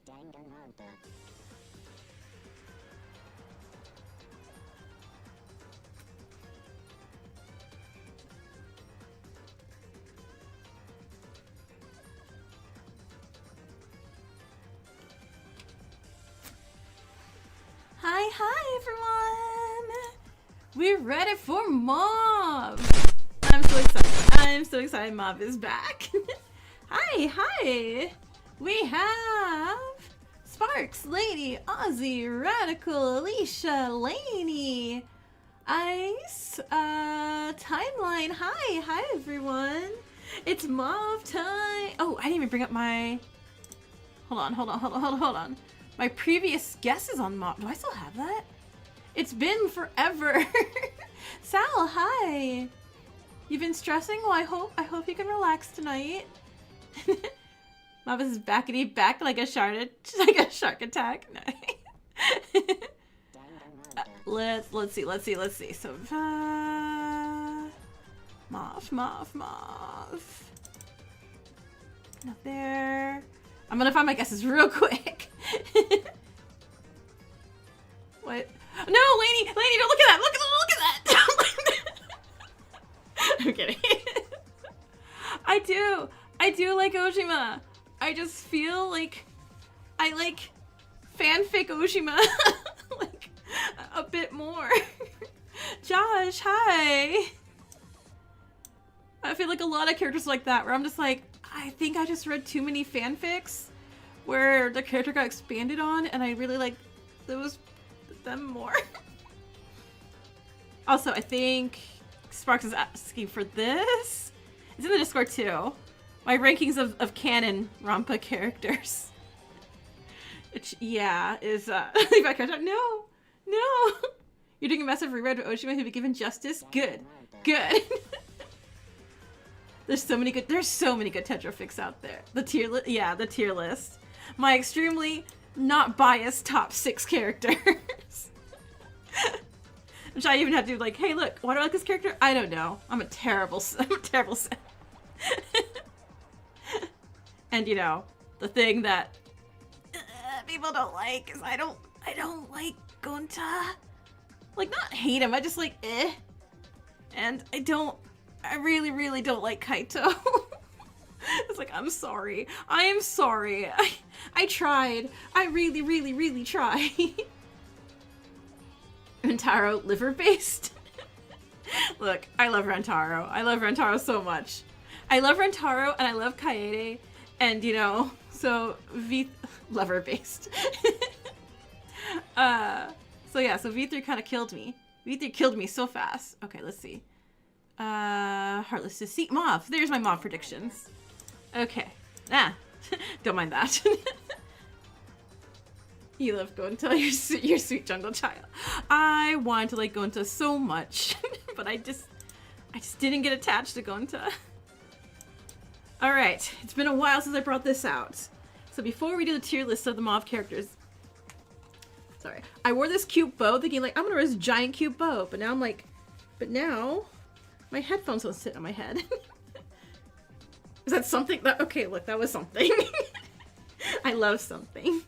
Danganronpa. Hi everyone! We're ready for Mauve! I'm so excited. I'm so excited Mauve is back. Hi! We have Sparks, Lady, Ozzy, Radical, Alicia, Lainey, Ice, Timeline. Hi everyone. It's Mauve time. Oh, I didn't even bring up my... Hold on. My previous guess is on Mauve. Do I still have that? It's been forever. Sal, hi. You've been stressing? Well, I hope you can relax tonight. Mauve is backity back like a shark attack. No. Let's see. So Mauve. Not there. I'm gonna find my guesses real quick. What? No, Lainey, don't look at that. Look at that. I'm kidding. I do like Ojima. I just feel like I like fanfic Ojima like a bit more. Josh, hi. I feel like a lot of characters like that where I'm just like, I think I just read too many fanfics where the character got expanded on and I really like them more. Also, I think Sparks is asking for this. It's in the Discord too. My rankings of canon Rampa characters. Which, yeah, is No. You're doing a massive reread of Ojima who'd be given justice? Good. There's so many good tetrafics out there. The tier list. My extremely not biased top 6 characters. Which I even had to do like, hey look, why do I like this character? I don't know. I'm a terrible set. And you know, the thing that people don't like is I don't like Gonta. Like, not hate him, I just like And I really don't like Kaito. It's like, I'm sorry. I am sorry. I tried. I really tried. Rentaro liver-based? Look, I love Rentaro. I love Rentaro so much. I love Rentaro and I love Kaede. And, you know, so lever-based. So yeah, so V3 kind of killed me. V3 killed me so fast. Okay, let's see. Heartless Deceit. Mauve. There's my Mauve predictions. Okay. Don't mind that. You love Gonta, your sweet jungle child. I wanted to like Gonta so much, but I just didn't get attached to Gonta. Alright, it's been a while since I brought this out. So before we do the tier list of the Mauve characters, sorry, I wore this cute bow thinking like, I'm gonna wear this giant cute bow, but now I'm like, my headphones don't sit on my head. Is that something that, okay, look, that was something. I love something.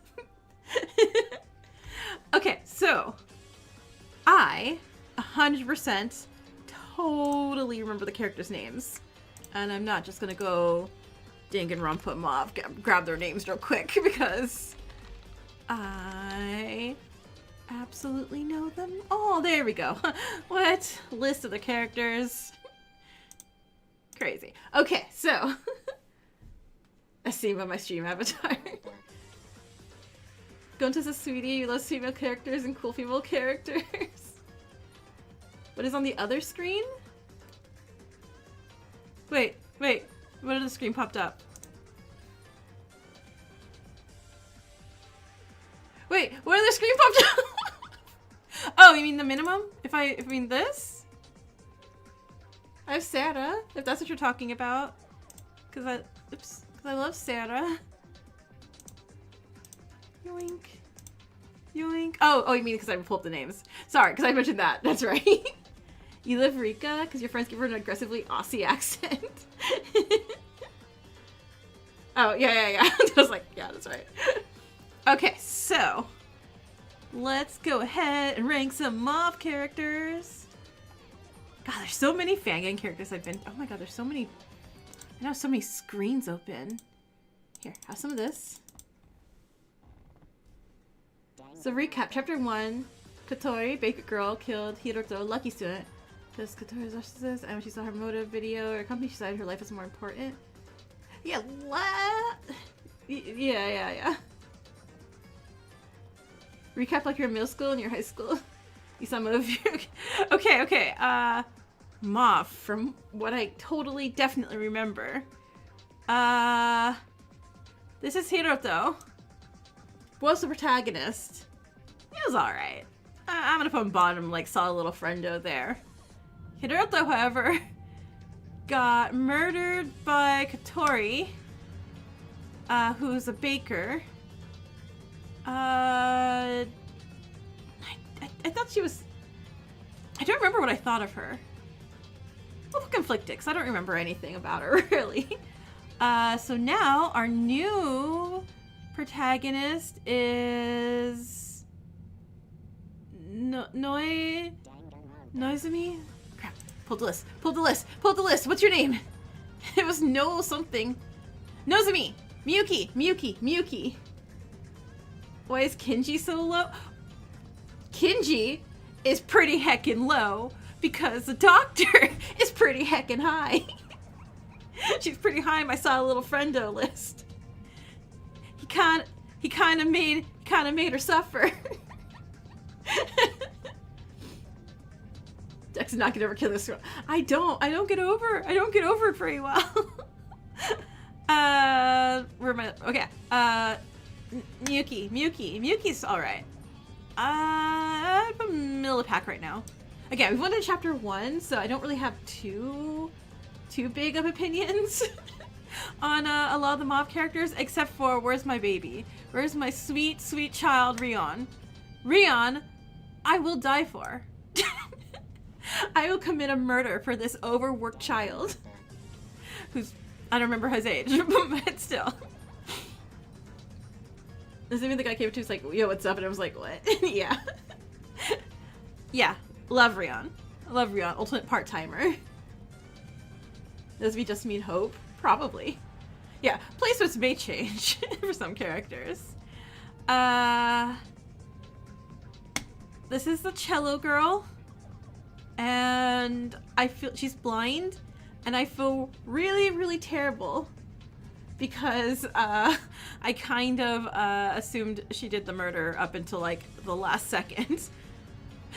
Okay, so I 100% totally remember the characters' names. And I'm not just gonna go Danganronpa Mauve, grab their names real quick because I absolutely know them all. There we go. What? List of the characters. Crazy. Okay, so as seen by my stream avatar. Gonta's a sweetie, you love female characters and cool female characters. What is on the other screen? Wait, what other screen popped up? Wait, what other screen popped up? Oh, you mean the minimum? If I mean this? I have Sarah, if that's what you're talking about. Cause I love Sarah. Yoink. Yoink. Oh, you mean because I pulled up the names. Sorry, because I mentioned that. That's right. You live Rika because your friends give her an aggressively Aussie accent. Oh, yeah. I was like, yeah, that's right. Okay, so let's go ahead and rank some Mauve characters. God, there's so many fangame characters I've been. Oh my god, there's so many. I know so many screens open. Here, have some of this. So recap, chapter 1. Kotori, Baker Girl, killed Hiroto, lucky student. Because Kotori's narcissist, and when she saw her motive video or company, she decided her life is more important. Yeah, what? Yeah. Recap like you're in middle school and you're high school. You saw Mauve. Okay. Mauve, from what I totally definitely remember. This is Hiroto. Was the protagonist. He was alright. I'm gonna put him bottom, like, saw a little friendo there. Hiroto, however, got murdered by Kotori, who's a baker. I thought she was... I don't remember what I thought of her. A little conflicted, because I don't remember anything about her, really. So now, our new protagonist is... Noizumi? Crap. Pulled the list. What's your name? It was no something. Nozomi! Miyuki. Why is Kinji so low? Kinji is pretty heckin' low because the doctor is pretty heckin' high. She's pretty high in my saw a little friendo list. He kind of made her suffer. Dex is not gonna ever kill this girl. I don't get over it very well. Where am I? Okay. Miyuki's alright. I'd put middle of the pack right now. Again, we've went to chapter 1, so I don't really have too big of opinions on a lot of the Mauve characters, except for where's my baby? Where's my sweet child, Rion? Rion, I will die for. I will commit a murder for this overworked child. Who's, I don't remember his age, but still. There's even the guy came up to was like, yo, what's up? And I was like, what? Yeah. Yeah, love Rion. Ultimate part-timer. Does we just mean hope? Probably. Yeah, placements may change for some characters. This is the cello girl. And I feel she's blind. And I feel really terrible. Because I kind of assumed she did the murder up until like the last second.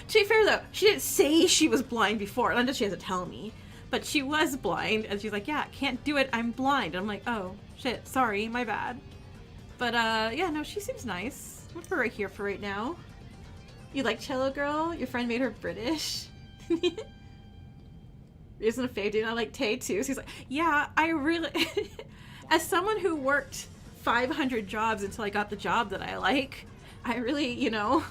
To be fair though, she didn't say she was blind before. Not that she has to tell me. But she was blind, and she's like, yeah, can't do it, I'm blind. And I'm like, oh, shit, sorry, my bad. But, yeah, no, she seems nice. I'm gonna put her right here for right now. You like cello girl? Your friend made her British? Isn't a fave dude? I like Tay, too. So he's like, yeah, I really... As someone who worked 500 jobs until I got the job that I like, I really, you know,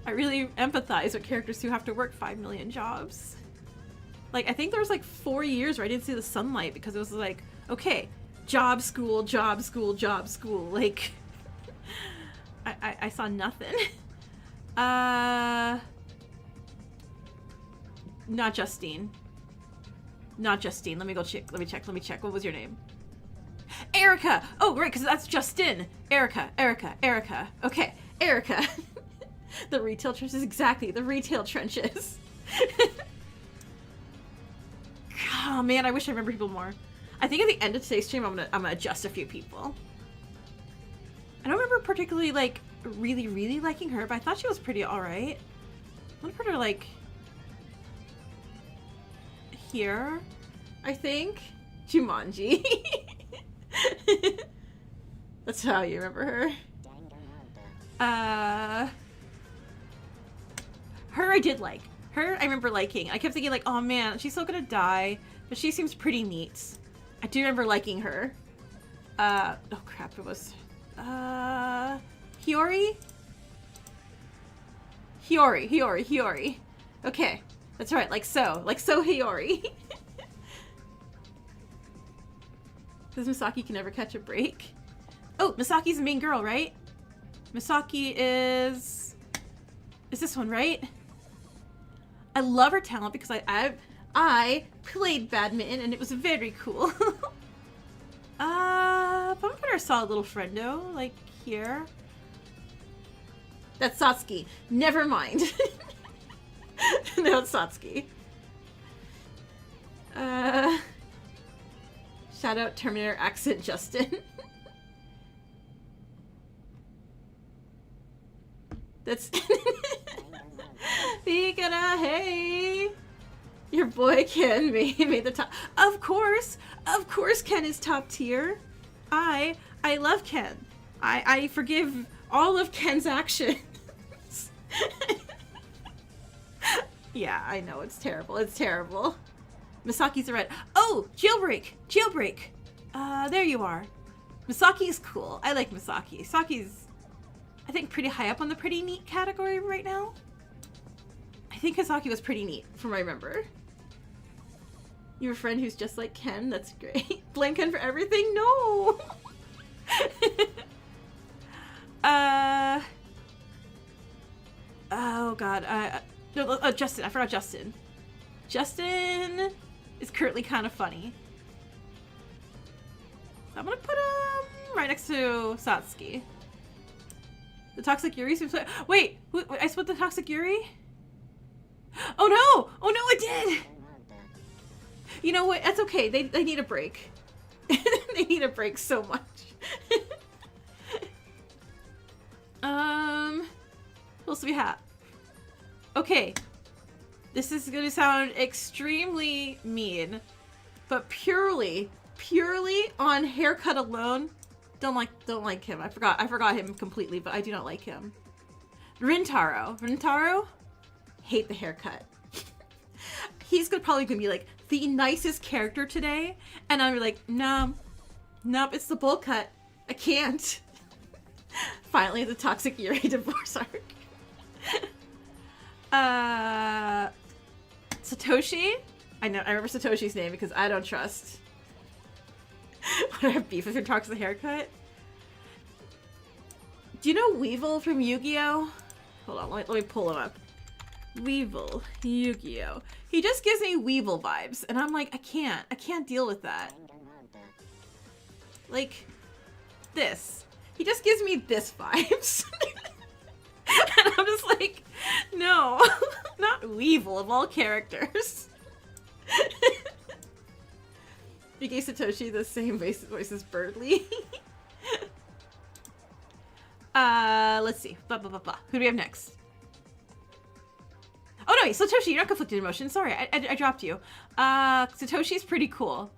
I really empathize with characters who have to work 5 million jobs. Like, I think there was like 4 years where I didn't see the sunlight because it was like, okay, job, school. Like, I saw nothing. Not Justine. Let me go check. Let me check. What was your name? Erica! Oh, right, because that's Justin. Erica. Okay, Erica. The retail trenches, exactly. The retail trenches. Oh man, I wish I remember people more. I think at the end of today's stream, I'm gonna adjust a few people. I don't remember particularly like really liking her, but I thought she was pretty alright. I'm gonna put her like here, I think. Jumanji. That's how you remember her. Her I did like. Her I remember liking. I kept thinking like, oh man, she's still gonna die, but she seems pretty neat. I do remember liking her. Oh crap, it was Hiyori? Hiyori. Okay, that's right, like so Hiyori. Because Misaki can never catch a break. Oh, Misaki's the main girl, right? Misaki is this one, right? I love her talent because I played badminton and it was very cool. I'm gonna put our solid little friendo, like, here. That's Satsuki. Never mind. No, it's Satsuki. Shout out Terminator accent Justin. That's Pika, hey. Your boy Ken made the top. Of course Ken is top tier. I love Ken. I forgive all of Ken's actions. Yeah, I know, it's terrible. It's terrible. Misaki's a red. Oh, jailbreak. There you are. Misaki's cool. I like Misaki. Misaki's, I think, pretty high up on the pretty neat category right now. I think Misaki was pretty neat, from what I remember. You have a friend who's just like Ken? That's great. Blame Ken for everything? No! Oh god, no, Justin, I forgot Justin. Justin is currently kind of funny. So I'm gonna put him right next to Satsuki. The Toxic Yuri seems like— wait, I split the Toxic Yuri? Oh no! Oh no, I did! You know what? That's okay. They need a break. They need a break so much. What else do we have? Okay. This is gonna sound extremely mean, but purely on haircut alone, don't like him. I forgot him completely, but I do not like him. Rintaro, hate the haircut. He's probably gonna be like the nicest character today, and I'm like, nope, it's the bowl cut. I can't. Finally, the Toxic Yuri divorce arc. Satoshi? I remember Satoshi's name because I don't trust. When I have beef with him talks the haircut. Do you know Weevil from Yu-Gi-Oh? Hold on, let me pull him up. Weevil, Yu-Gi-Oh. He just gives me Weevil vibes, and I'm like, I can't deal with that. Like, this. He just gives me this vibes. And I'm just like, no, not Weevil of all characters. You gave Satoshi the same voice as Birdly. Let's see. Blah, blah, blah, blah. Who do we have next? Oh no, Satoshi, you're not conflicted emotions. Sorry, I dropped you. Satoshi's pretty cool.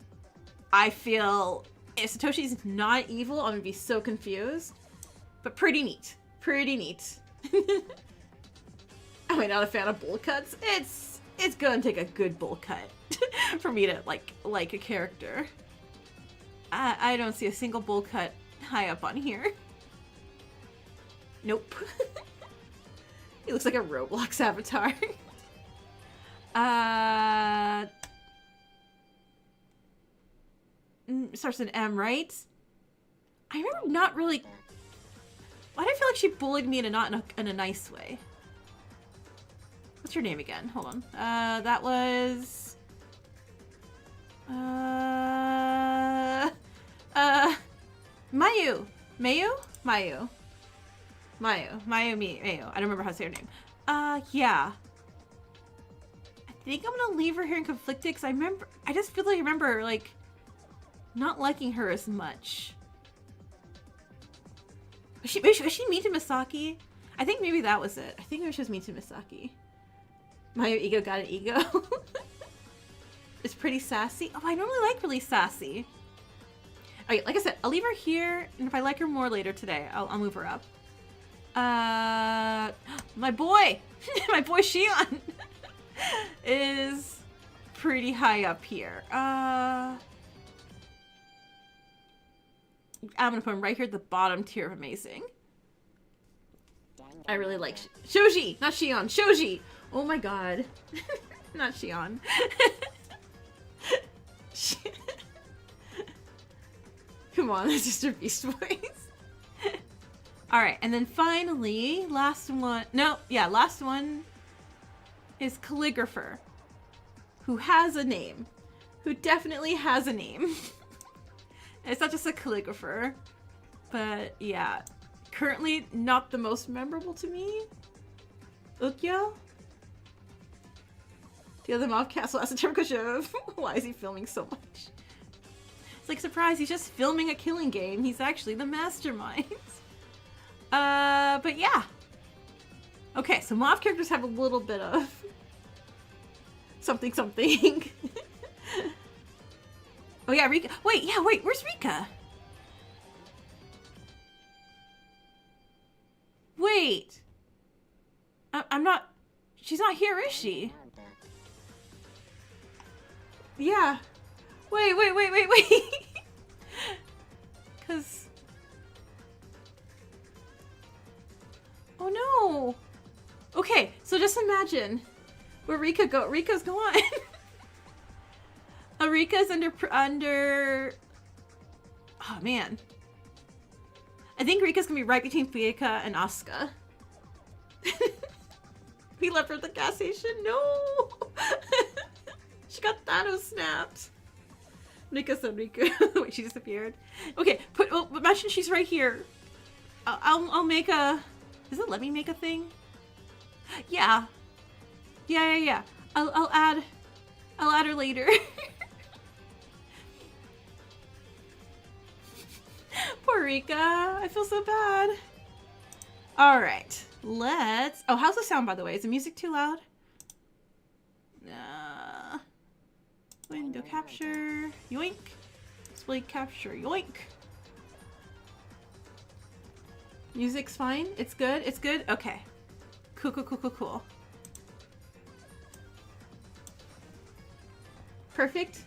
I feel if Satoshi's not evil, I'm gonna be so confused. But pretty neat. Pretty neat. Am I not a fan of bowl cuts? It's gonna take a good bowl cut for me to like a character. I don't see a single bowl cut high up on here. Nope. He looks like a Roblox avatar. Starts with an M, right? I remember not really. Why do I feel like she bullied me in a nice way? What's your name again? Hold on. That was. Mayu. Mayu. I don't remember how to say her name. Yeah. I think I'm gonna leave her here in Conflicted because I just feel like I remember, like, not liking her as much. Was she mean to Misaki? I think maybe that was it. I think maybe she was mean to Misaki. My ego got an ego. It's pretty sassy. Oh, I normally like really sassy. Okay, like I said, I'll leave her here, and if I like her more later today, I'll move her up. My boy! My boy Shion! Is pretty high up here. I'm gonna put him right here at the bottom tier of amazing. I really like Shoji! Not Shion! Shoji! Oh my god. Not Shion. Come on, that's just her Beast Boys. All right, and then finally, last one. No, yeah, last one is Calligrapher, who has a name. Who definitely has a name. It's not just a calligrapher, but yeah. Currently not the most memorable to me. Ukyo? The other Mauve Castle has a typical show. Why is he filming so much? It's like, surprise, he's just filming a killing game. He's actually the mastermind. But yeah. Okay, so Mauve characters have a little bit of something. Oh yeah, Rika. Wait, where's Rika? Wait. I'm not... She's not here, is she? Yeah. Wait. Cause... Oh no. Okay, so just imagine where Rika go. Rika's gone. Rika's under... Oh man. I think Rika's gonna be right between Fueka and Asuka. We left her at the gas station. No. She got Thanos snapped. Rika said Rika. Wait, she disappeared. Okay, imagine she's right here. I'll make a... Does it let me make a thing? Yeah. Yeah. I'll add her later. Poor Rika. I feel so bad. All right. Let's... Oh, how's the sound, by the way? Is the music too loud? Window capture. Yoink. Display capture. Yoink. Music's fine. It's good. It's good. Okay. Cool. Perfect.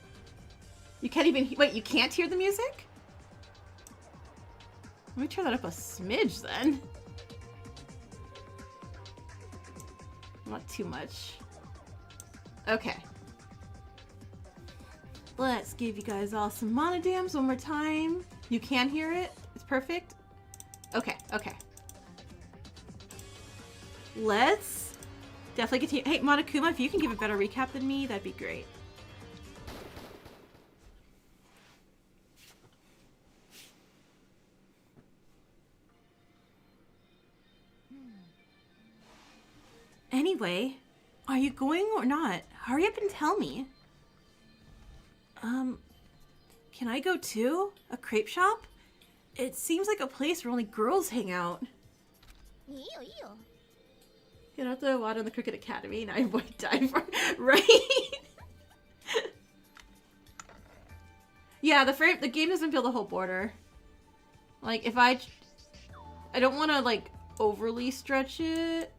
You can't even... Wait, you can't hear the music? Let me turn that up a smidge then. Not too much. Okay. Let's give you guys all some monodams one more time. You can hear it. It's perfect. Okay. Let's definitely continue. Hey, Monokuma, if you can give a better recap than me, that'd be great. Anyway, are you going or not? Hurry up and tell me. Can I go too? A crepe shop? It seems like a place where only girls hang out. Get out the water in the Cricket Academy and I avoid dive. Right? Yeah, the game doesn't feel the whole border. Like, if I don't want to, like, overly stretch it.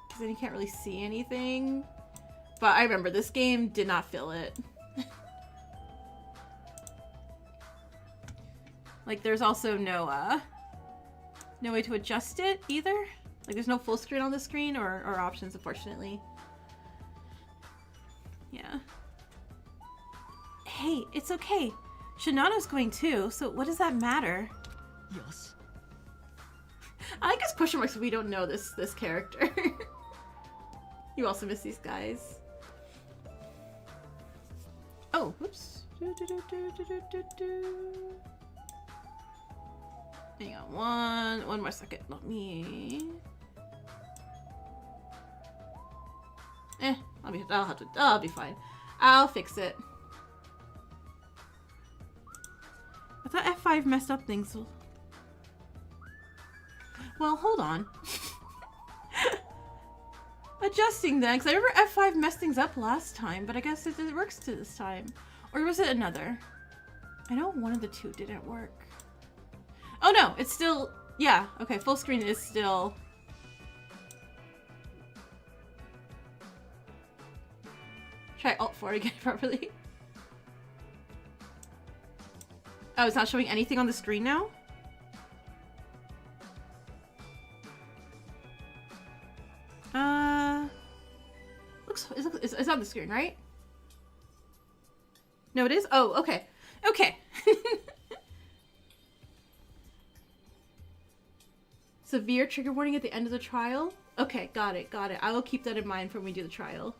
Because then you can't really see anything. But I remember, this game did not fill it. Like, there's also no way to adjust it, either. Like, there's no full screen on the screen or options, unfortunately. Yeah. Hey, it's okay. Shinano's going too, so what does that matter? Yes. I like his question marks, so we don't know this character. You also miss these guys. Oh, whoops. Hang on, one more second. Not me. I'll be fine. I'll fix it. I thought F5 messed up things. Well, hold on. Adjusting then, because I remember F5 messed things up last time, but I guess it works to this time. Or was it another? I know one of the two didn't work. Oh no, it's still... Yeah, okay, full screen is still... Try Alt-4 to get it properly. Oh, it's not showing anything on the screen now? It's on the screen, right? No, it is? Oh, okay. Okay. Severe trigger warning at the end of the trial? Okay, got it, got it. I will keep that in mind for when we do the trial.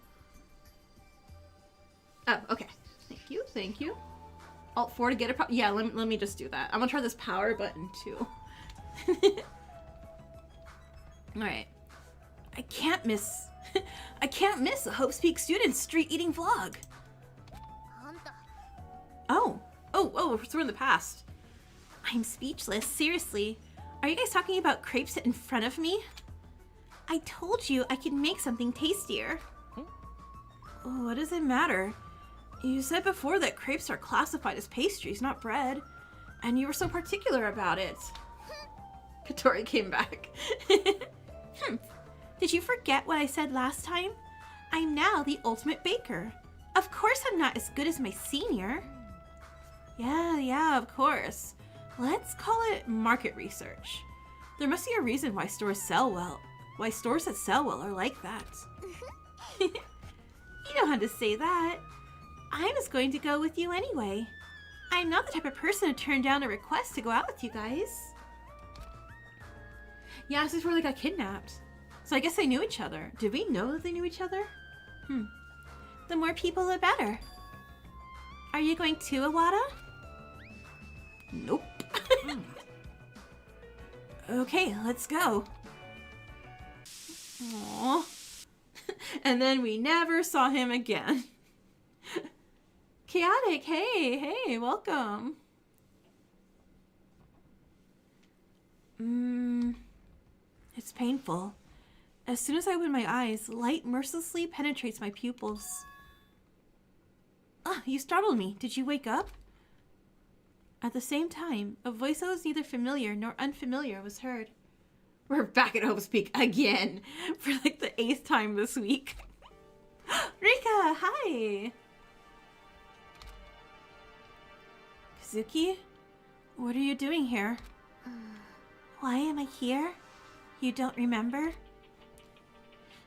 Oh, okay. Thank you, thank you. Alt 4 to get a yeah, let me just do that. I'm gonna try this power button too. Alright. I can't miss the Hope's Peak students street eating vlog. Oh, so we're in the past. I'm speechless, seriously. Are you guys talking about crepes in front of me? I told you I could make something tastier. Oh, what does it matter? You said before that crepes are classified as pastries, not bread. And you were so particular about it. Katori came back. Did you forget what I said last time? I'm now the ultimate baker. Of course I'm not as good as my senior. Yeah, of course. Let's call it market research. There must be a reason why stores sell well. Why stores that sell well are like that. You know how to say that. I was going to go with you anyway. I'm not the type of person to turn down a request to go out with you guys. Yeah, this is where they got kidnapped. So I guess they knew each other. Did we know that they knew each other? The more people, the better. Are you going to Iwata? Nope. Okay, let's go. Aww. And then we never saw him again. Chaotic, hey, welcome. It's painful. As soon as I open my eyes, light mercilessly penetrates my pupils. Ah, you startled me. Did you wake up? At the same time, a voice that was neither familiar nor unfamiliar was heard. We're back at Hope's Peak again for like the 8th time this week. Rika, hi! Kazuki? What are you doing here? Why am I here? You don't remember?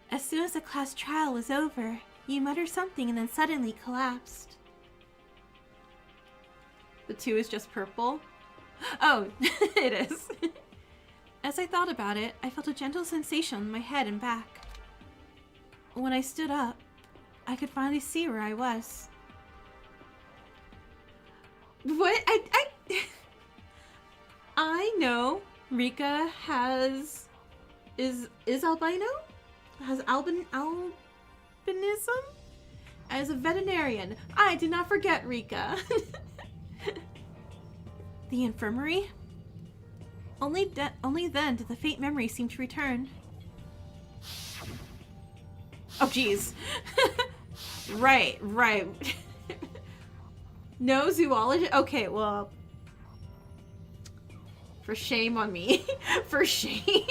As soon as the class trial was over, you muttered something and then suddenly collapsed. The 2 is just purple? Oh, it is. As I thought about it, I felt a gentle sensation in my head and back. When I stood up, I could finally see where I was. What? I know Rika is albino? Has albinism? As a veterinarian, I did not forget Rika. The infirmary? Only then did the faint memory seem to return. Oh, jeez. Right. No zoology? Okay, well. For shame on me. For shame.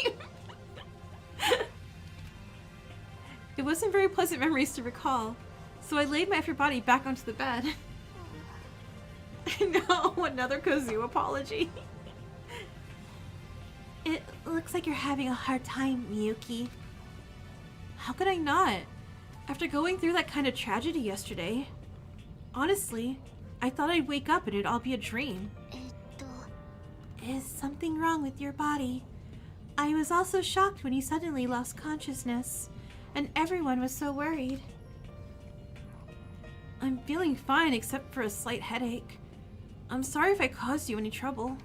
It wasn't very pleasant memories to recall, so I laid my effort body back onto the bed. No, another Kazu apology. It looks like you're having a hard time, Miyuki. How could I not? After going through that kind of tragedy yesterday. Honestly, I thought I'd wake up and it'd all be a dream. Is something wrong with your body? I was also shocked when you suddenly lost consciousness, and everyone was so worried. I'm feeling fine except for a slight headache. I'm sorry if I caused you any trouble.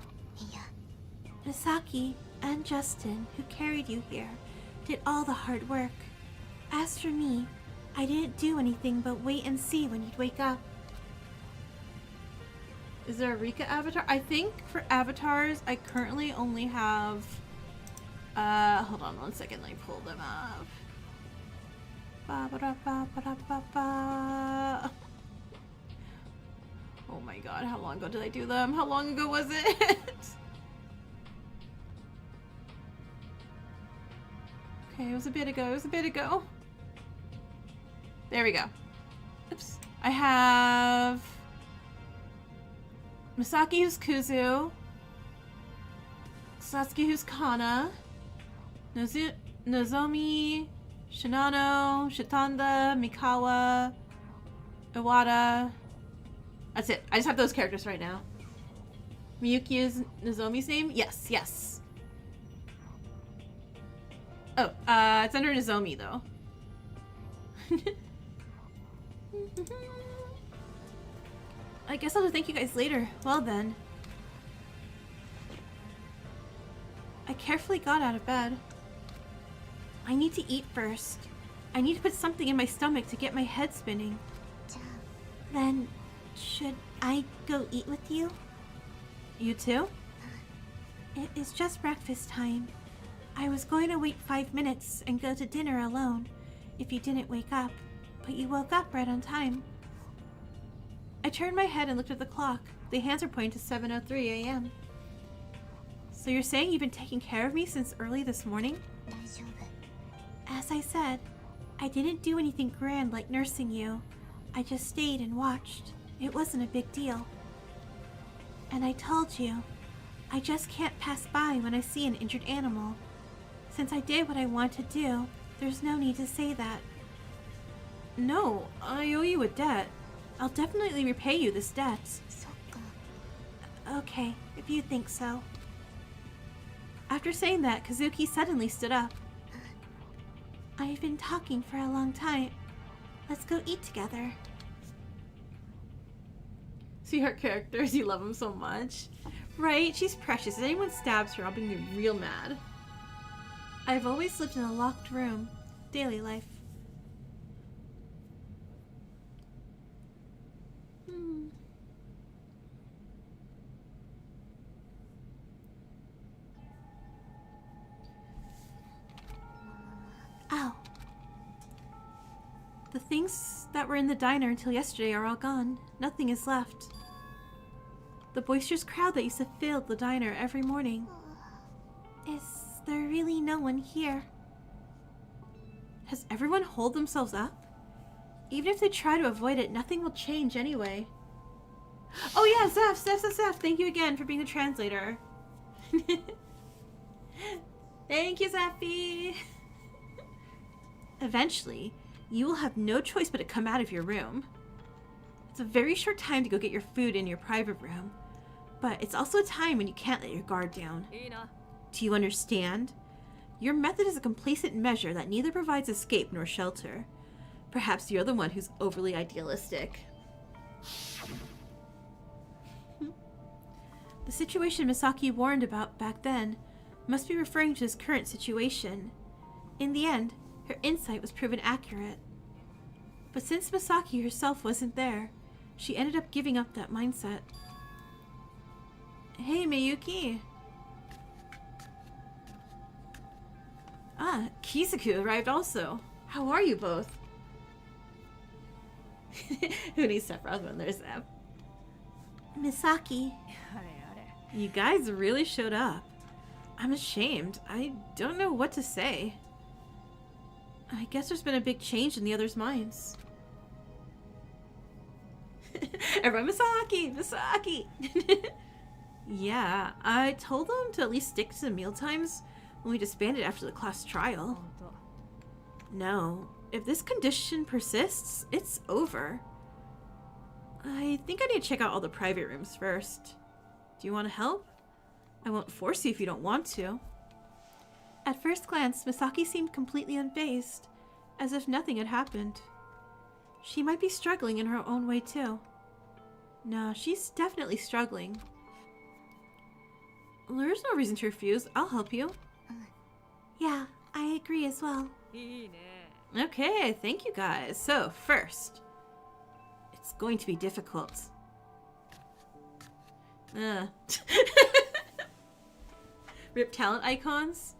Misaki and Justin, who carried you here, did all the hard work. As for me, I didn't do anything but wait and see when you'd wake up. Is there a Rika avatar? I think for avatars, I currently only have... hold on one second, let me pull them up. Oh my god, how long ago did I do them? How long ago was it? Okay, it was a bit ago, There we go. Oops. I have... Misaki, who's Kuzu. Satsuki, who's Kana. Nozomi, Shinano, Shitanda, Mikawa, Iwata. That's it. I just have those characters right now. Miyuki is Nozomi's name? Yes. Oh, it's under Nozomi, though. I guess I'll thank you guys later. Well then. I carefully got out of bed. I need to eat first. I need to put something in my stomach to get my head spinning. Then, should I go eat with you? You too? It is just breakfast time. I was going to wait 5 minutes and go to dinner alone if you didn't wake up, but you woke up right on time. I turned my head and looked at the clock. The hands are pointing to 7:03 a.m. So you're saying you've been taking care of me since early this morning? As I said, I didn't do anything grand like nursing you. I just stayed and watched. It wasn't a big deal. And I told you, I just can't pass by when I see an injured animal. Since I did what I want to do, there's no need to say that. No, I owe you a debt. I'll definitely repay you this debt. Okay, if you think so. After saying that, Kazuki suddenly stood up. I've been talking for a long time. Let's go eat together. Sweetheart characters, you love them so much. Right? She's precious. If anyone stabs her, I'll be real mad. I've always lived in a locked room. Daily life. Ow. The things that were in the diner until yesterday are all gone. Nothing is left. The boisterous crowd that used to fill the diner every morning. Is there really no one here? Has everyone holed themselves up? Even if they try to avoid it, nothing will change anyway. Oh yeah, Zeph, thank you again for being the translator. Thank you, Zeffy. Eventually, you will have no choice but to come out of your room. It's a very short time to go get your food in your private room, but it's also a time when you can't let your guard down. Do you understand? Your method is a complacent measure that neither provides escape nor shelter. Perhaps you're the one who's overly idealistic. The situation Misaki warned about back then must be referring to his current situation. In the end, her insight was proven accurate. But since Misaki herself wasn't there, she ended up giving up that mindset. Hey, Miyuki. Ah, Kizaku arrived also. How are you both? Who needs Sephiroth when there's Zep? Misaki. You guys really showed up. I'm ashamed. I don't know what to say. I guess there's been a big change in the others' minds. Everyone, Misaki! Yeah, I told them to at least stick to the meal times when we disbanded after the class trial. No, if this condition persists, it's over. I think I need to check out all the private rooms first. Do you want to help? I won't force you if you don't want to. At first glance, Misaki seemed completely unfazed, as if nothing had happened. She might be struggling in her own way too. No, she's definitely struggling. There's no reason to refuse. I'll help you. Yeah, I agree as well. Okay, thank you guys. So, first, it's going to be difficult. Rip talent icons?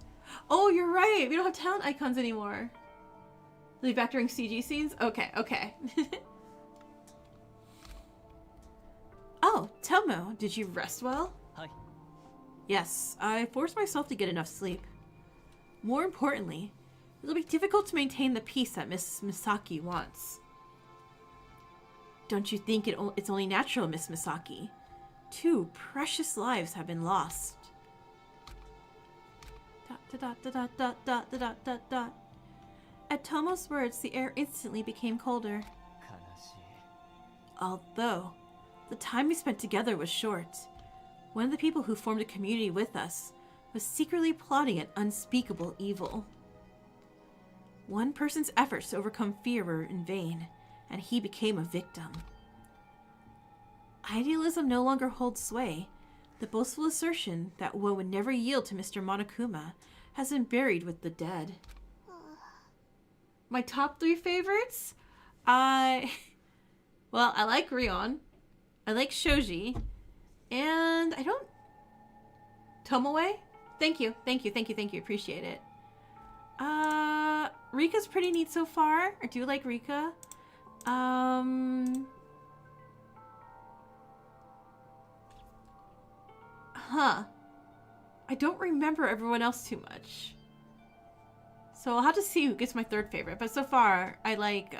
Oh, you're right. We don't have talent icons anymore. Leave back during CG scenes? Okay. Oh, Tomo, did you rest well? Hi. Yes, I forced myself to get enough sleep. More importantly, it'll be difficult to maintain the peace that Miss Misaki wants. Don't you think it's only natural, Miss Misaki? 2 precious lives have been lost. ... At Tomo's words, the air instantly became colder. Although, the time we spent together was short. One of the people who formed a community with us was secretly plotting an unspeakable evil. One person's efforts to overcome fear were in vain, and he became a victim. Idealism no longer holds sway. The boastful assertion that one would never yield to Mr. Monokuma has been buried with the dead. My top 3 favorites? Well, I like Rion. I like Shoji. And I don't... Tomoe? Thank you. Appreciate it. Rika's pretty neat so far. I do like Rika. I don't remember everyone else too much. So I'll have to see who gets my 3rd favorite. But so far, I like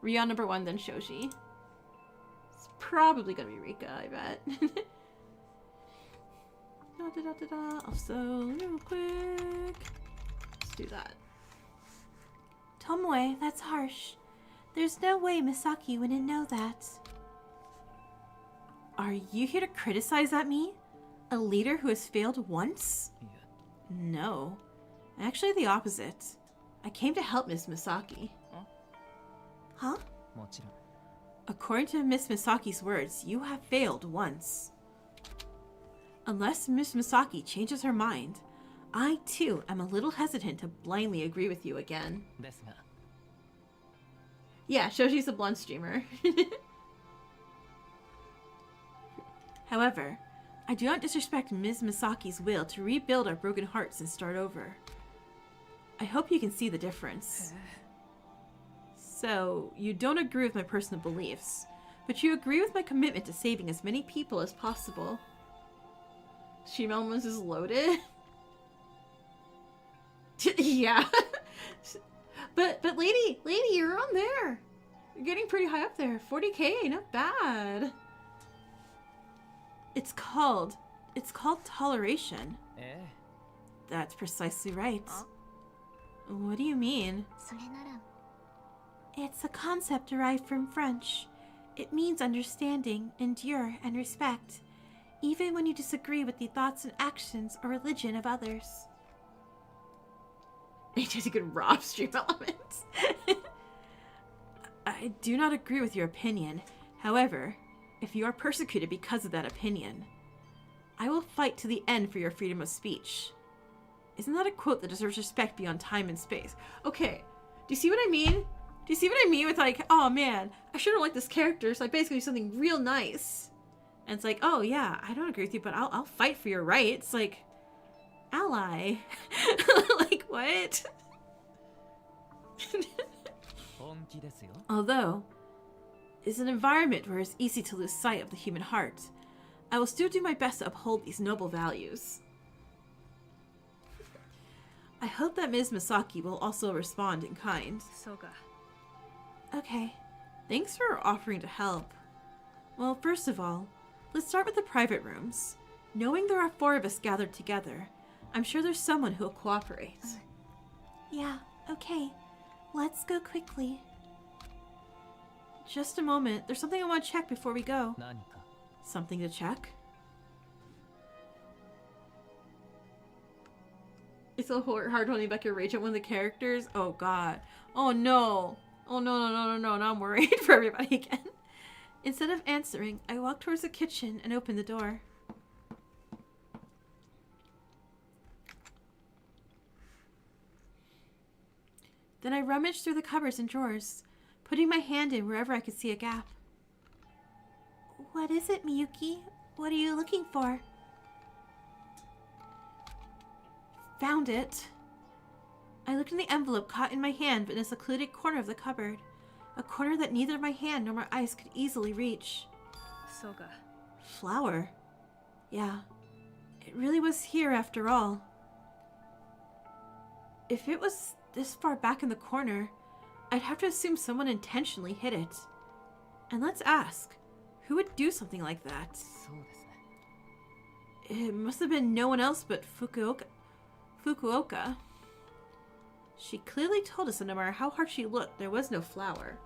Rion number 1, then Shoji. It's probably gonna be Rika, I bet. Also, real quick. Let's do that. Tomoe, that's harsh. There's no way Misaki wouldn't know that. Are you here to criticize at me? A leader who has failed once? No. Actually, the opposite. I came to help Miss Misaki. Huh? According to Miss Misaki's words, you have failed once. Unless Miss Misaki changes her mind, I too am a little hesitant to blindly agree with you again. Yeah, Shoji's a blonde streamer. However, I do not disrespect Ms. Misaki's will to rebuild our broken hearts and start over. I hope you can see the difference. So, you don't agree with my personal beliefs, but you agree with my commitment to saving as many people as possible. Shimelmans is loaded? Yeah. But lady, you're on there. You're getting pretty high up there. 40k, not bad. It's called toleration. That's precisely right. What do you mean? It's a concept derived from French. It means understanding, endure, and respect, even when you disagree with the thoughts and actions or religion of others. It just could rob stream elements. I do not agree with your opinion. However, if you are persecuted because of that opinion, I will fight to the end for your freedom of speech. Isn't that a quote that deserves respect beyond time and space? Okay, do you see what I mean? Do you see what I mean with like, oh man, I shouldn't like this character, so I basically do something real nice. And it's like, oh yeah, I don't agree with you, but I'll fight for your rights. Like, ally. Like, what? Although, it's an environment where it's easy to lose sight of the human heart, I will still do my best to uphold these noble values. I hope that Ms. Misaki will also respond in kind. Okay. Thanks for offering to help. Well, first of all, let's start with the private rooms. Knowing there are 4 of us gathered together, I'm sure there's someone who'll cooperate. Yeah, okay. Let's go quickly. Just a moment. There's something I want to check before we go. Something to check? It's so hard holding back your rage at one of the characters. Oh god. Oh no. Oh no. Now I'm worried for everybody again. Instead of answering, I walked towards the kitchen and opened the door. Then I rummaged through the cupboards and drawers, putting my hand in wherever I could see a gap. What is it, Miyuki? What are you looking for? Found it. I looked in the envelope caught in my hand in a secluded corner of the cupboard, a corner that neither my hand nor my eyes could easily reach. Flower. Yeah, it really was here after all. If it was this far back in the corner, I'd have to assume someone intentionally hid it. And let's ask, who would do something like that? It must have been no one else but Fukuoka. She clearly told us that no matter how hard she looked, there was no flower.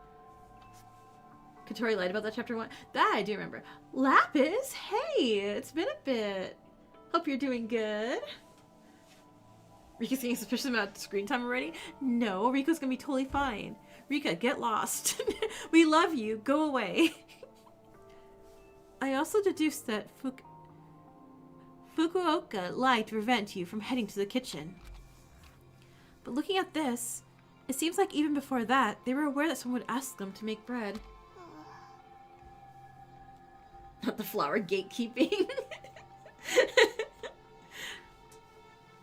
Katori lied about that chapter 1. That I do remember. Lapis, hey, it's been a bit. Hope you're doing good. Rika's getting suspicious about screen time already? No, Rika's gonna be totally fine. Rika, get lost. We love you. Go away. I also deduced that Fukuoka lied to prevent you from heading to the kitchen. But looking at this, it seems like even before that, they were aware that someone would ask them to make bread. Not the flower gatekeeping.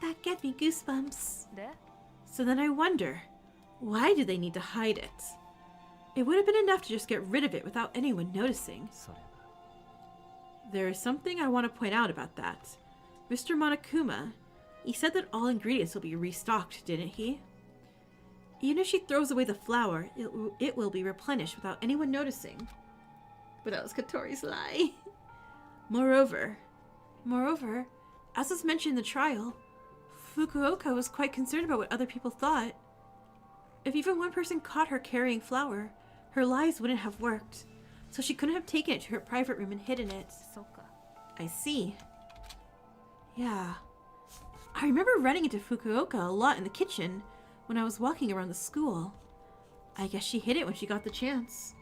That gave me goosebumps. So then I wonder, why do they need to hide it? It would have been enough to just get rid of it without anyone noticing. There is something I want to point out about that. Mr. Monokuma, he said that all ingredients will be restocked, didn't he? Even if she throws away the flour, it will be replenished without anyone noticing. But that was Katori's lie. Moreover, as was mentioned in the trial, Fukuoka was quite concerned about what other people thought. If even one person caught her carrying flour, her lies wouldn't have worked, so she couldn't have taken it to her private room and hidden it. I see. Yeah. I remember running into Fukuoka a lot in the kitchen when I was walking around the school. I guess she hid it when she got the chance.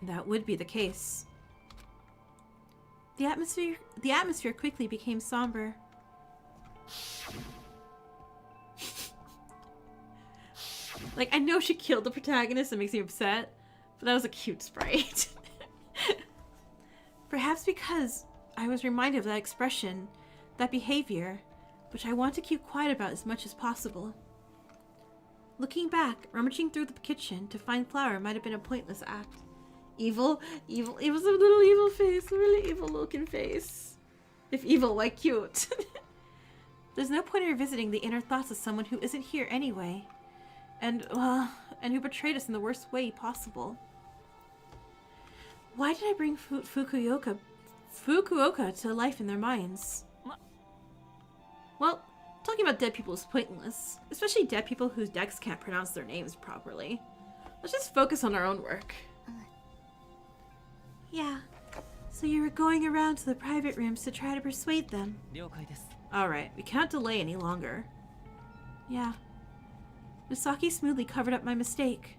That would be the case. The atmosphere quickly became somber. Like, I know she killed the protagonist, it makes me upset, but that was a cute sprite. Perhaps because I was reminded of that expression, that behavior, which I want to keep quiet about as much as possible. Looking back, rummaging through the kitchen to find flour might have been a pointless act. Evil? Evil. It was a little evil face, a really evil looking face. If evil, why cute? There's no point in revisiting the inner thoughts of someone who isn't here anyway. And who betrayed us in the worst way possible. Why did I bring Fukuoka to life in their minds? Well, talking about dead people is pointless, especially dead people whose decks can't pronounce their names properly. Let's just focus on our own work. Yeah, so you were going around to the private rooms to try to persuade them. Alright, we can't delay any longer. Yeah. Misaki smoothly covered up my mistake.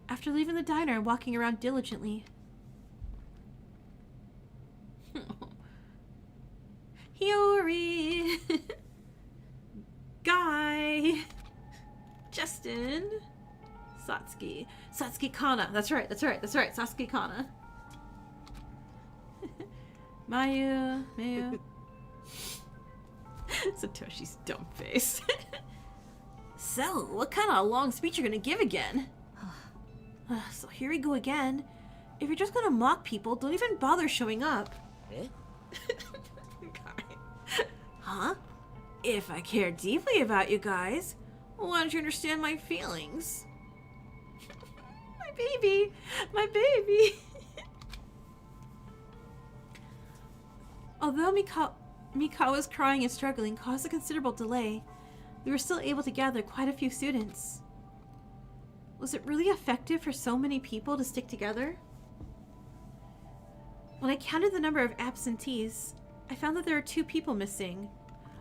After leaving the diner and walking around diligently. Hiyori! Guy! Justin! Satsuki. Satsuki Kana. That's right. Satsuki Kana. Mayu. Satoshi's dumb face. So, what kind of long speech you're gonna give again? So here we go again. If you're just gonna mock people, don't even bother showing up. Huh? If I care deeply about you guys, why don't you understand my feelings? My baby. Although Mikawa's crying and struggling caused a considerable delay, we were still able to gather quite a few students. Was it really effective for so many people to stick together? When I counted the number of absentees, I found that there were 2 people missing.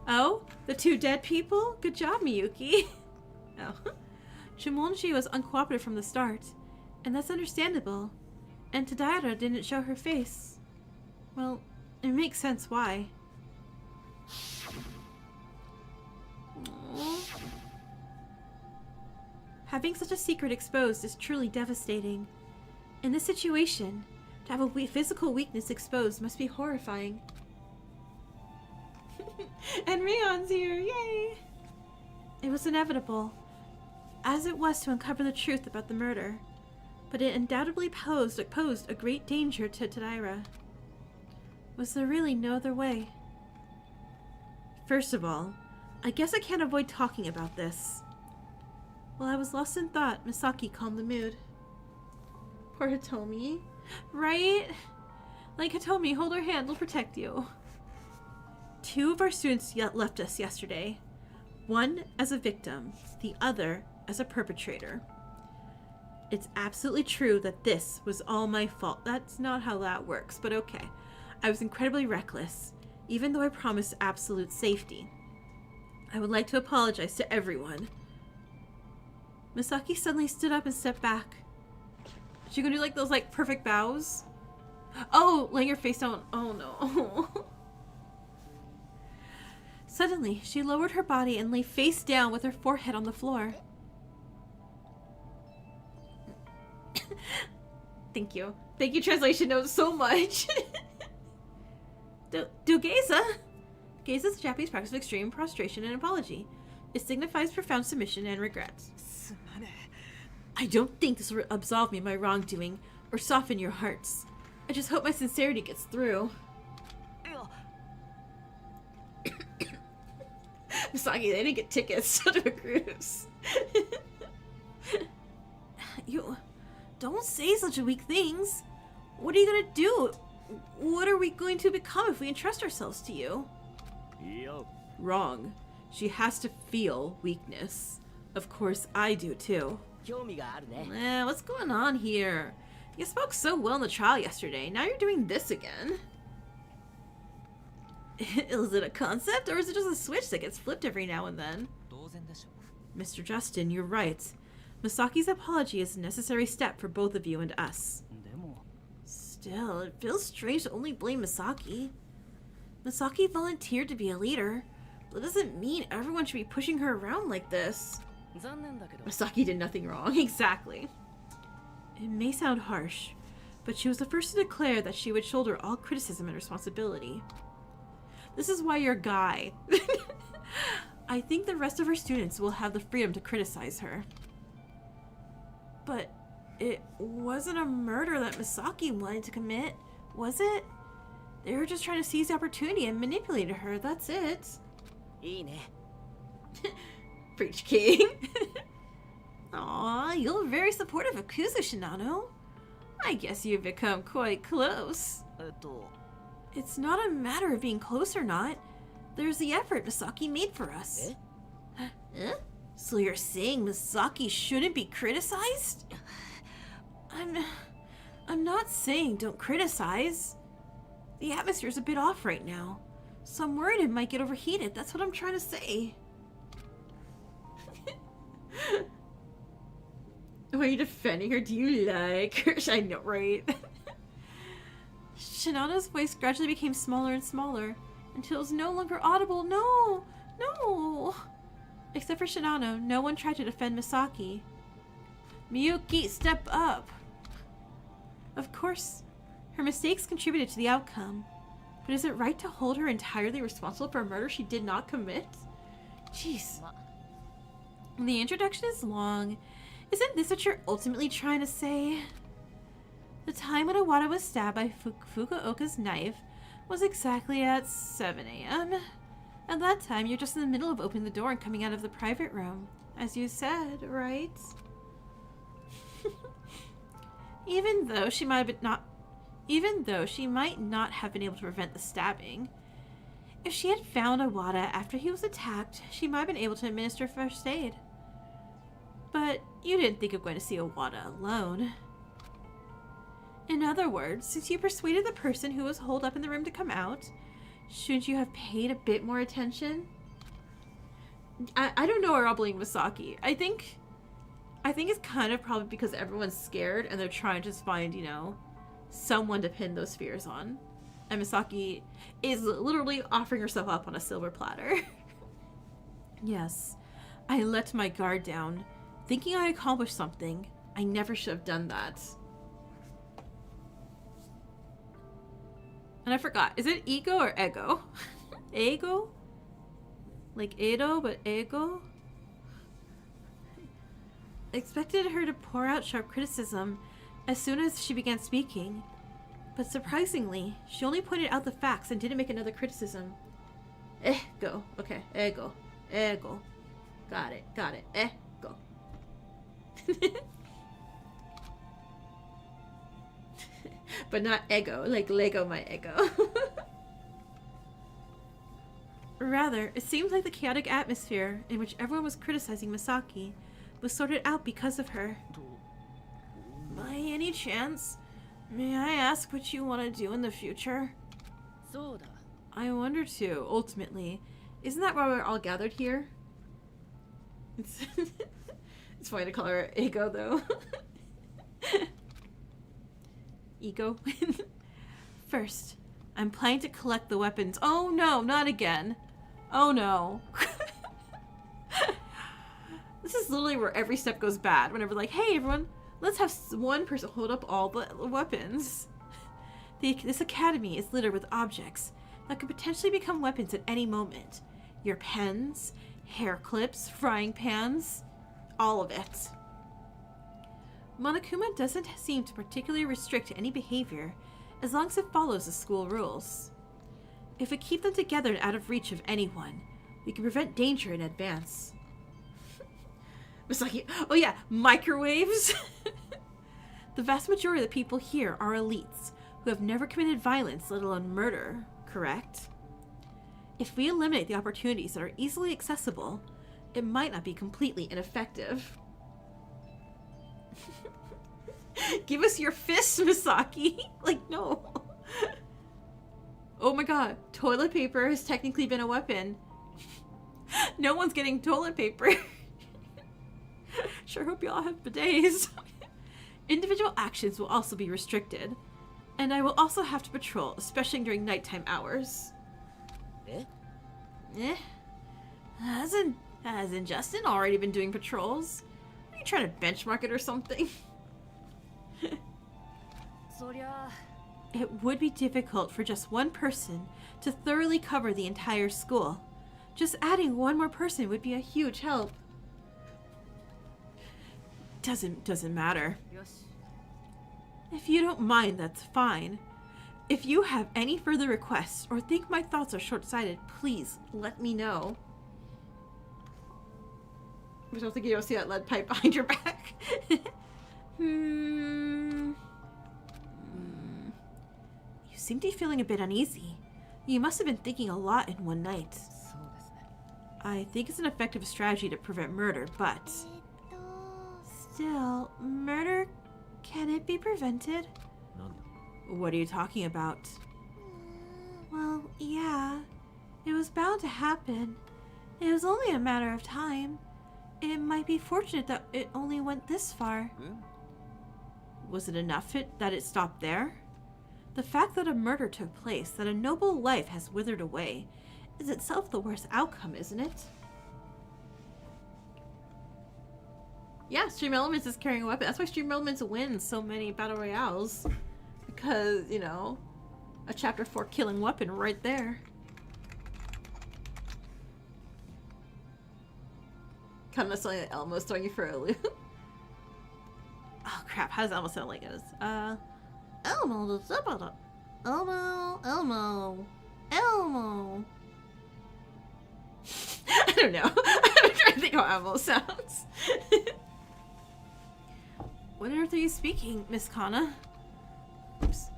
Oh, the 2 dead people? Good job, Miyuki. Oh. Shimonji was uncooperative from the start, and that's understandable. And Tadaira didn't show her face. Well, it makes sense why. Aww. Having such a secret exposed is truly devastating. In this situation, to have a physical weakness exposed must be horrifying. And Rion's here, yay! It was inevitable, as it was to uncover the truth about the murder, but it undoubtedly posed a great danger to Tadaira. Was there really no other way? First of all, I guess I can't avoid talking about this. While I was lost in thought, Misaki calmed the mood. Poor Hitomi. Right? Like Hitomi, hold her hand, we'll protect you. 2 of our students left us yesterday. One as a victim, the other as a perpetrator. It's absolutely true that this was all my fault. That's not how that works, but okay. I was incredibly reckless, even though I promised absolute safety. I would like to apologize to everyone. Misaki suddenly stood up and stepped back. She gonna do like those like perfect bows? Oh, laying your face down. Oh no. Suddenly, she lowered her body and lay face down with her forehead on the floor. Thank you. Thank you, translation notes, so much. Dogeza. Geza is a Japanese practice of extreme prostration and apology. It signifies profound submission and regret. I don't think this will absolve me of my wrongdoing or soften your hearts. I just hope my sincerity gets through. Misaki, they didn't get tickets to the cruise. You don't say such weak things. What are you gonna do? What are we going to become if we entrust ourselves to you? Yo. Wrong. She has to feel weakness. Of course, I do too. What's going on here? You spoke so well in the trial yesterday. Now you're doing this again. Is it a concept, or is it just a switch that gets flipped every now and then? Mr. Justin, you're right. Misaki's apology is a necessary step for both of you and us. Still, it feels strange to only blame Misaki. Misaki volunteered to be a leader, but that doesn't mean everyone should be pushing her around like this. Misaki did nothing wrong, exactly. It may sound harsh, but she was the first to declare that she would shoulder all criticism and responsibility. This is why you're Guy. I think the rest of her students will have the freedom to criticize her. But it wasn't a murder that Misaki wanted to commit, was it? They were just trying to seize the opportunity and manipulated her, that's it. Preach, King. Aw, you're very supportive of Kuzu, Shinano. I guess you've become quite close. It's not a matter of being close or not. There's the effort Misaki made for us. Huh? So you're saying Misaki shouldn't be criticized? I'm not saying don't criticize. The atmosphere's a bit off right now, so I'm worried it might get overheated. That's what I'm trying to say. Why are you defending her? Do you like her? I know, right? Shinano's voice gradually became smaller and smaller until it was no longer audible. No! No! Except for Shinano, no one tried to defend Misaki. Miyuki, step up! Of course, her mistakes contributed to the outcome, but is it right to hold her entirely responsible for a murder she did not commit? Jeez. The introduction is long. Isn't this what you're ultimately trying to say? The time when Iwata was stabbed by Fukuoka's knife was exactly at 7 a.m. At that time, you're just in the middle of opening the door and coming out of the private room, as you said, right? Even though she might not have been able to prevent the stabbing, if she had found Iwata after he was attacked, she might have been able to administer first aid. But you didn't think of going to see Iwata alone. In other words, since you persuaded the person who was holed up in the room to come out, shouldn't you have paid a bit more attention? I don't know where I'll blame Misaki. I think it's kind of probably because everyone's scared and they're trying to find, someone to pin those fears on. And Misaki is literally offering herself up on a silver platter. Yes, I let my guard down, thinking I accomplished something. I never should have done that. And I forgot, is it ego or ego? Ego? Like Edo, but ego? I expected her to pour out sharp criticism as soon as she began speaking, but surprisingly, she only pointed out the facts and didn't make another criticism. Ego. Okay, ego. Ego. Got it. Ego. But not ego, like Lego my ego. Rather, it seems like the chaotic atmosphere in which everyone was criticizing Misaki was sorted out because of her. By any chance, may I ask what you want to do in the future? I wonder too, ultimately. Isn't that why we're all gathered here? It's, it's funny to call her Ego, though. Ego? First, I'm planning to collect the weapons. Oh no, not again. Oh no. This is literally where every step goes bad. Whenever like, hey everyone, let's have one person hold up all the weapons. This academy is littered with objects that could potentially become weapons at any moment. Your pens, hair clips, frying pans, all of it. Monokuma doesn't seem to particularly restrict any behavior as long as it follows the school rules. If we keep them together and out of reach of anyone, we can prevent danger in advance. Misaki, oh yeah, microwaves! The vast majority of the people here are elites who have never committed violence, let alone murder, correct? If we eliminate the opportunities that are easily accessible, it might not be completely ineffective. Give us your fists, Misaki! Like, no. Oh my god, toilet paper has technically been a weapon. No one's getting toilet paper. Sure hope you all have bidets. Individual actions will also be restricted. And I will also have to patrol, especially during nighttime hours. Hasn't Justin already been doing patrols? Are you trying to benchmark it or something? It would be difficult for just one person to thoroughly cover the entire school. Just adding one more person would be a huge help. Doesn't matter. If you don't mind, that's fine. If you have any further requests or think my thoughts are short-sighted, please let me know. I don't think you don't see that lead pipe behind your back. You seem to be feeling a bit uneasy. You must have been thinking a lot in one night. I think it's an effective strategy to prevent murder, but... Still, murder, can it be prevented? What are you talking about? Well, yeah. It was bound to happen. It was only a matter of time. It might be fortunate that it only went this far. Was it enough that it stopped there? The fact that a murder took place, that a noble life has withered away, is itself the worst outcome, isn't it? Yeah, Stream Elements is carrying a weapon. That's why Stream Elements wins so many battle royales. Because, you know, a chapter 4 killing weapon right there. Kind of sounding like Elmo's throwing you for a loop. Oh crap, how does Elmo sound like this? Elmo, Elmo. I don't know. I'm trying to think how Elmo sounds. What on earth are you speaking, Miss Kana? Oops.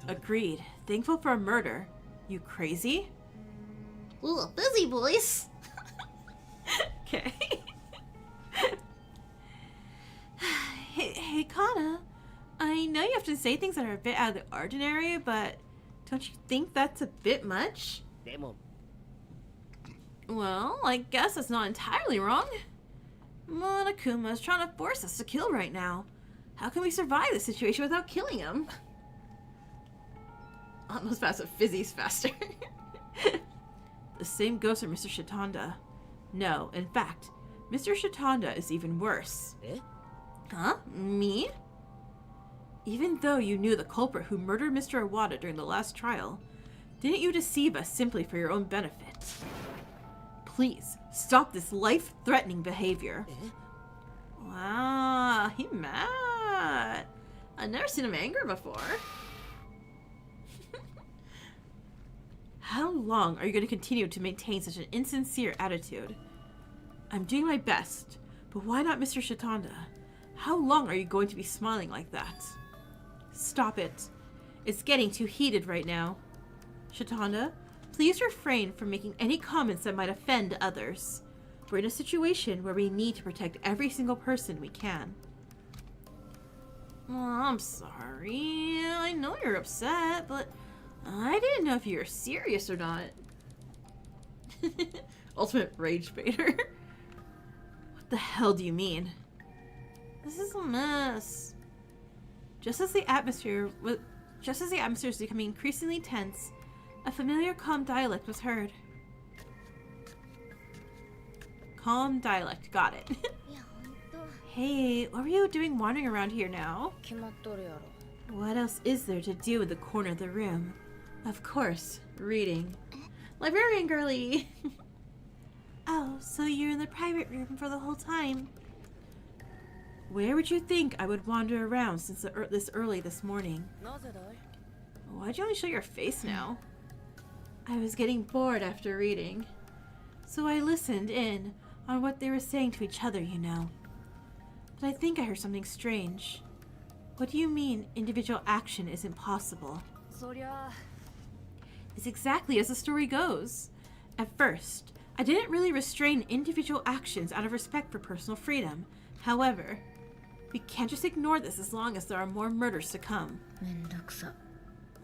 Agreed. Thankful for a murder. You crazy? Ooh, busy voice. Okay. Hey, Kana. I know you have to say things that are a bit out of the ordinary, but don't you think that's a bit much? Well, I guess that's not entirely wrong. Monokuma is trying to force us to kill right now. How can we survive this situation without killing him? Almost faster, Fizzy's faster. The same goes for Mr. Shitanda. No, in fact, Mr. Shitanda is even worse. Huh? Me? Even though you knew the culprit who murdered Mr. Iwata during the last trial, didn't you deceive us simply for your own benefit? Please, stop this life-threatening behavior. Wow, he's mad. I've never seen him angry before. How long are you going to continue to maintain such an insincere attitude? I'm doing my best, but why not Mr. Shitanda? How long are you going to be smiling like that? Stop it. It's getting too heated right now. Shitanda, please refrain from making any comments that might offend others. We're in a situation where we need to protect every single person we can. Oh, I'm sorry. I know you're upset, but I didn't know if you were serious or not. Ultimate rage baiter. What the hell do you mean? This is a mess. Just as the atmosphere was becoming increasingly tense, a familiar calm dialect was heard. Calm dialect, got it. Hey, what were you doing wandering around here now? What else is there to do in the corner of the room? Of course, reading. Librarian girly! Oh, so you're in the private room for the whole time. Where would you think I would wander around since this early this morning? Why'd you only show your face now? I was getting bored after reading, so I listened in on what they were saying to each other, you know. But I think I heard something strange. What do you mean individual action isn't possible? It's exactly as the story goes. At first, I didn't really restrain individual actions out of respect for personal freedom. However, we can't just ignore this as long as there are more murders to come.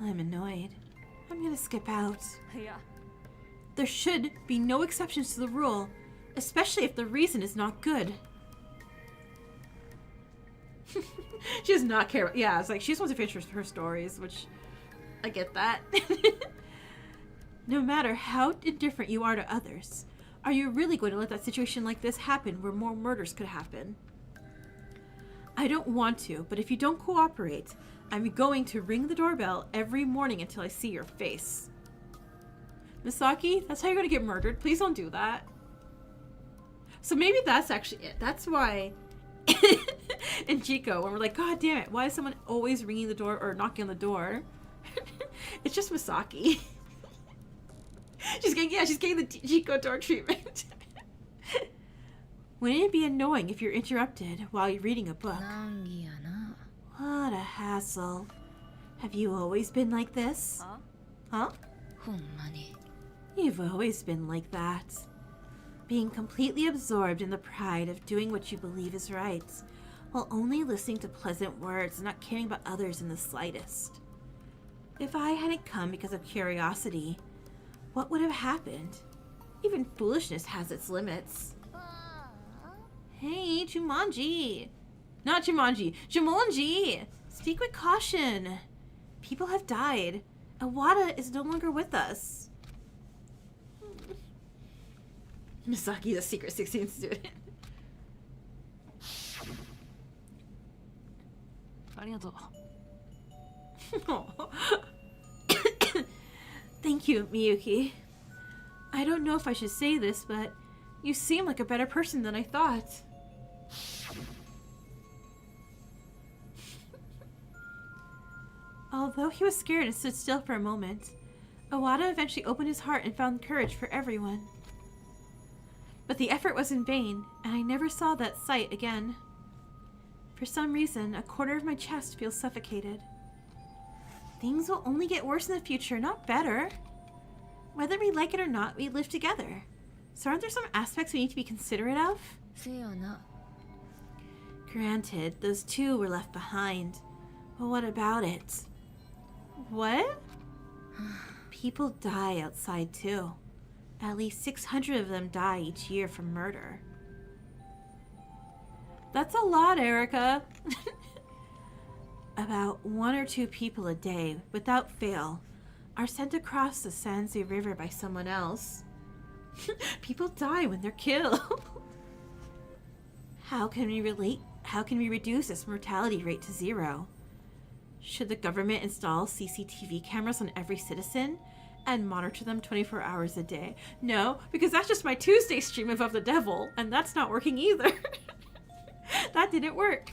I'm annoyed. I'm gonna skip out. There should be no exceptions to the rule, especially if the reason is not good. She does not care. Yeah, it's like she just wants to finish her stories, which I get that. No matter how indifferent you are to others, are you really going to let that situation like this happen where more murders could happen? I don't want to, but if you don't cooperate, I'm going to ring the doorbell every morning until I see your face. Misaki, that's how you're going to get murdered. Please don't do that. So maybe that's actually it. That's why in Chico, when we're like, God damn it, why is someone always ringing the door or knocking on the door? It's just Misaki. She's getting the Chico door treatment. Wouldn't it be annoying if you're interrupted while you're reading a book? What a hassle. Have you always been like this? Huh? You've always been like that. Being completely absorbed in the pride of doing what you believe is right, while only listening to pleasant words and not caring about others in the slightest. If I hadn't come because of curiosity, what would have happened? Even foolishness has its limits. Hey, Jumanji! Not Jumanji! Jumonji! Speak with caution! People have died. Awada is no longer with us. Misaki, the secret 16 student. Thank you, Miyuki. I don't know if I should say this, but you seem like a better person than I thought. Although he was scared and stood still for a moment, Awada eventually opened his heart and found courage for everyone. But the effort was in vain, and I never saw that sight again. For some reason, a corner of my chest feels suffocated. Things will only get worse in the future, not better. Whether we like it or not, we live together. So aren't there some aspects we need to be considerate of? Granted, those two were left behind. But what about it? What? People die outside too. At least 600 of them die each year from murder. That's a lot, Erica. About 1 or 2 people a day, without fail, are sent across the Sanzi River by someone else. People die when they're killed. How can we reduce this mortality rate to 0? Should the government install CCTV cameras on every citizen and monitor them 24 hours a day? No, because that's just my Tuesday stream of the Devil, and that's not working either. That didn't work.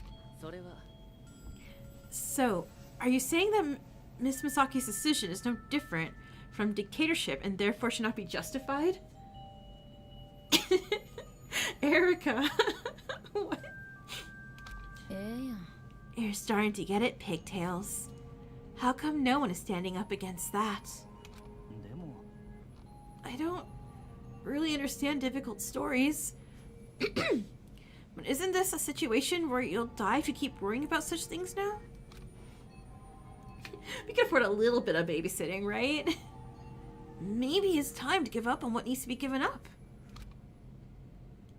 So, are you saying that Miss Misaki's decision is no different from dictatorship and therefore should not be justified? Erica. What? You're starting to get it, pigtails. How come no one is standing up against that? I don't really understand difficult stories. But isn't this a situation where you'll die if you keep worrying about such things now? We can afford a little bit of babysitting, right? Maybe it's time to give up on what needs to be given up.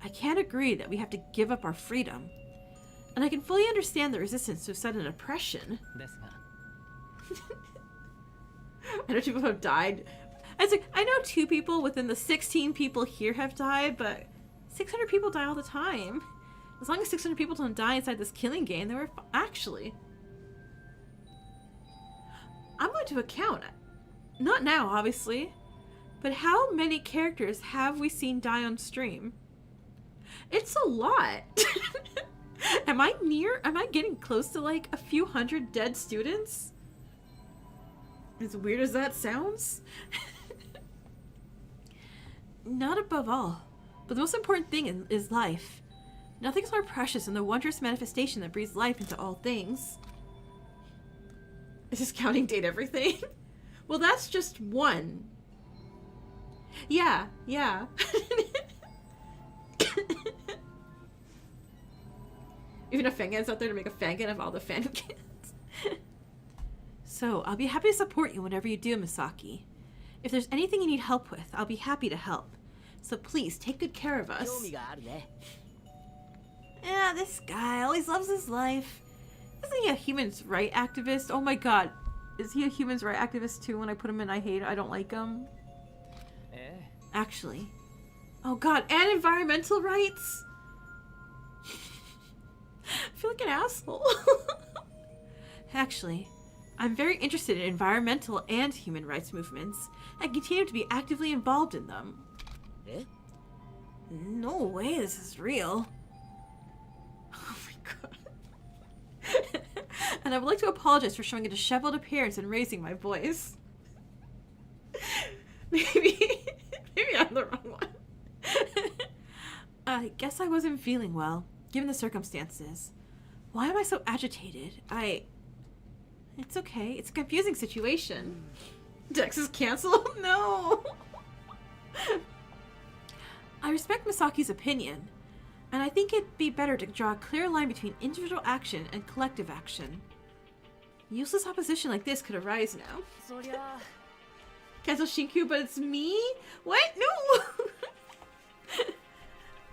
I can't agree that we have to give up our freedom. And I can fully understand the resistance to sudden oppression. I know 2 people have died. I know 2 people within the 16 people here have died, but 600 people die all the time. As long as 600 people don't die inside this killing game, they were actually. I'm going to account. Not now, obviously. But how many characters have we seen die on stream? It's a lot. Am I getting close to like a few hundred dead students? As weird as that sounds. Not above all. But the most important thing is life. Nothing's more precious than the wondrous manifestation that breathes life into all things. Is this counting date everything? Well, that's just one. Yeah. Even a Fangan's out there to make a Fangan of all the Fangans. So, I'll be happy to support you whenever you do, Misaki. If there's anything you need help with, I'll be happy to help. So please, take good care of us. Yeah, this guy always loves his life. Isn't he a human rights activist? Oh my god. Is he a human rights activist too when I put him in I don't like him? Actually. Oh god, and environmental rights? I feel like an asshole. Actually, I'm very interested in environmental and human rights movements and continue to be actively involved in them. No way this is real. Oh my god. And I would like to apologize for showing a disheveled appearance and raising my voice. Maybe I'm the wrong one. I guess I wasn't feeling well, given the circumstances. Why am I so agitated? It's okay. It's a confusing situation. Dex is canceled? No! I respect Misaki's opinion, and I think it'd be better to draw a clear line between individual action and collective action. Useless opposition like this could arise now. Cancel Shinku, but it's me? What? No!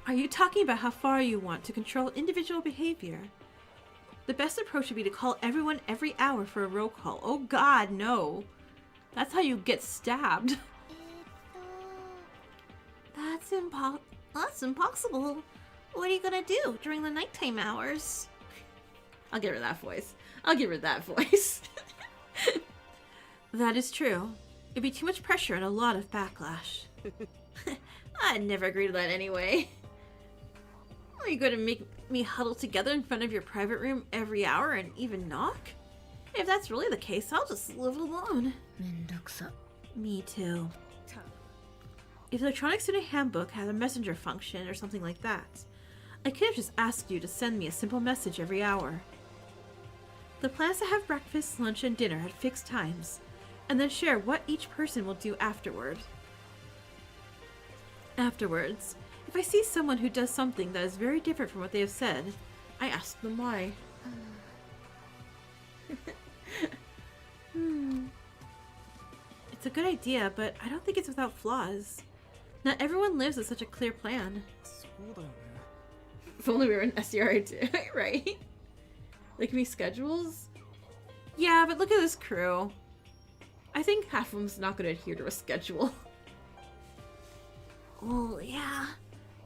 Are you talking about how far you want to control individual behavior? The best approach would be to call everyone every hour for a roll call. Oh god, no. That's how you get stabbed. That's impossible. What are you gonna do during the nighttime hours? I'll give her that voice. That is true. It'd be too much pressure and a lot of backlash. I'd never agree to that anyway. Are you going to make me huddle together in front of your private room every hour and even knock? If that's really the case, I'll just live alone. Me too. If the Electronic Student Handbook had a messenger function or something like that, I could have just asked you to send me a simple message every hour. The plan is to have breakfast, lunch, and dinner at fixed times, and then share what each person will do afterwards. If I see someone who does something that is very different from what they have said, I ask them why. It's a good idea, but I don't think it's without flaws. Not everyone lives with such a clear plan. If only we were in SDRA too, right? They can be schedules? Yeah, but look at this crew. I think half of them's not going to adhere to a schedule. Well, yeah.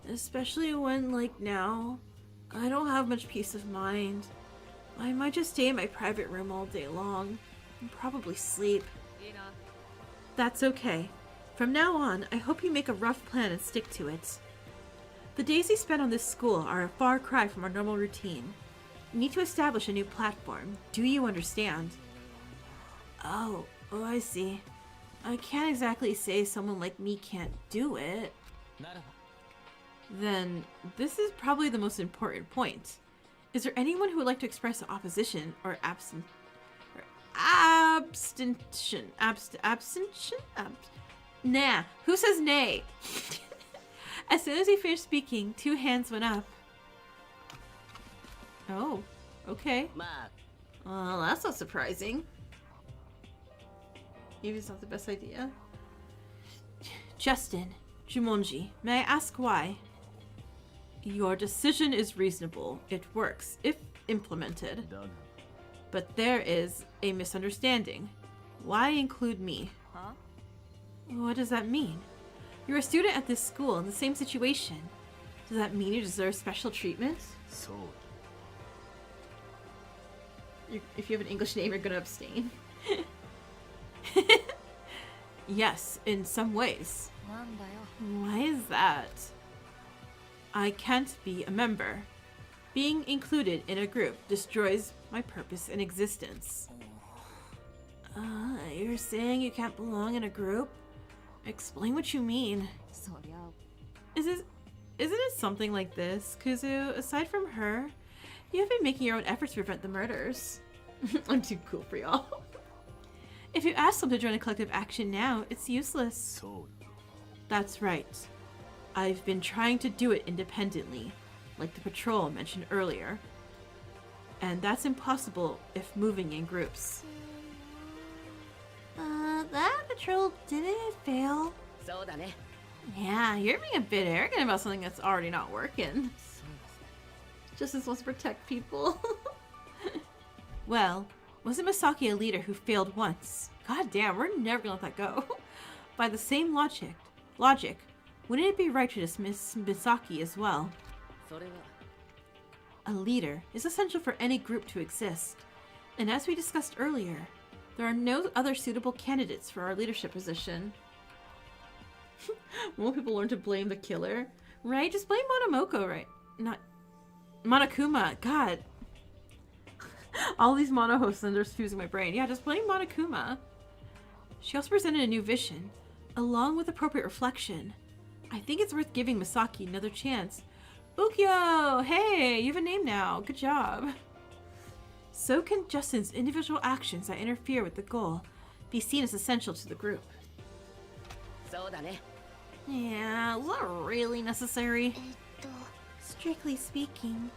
Especially when, like now, I don't have much peace of mind. I might just stay in my private room all day long and probably sleep. That's okay. From now on, I hope you make a rough plan and stick to it. The days we spend on this school are a far cry from our normal routine. We need to establish a new platform. Do you understand? Oh, I see. I can't exactly say someone like me can't do it. Then, this is probably the most important point. Is there anyone who would like to express opposition or abstention? Nah. Who says nay? As soon as he finished speaking, 2 hands went up. Oh, okay. Well, that's not surprising. Maybe it's not the best idea. Justin, Jumonji, may I ask why? Your decision is reasonable. It works, if implemented. But there is a misunderstanding. Why include me? Huh? What does that mean? You're a student at this school in the same situation. Does that mean you deserve special treatment? So. If you have an English name, you're gonna abstain. Yes, in some ways. Why is that? I can't be a member. Being included in a group destroys my purpose in existence. You're saying you can't belong in a group? Explain what you mean. Isn't it something like this, Kuzu? Aside from her, you have been making your own efforts to prevent the murders. I'm too cool for y'all. If you ask them to join a collective action now, it's useless. That's right. I've been trying to do it independently, like the patrol mentioned earlier. And that's impossible if moving in groups. That patrol didn't fail. Yeah, you're being a bit arrogant about something that's already not working. Justice wants to protect people. Well, wasn't Misaki a leader who failed once? God damn, we're never gonna let that go. By the same logic, wouldn't it be right to dismiss Misaki as well? A leader is essential for any group to exist. And as we discussed earlier, there are no other suitable candidates for our leadership position. Won't people learn to blame the killer? Right? Just blame Monomoko, right? Not... Monokuma. God. All these mono hosts and they're fusing my brain. Yeah, just blame Monokuma. She also presented a new vision, along with appropriate reflection. I think it's worth giving Misaki another chance. Ukyo! Hey, you have a name now. Good job. So can Justin's individual actions that interfere with the goal be seen as essential to the group. Yeah, was that really necessary? Strictly speaking,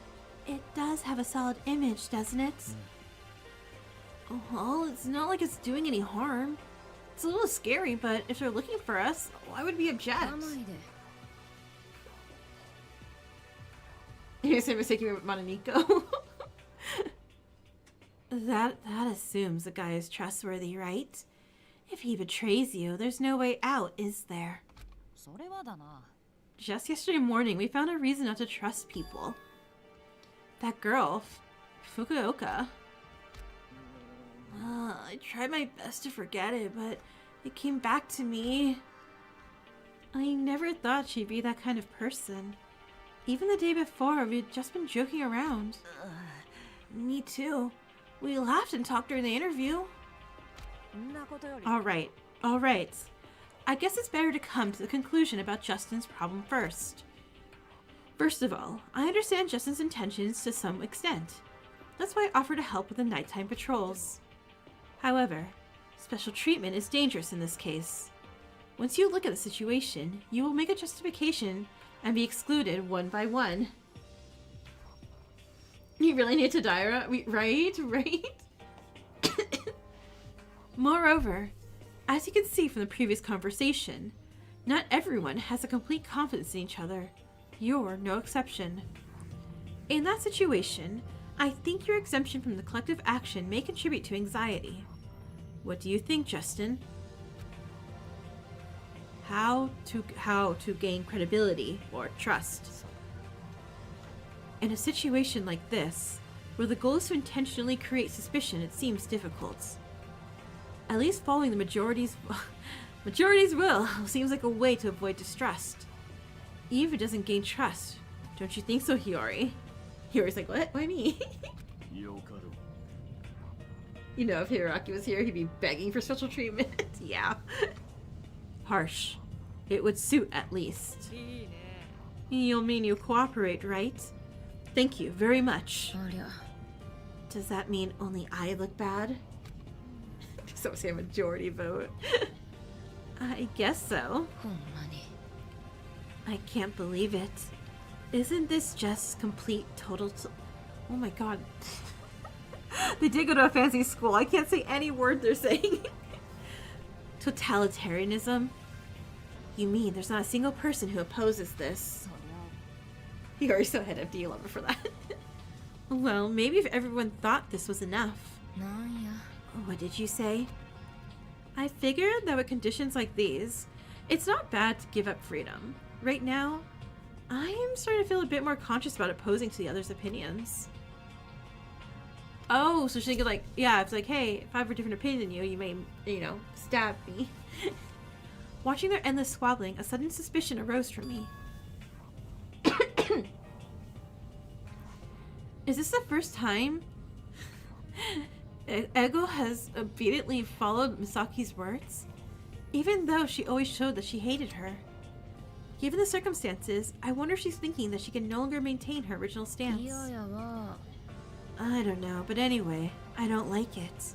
it does have a solid image, doesn't it? Well, it's not like it's doing any harm. It's a little scary, but if they're looking for us, why would we object? You're saying mistaking with Mononiko. That assumes the guy is trustworthy, right? If he betrays you, there's no way out, is there? Just yesterday morning, we found a reason not to trust people. That girl, Fukuoka. I tried my best to forget it, but it came back to me. I never thought she'd be that kind of person. Even the day before, we'd just been joking around. Me too. We laughed and talked during the interview. Alright. I guess it's better to come to the conclusion about Justin's problem first. First of all, I understand Justin's intentions to some extent. That's why I offer to help with the nighttime patrols. However, special treatment is dangerous in this case. Once you look at the situation, you will make a justification and be excluded one by one. You really need to die, right? Moreover, as you can see from the previous conversation, not everyone has a complete confidence in each other. You're no exception. In that situation, I think your exemption from the collective action may contribute to anxiety. What do you think, Justin? How to gain credibility or trust? In a situation like this, where the goal is to intentionally create suspicion, it seems difficult. At least following the majority's will seems like a way to avoid distrust. Even if it doesn't gain trust. Don't you think so, Hiyori? Hiyori's like, what? Why me? You know, if Hiraki was here, he'd be begging for special treatment. Yeah. Harsh. It would suit, at least. You'll mean you cooperate, right? Thank you very much. Does that mean only I look bad? So say a majority vote. I guess so. I can't believe it. Isn't this just complete total Oh my god. They did go to a fancy school. I can't say any word they're saying. Totalitarianism? You mean there's not a single person who opposes this? You already so head empty, you love her for that. Well, maybe if everyone thought this was enough. What did you say? I figured that with conditions like these, it's not bad to give up freedom. Right now, I am starting to feel a bit more conscious about opposing to the other's opinions. Oh, so she could like, yeah, it's like, hey, if I have a different opinion than you, you may, you know, stab me. Watching their endless squabbling, a sudden suspicion arose from me. Is this the first time Ego has obediently followed Misaki's words? Even though she always showed that she hated her. Given the circumstances, I wonder if she's thinking that she can no longer maintain her original stance. I don't know, but anyway, I don't like it.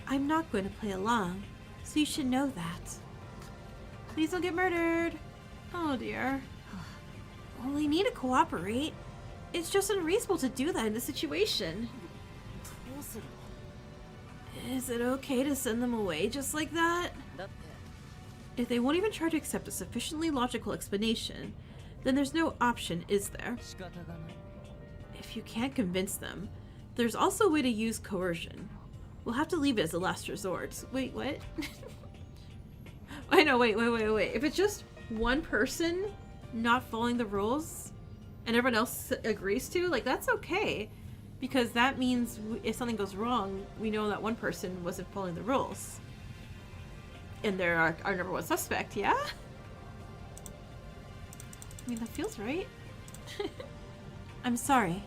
I'm not going to play along, so you should know that. Please don't get murdered. Oh dear. Well, they need to cooperate. It's just unreasonable to do that in this situation. Is it okay to send them away just like that? If they won't even try to accept a sufficiently logical explanation, then there's no option, is there? If you can't convince them, there's also a way to use coercion. We'll have to leave it as a last resort. Wait, what? I know, wait. If it's just one person not following the rules and everyone else agrees to, like, that's okay. Because that means if something goes wrong, we know that one person wasn't following the rules. And they're our number one suspect, yeah? I mean, that feels right. I'm sorry.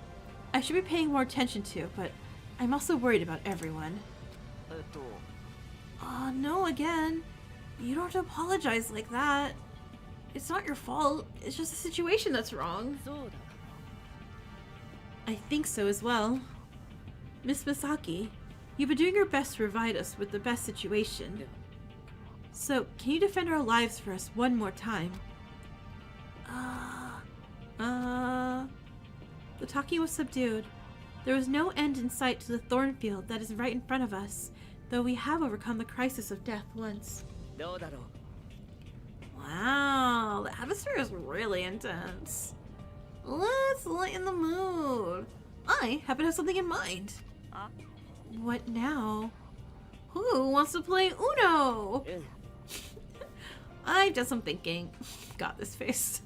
I should be paying more attention to, but I'm also worried about everyone. Oh, no, again. You don't have to apologize like that. It's not your fault. It's just a situation that's wrong. I think so as well. Miss Misaki, you've been doing your best to provide us with the best situation. So, can you defend our lives for us one more time? The talking was subdued. There was no end in sight to the thornfield that is right in front of us, though we have overcome the crisis of death once. Wow, the atmosphere is really intense. Let's lighten the mood. I happen to have something in mind. What now? Who wants to play Uno? I've done some thinking. Got this face.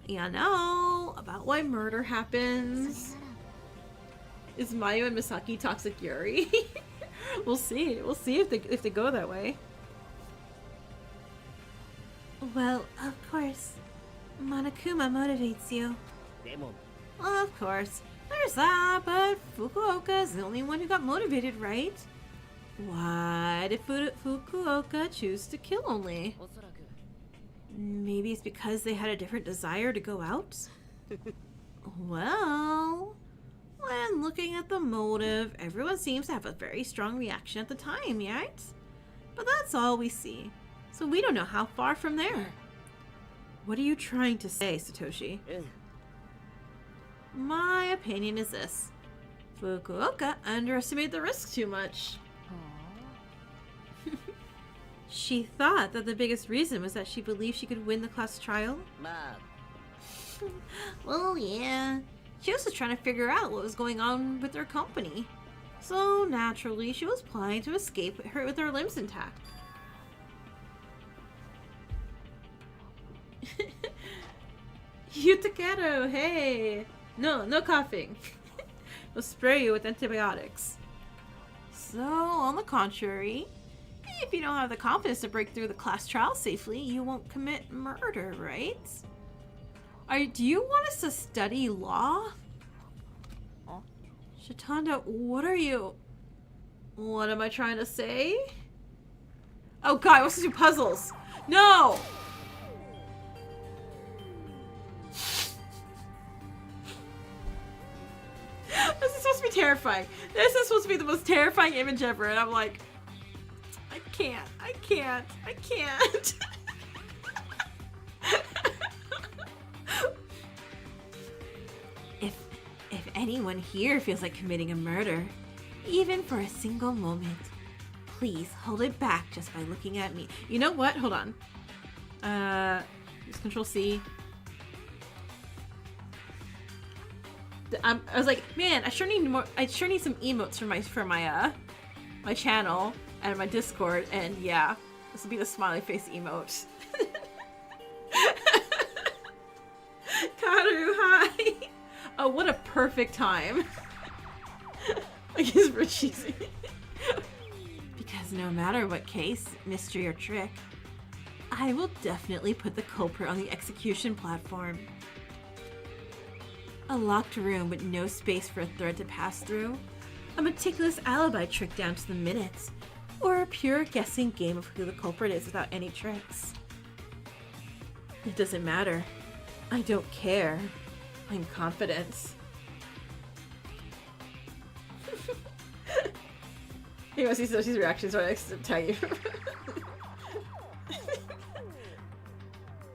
You know, about why murder happens. Is Mayu and Misaki toxic Yuri? We'll see. We'll see if they go that way. Well, of course. Monokuma motivates you. Of course. There's that, but Fukuoka's the only one who got motivated, right? Why did Fukuoka choose to kill only? Maybe it's because they had a different desire to go out? Well, when looking at the motive, everyone seems to have a very strong reaction at the time, right? But that's all we see, so we don't know how far from there. What are you trying to say, Satoshi? My opinion is this. Fukuoka underestimated the risk too much. She thought that the biggest reason was that she believed she could win the class trial? Well, yeah. She was just trying to figure out what was going on with her company. So, naturally, she was planning to escape with her limbs intact. Yutakaru, hey! No coughing. We'll spray you with antibiotics. So, on the contrary, if you don't have the confidence to break through the class trial safely, you won't commit murder, right? Do you want us to study law? Shatanda, what am I trying to say? Oh god, what's to do puzzles? No! This is supposed to be terrifying. This is supposed to be the most terrifying image ever, and I'm like, I can't. anyone here feels like committing a murder, even for a single moment. Please hold it back just by looking at me. You know what? Hold on. Just Control C. I was like, man, I sure need more. I sure need some emotes for my my channel and my Discord. And yeah, this will be the smiley face emote. Karu, hi. Oh, what a perfect time. Like he's real cheesy. Because no matter what case, mystery, or trick, I will definitely put the culprit on the execution platform. A locked room with no space for a thread to pass through, a meticulous alibi trick down to the minute, or a pure guessing game of who the culprit is without any tricks. It doesn't matter. I don't care. I'm confident. He wants to see Sushi's reaction, so I have to tell you.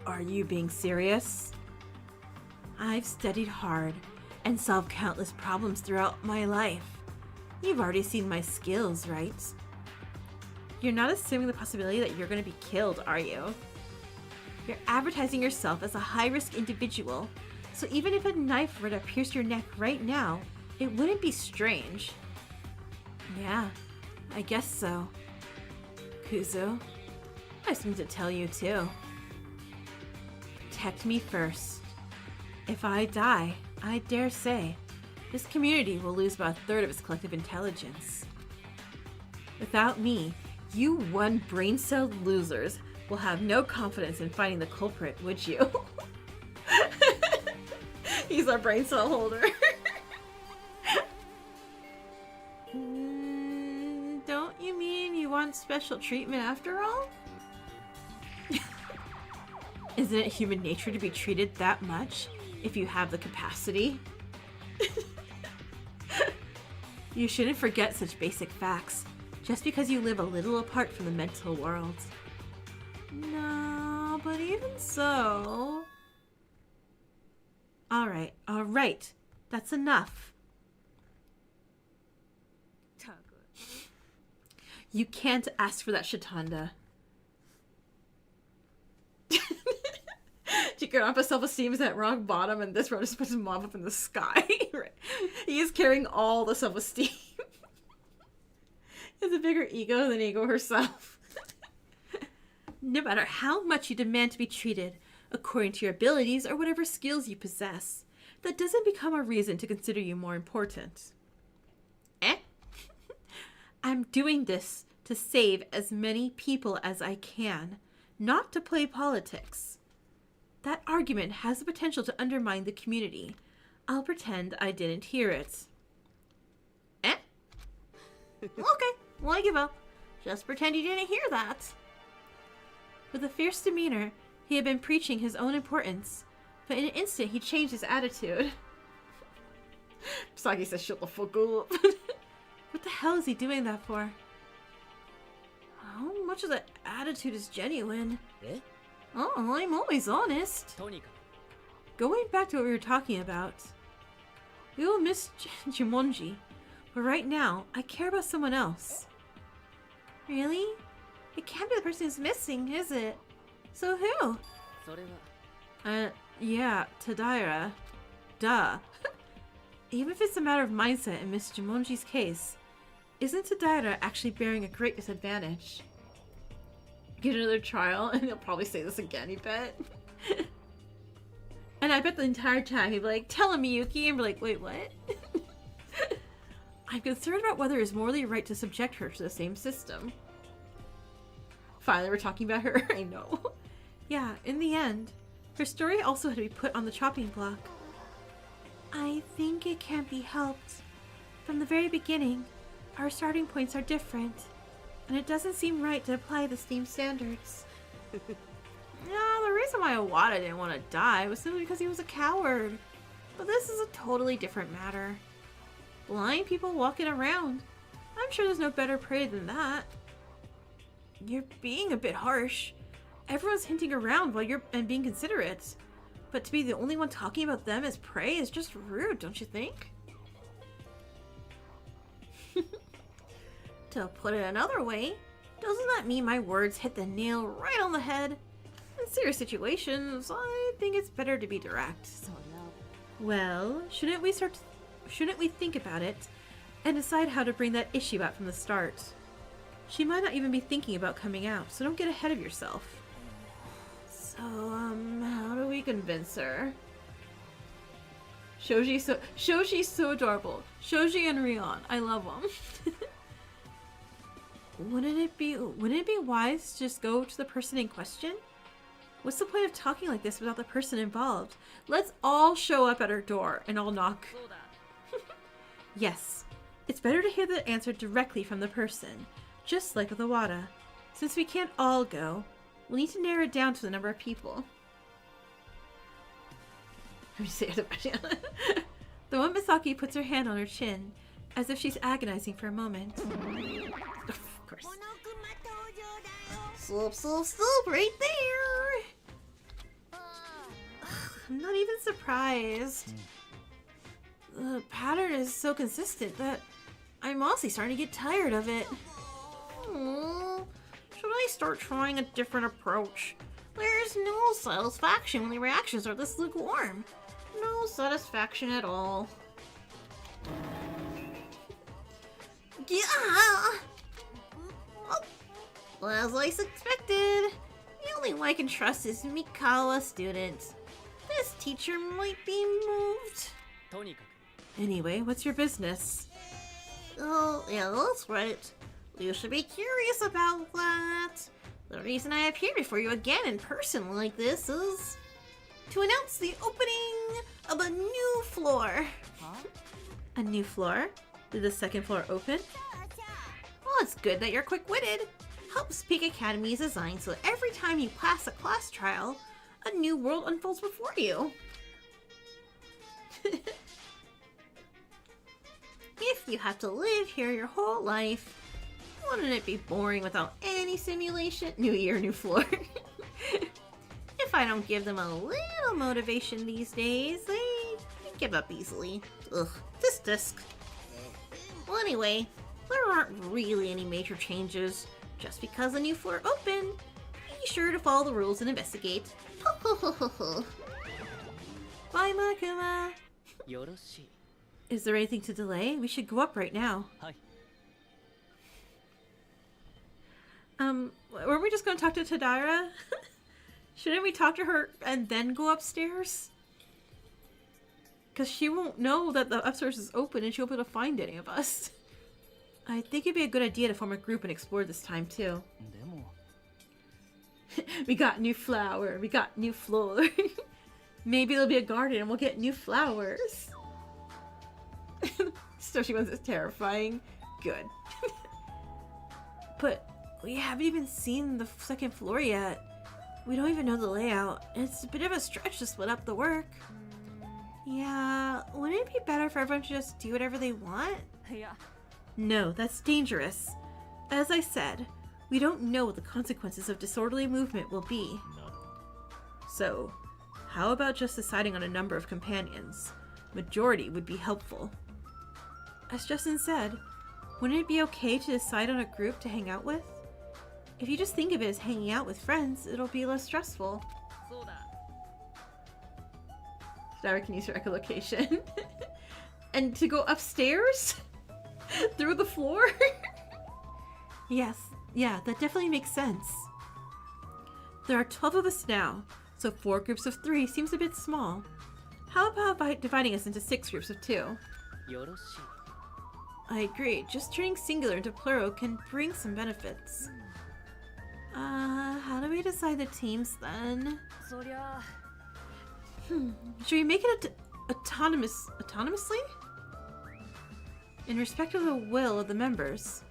Are you being serious? I've studied hard and solved countless problems throughout my life. You've already seen my skills, right? You're not assuming the possibility that you're going to be killed, are you? You're advertising yourself as a high-risk individual, so even if a knife were to pierce your neck right now, it wouldn't be strange. Yeah, I guess so. Kuzu, I have something to tell you too. Protect me first. If I die, I dare say, this community will lose about a third of its collective intelligence. Without me, you one brain cell losers will have no confidence in finding the culprit, would you? He's our brain cell holder. Don't you mean you want special treatment after all? Isn't it human nature to be treated that much if you have the capacity? You shouldn't forget such basic facts just because you live a little apart from the mental world. No, but even so... Alright. That's enough. You can't ask for that, Shitanda. Danganronpa's self-esteem is at rock bottom, and this road just puts his mom up in the sky. Right. He is carrying all the self-esteem. He has a bigger ego than Ego herself. No matter how much you demand to be treated according to your abilities or whatever skills you possess, that doesn't become a reason to consider you more important. I'm doing this to save as many people as I can, not to play politics. That argument has the potential to undermine the community. I'll pretend I didn't hear it. Okay, well I give up. Just pretend you didn't hear that. With a fierce demeanor, he had been preaching his own importance, but in an instant he changed his attitude. Saki says, shut the fuck up. What the hell is he doing that for? How much of that attitude is genuine? Oh, I'm always honest. Going back to what we were talking about. We will miss Jumonji, but right now, I care about someone else. Really? It can't be the person who's missing, is it? So who? Yeah, Tadaira. Duh. Even if it's a matter of mindset in Miss Jumonji's case, isn't Tadaira actually bearing a great disadvantage? Get another trial, and he'll probably say this again, you bet. And I bet the entire time he'd be like, tell him, Miyuki, and be like, wait, what? I'm concerned about whether it's morally right to subject her to the same system. Finally, we're talking about her. I know. Yeah, in the end, her story also had to be put on the chopping block. I think it can't be helped. From the very beginning, our starting points are different, and it doesn't seem right to apply the same standards. No, the reason why Owada didn't want to die was simply because he was a coward. But this is a totally different matter. Blind people walking around. I'm sure there's no better prey than that. You're being a bit harsh. Everyone's hinting around while you're being considerate. But to be the only one talking about them as prey is just rude, don't you think? To put it another way, doesn't that mean my words hit the nail right on the head? In serious situations, I think it's better to be direct. Well, shouldn't we think about it and decide how to bring that issue out from the start? She might not even be thinking about coming out, so don't get ahead of yourself. So, how do we convince her? Shoji's so adorable. Shoji and Rion, I love them. Wouldn't it be wise to just go to the person in question? What's the point of talking like this without the person involved? Let's all show up at her door and I'll knock. Yes, it's better to hear the answer directly from the person, just like with Awada. Since we can't all go, we'll need to narrow it down to the number of people. Let me say it. The one Misaki puts her hand on her chin, as if she's agonizing for a moment. Of course. Sloop, sloop, sloop, right there! I'm not even surprised. The pattern is so consistent that I'm honestly starting to get tired of it. Should I start trying a different approach? There's no satisfaction when the reactions are this lukewarm. No satisfaction at all. Yeah! Oh, as I suspected, the only one I can trust is Mikawa student. This teacher might be moved. Anyway, what's your business? Oh, yeah, that's right. You should be curious about that. The reason I appear before you again in person like this is to announce the opening of a new floor. Huh? A new floor? Did the second floor open? Well, it's good that you're quick-witted. Helps Peak Academy is designed so that every time you pass a class trial, a new world unfolds before you. If you have to live here your whole life, wouldn't it be boring without any simulation? New year, new floor. If I don't give them a little motivation these days, they give up easily. Ugh, this disc. Well, anyway, there aren't really any major changes. Just because a new floor opened, be sure to follow the rules and investigate. Bye, Makuma. Is there anything to delay? We should go up right now. Weren't we just going to talk to Tadara? Shouldn't we talk to her and then go upstairs? Because she won't know that the upstairs is open and she won't be able to find any of us. I think it'd be a good idea to form a group and explore this time too. We got new flower. We got new floor. Maybe there'll be a garden and we'll get new flowers. Especially when it's terrifying. Good. But we haven't even seen the second floor yet. We don't even know the layout. It's a bit of a stretch to split up the work. Yeah, wouldn't it be better for everyone to just do whatever they want? Yeah. No, that's dangerous. As I said, we don't know what the consequences of disorderly movement will be. So, how about just deciding on a number of companions? Majority would be helpful. As Justin said, wouldn't it be okay to decide on a group to hang out with? If you just think of it as hanging out with friends, it'll be less stressful. Dara can use her echolocation. And to go upstairs? Through the floor? Yes, yeah, that definitely makes sense. There are 12 of us now, so 4 groups of 3 seems a bit small. How about dividing us into 6 groups of 2? I agree, just turning singular into plural can bring some benefits. How do we decide the teams then? Should we make it autonomously? In respect of the will of the members.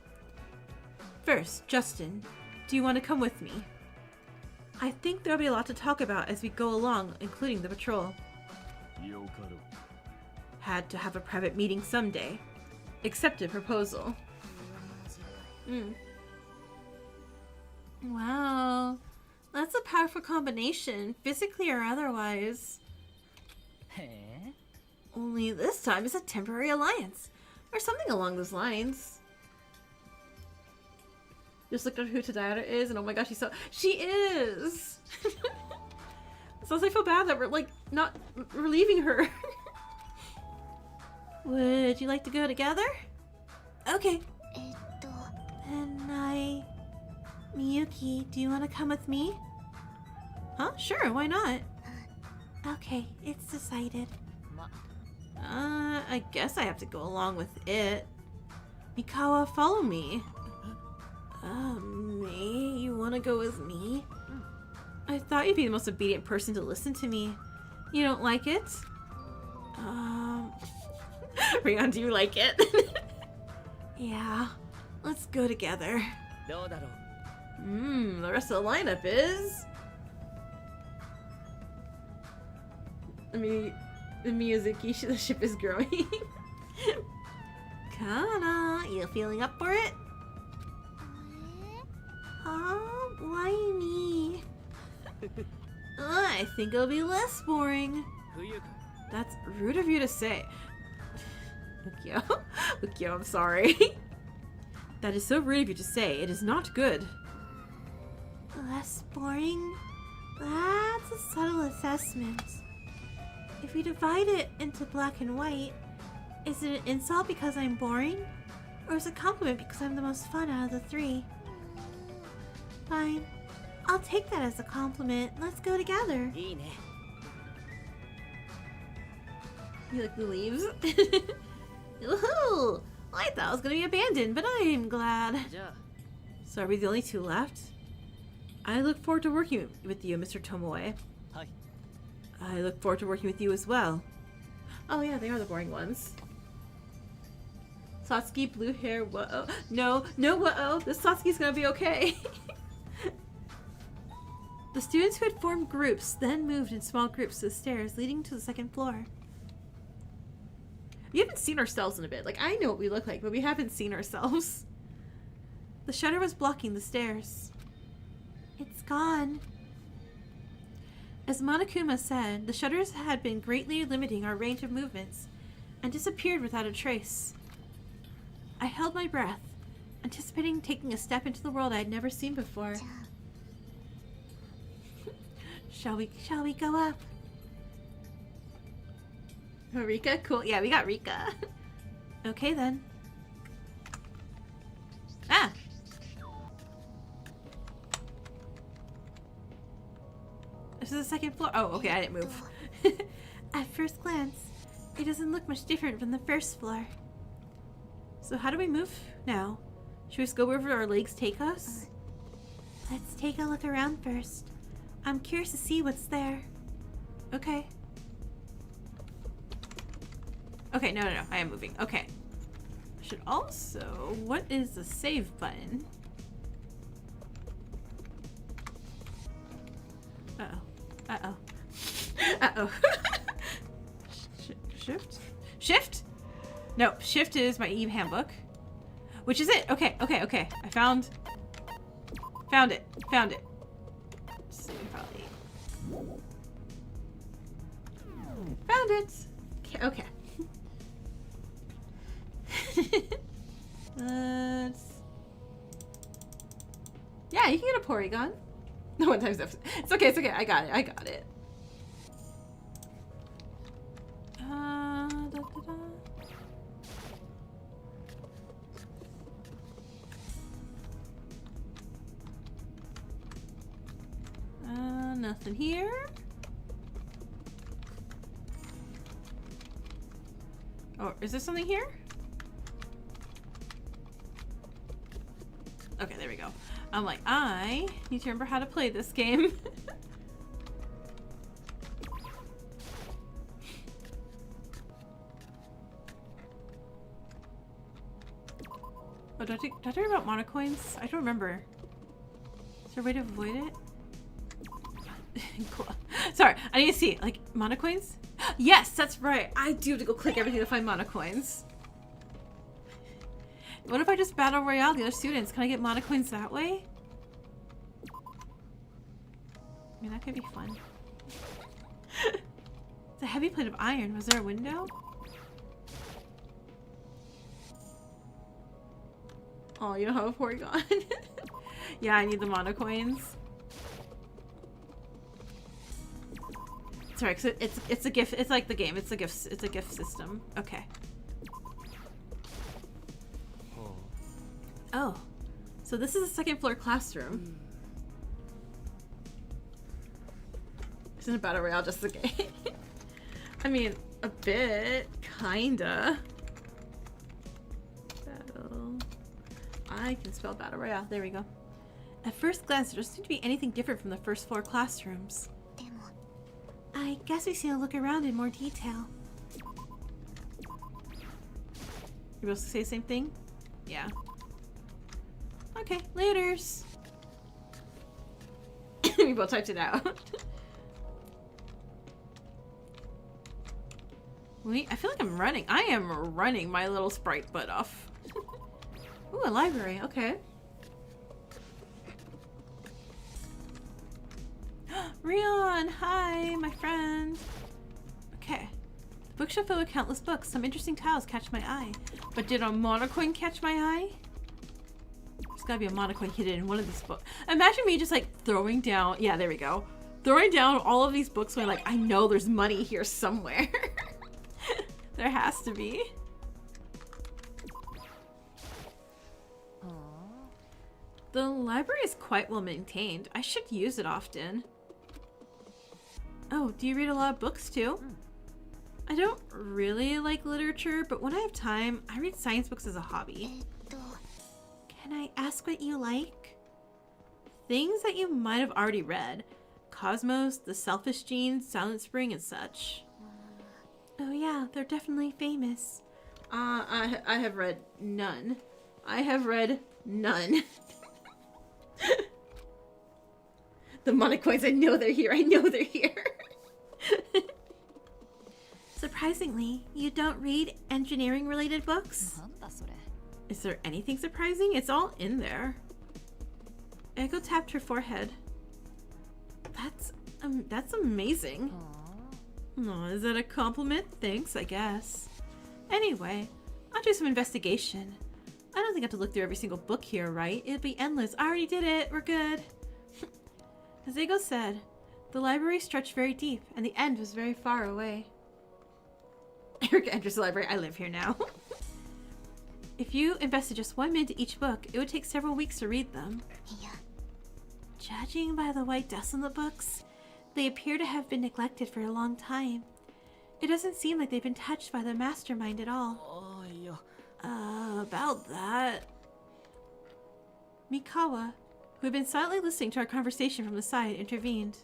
First, Justin, do you want to come with me? I think there'll be a lot to talk about as we go along, including the patrol. Had to have a private meeting someday. Accepted proposal. Wow, that's a powerful combination, physically or otherwise. Only this time it's a temporary alliance, or something along those lines. Just looked at who Tadayara is, and oh my gosh, she is! Sometimes I feel bad that we're, like, not relieving her. Would you like to go together? Okay. And Miyuki, do you want to come with me? Huh? Sure, why not? Okay, it's decided. I guess I have to go along with it. Mikawa, follow me. May, you want to go with me? I thought you'd be the most obedient person to listen to me. You don't like it? Rion, do you like it? Yeah, let's go together. The rest of the lineup is... the Miyazaki, the ship is growing. Kana, you feeling up for it? Why me? I think it'll be less boring. That's rude of you to say. Ukyo, I'm sorry. That is so rude of you to say. It is not good. Less boring? That's a subtle assessment. If we divide it into black and white, is it an insult because I'm boring? Or is it a compliment because I'm the most fun out of the three? Fine. I'll take that as a compliment. Let's go together. You like the leaves? Woohoo! I thought I was going to be abandoned, but I am glad. So are we the only two left? I look forward to working with you, Mr. Tomoe. I look forward to working with you as well. Oh yeah, they are the boring ones. Satsuki, blue hair, whoa. No, whoa. This Satsuki's gonna be okay. The students who had formed groups then moved in small groups to the stairs leading to the second floor. We haven't seen ourselves in a bit. Like, I know what we look like, but we haven't seen ourselves. The shutter was blocking the stairs. It's gone. As Monokuma said, the shutters had been greatly limiting our range of movements and disappeared without a trace. I held my breath, anticipating taking a step into the world I had never seen before. Shall we go up? Rika? Cool. Yeah, we got Rika. Okay then. Ah! This is the second floor. Oh, okay, I didn't move. At first glance, it doesn't look much different from the first floor. So how do we move now? Should we just go wherever our legs take us? Let's take a look around first. I'm curious to see what's there. Okay. Okay, no, I am moving. Okay. I should also... What is the save button? Uh-oh. Uh-oh. Shift? Shift? No, shift is my Eve handbook. Which is it? Okay. I found it. Let's see, probably. Found it. Okay. Yeah, you can get a Porygon. No one times that. It's okay. I got it. Nothing here. Oh, is there something here? Okay, there we go. I'm like, I need to remember how to play this game. Oh, did I talk about monocoins? I don't remember. Is there a way to avoid it? Cool. Sorry, I need to see. Like, monocoins? Yes, that's right. I do have to go click everything to find monocoins. What if I just battle royale the other students? Can I get monocoins that way? I mean, that could be fun. It's a heavy plate of iron. Was there a window? Oh, you don't have a Porygon. Yeah, I need the mono coins. Sorry, cause it's a gift. It's like the game. It's a gift. It's a gift system. Okay. Oh, so this is a second floor classroom. Isn't a battle royale just a game? I mean, a bit, kinda. Battle. I can spell battle royale. There we go. At first glance, there doesn't seem to be anything different from the first floor classrooms. I guess we should look around in more detail. You're supposed to say the same thing? Yeah. Okay, laters. We both typed it out. Wait, I feel like I'm running. I am running my little sprite butt off. Ooh, a library. Okay. Rion, hi, my friend. Okay. The bookshelf filled with countless books. Some interesting tiles catch my eye. But did a monocoin catch my eye? There's gotta be a monocoin hidden in one of these books. Imagine me just like throwing down. Yeah, there we go. Throwing down all of these books when like I know there's money here somewhere. There has to be. The library is quite well maintained. I should use it often. Oh, do you read a lot of books too? I don't really like literature, but when I have time, I read science books as a hobby. Can I ask what you like? Things that you might have already read. Cosmos, The Selfish Gene, Silent Spring, and such. Oh yeah, they're definitely famous. I have read none. I have read none. The monocoins, I know they're here. I know they're here. Surprisingly, you don't read engineering-related books? Is there anything surprising? It's all in there. Echo tapped her forehead. That's amazing. Oh, is that a compliment? Thanks, I guess. Anyway, I'll do some investigation. I don't think I have to look through every single book here, right? It'd be endless. I already did it. We're good. As Ego said, the library stretched very deep, and the end was very far away. Erica enters the library. I live here now. If you invested just 1 minute to each book, it would take several weeks to read them. Judging by the white dust on the books, they appear to have been neglected for a long time. It doesn't seem like they've been touched by the mastermind at all. About that... Mikawa, who had been silently listening to our conversation from the side, intervened.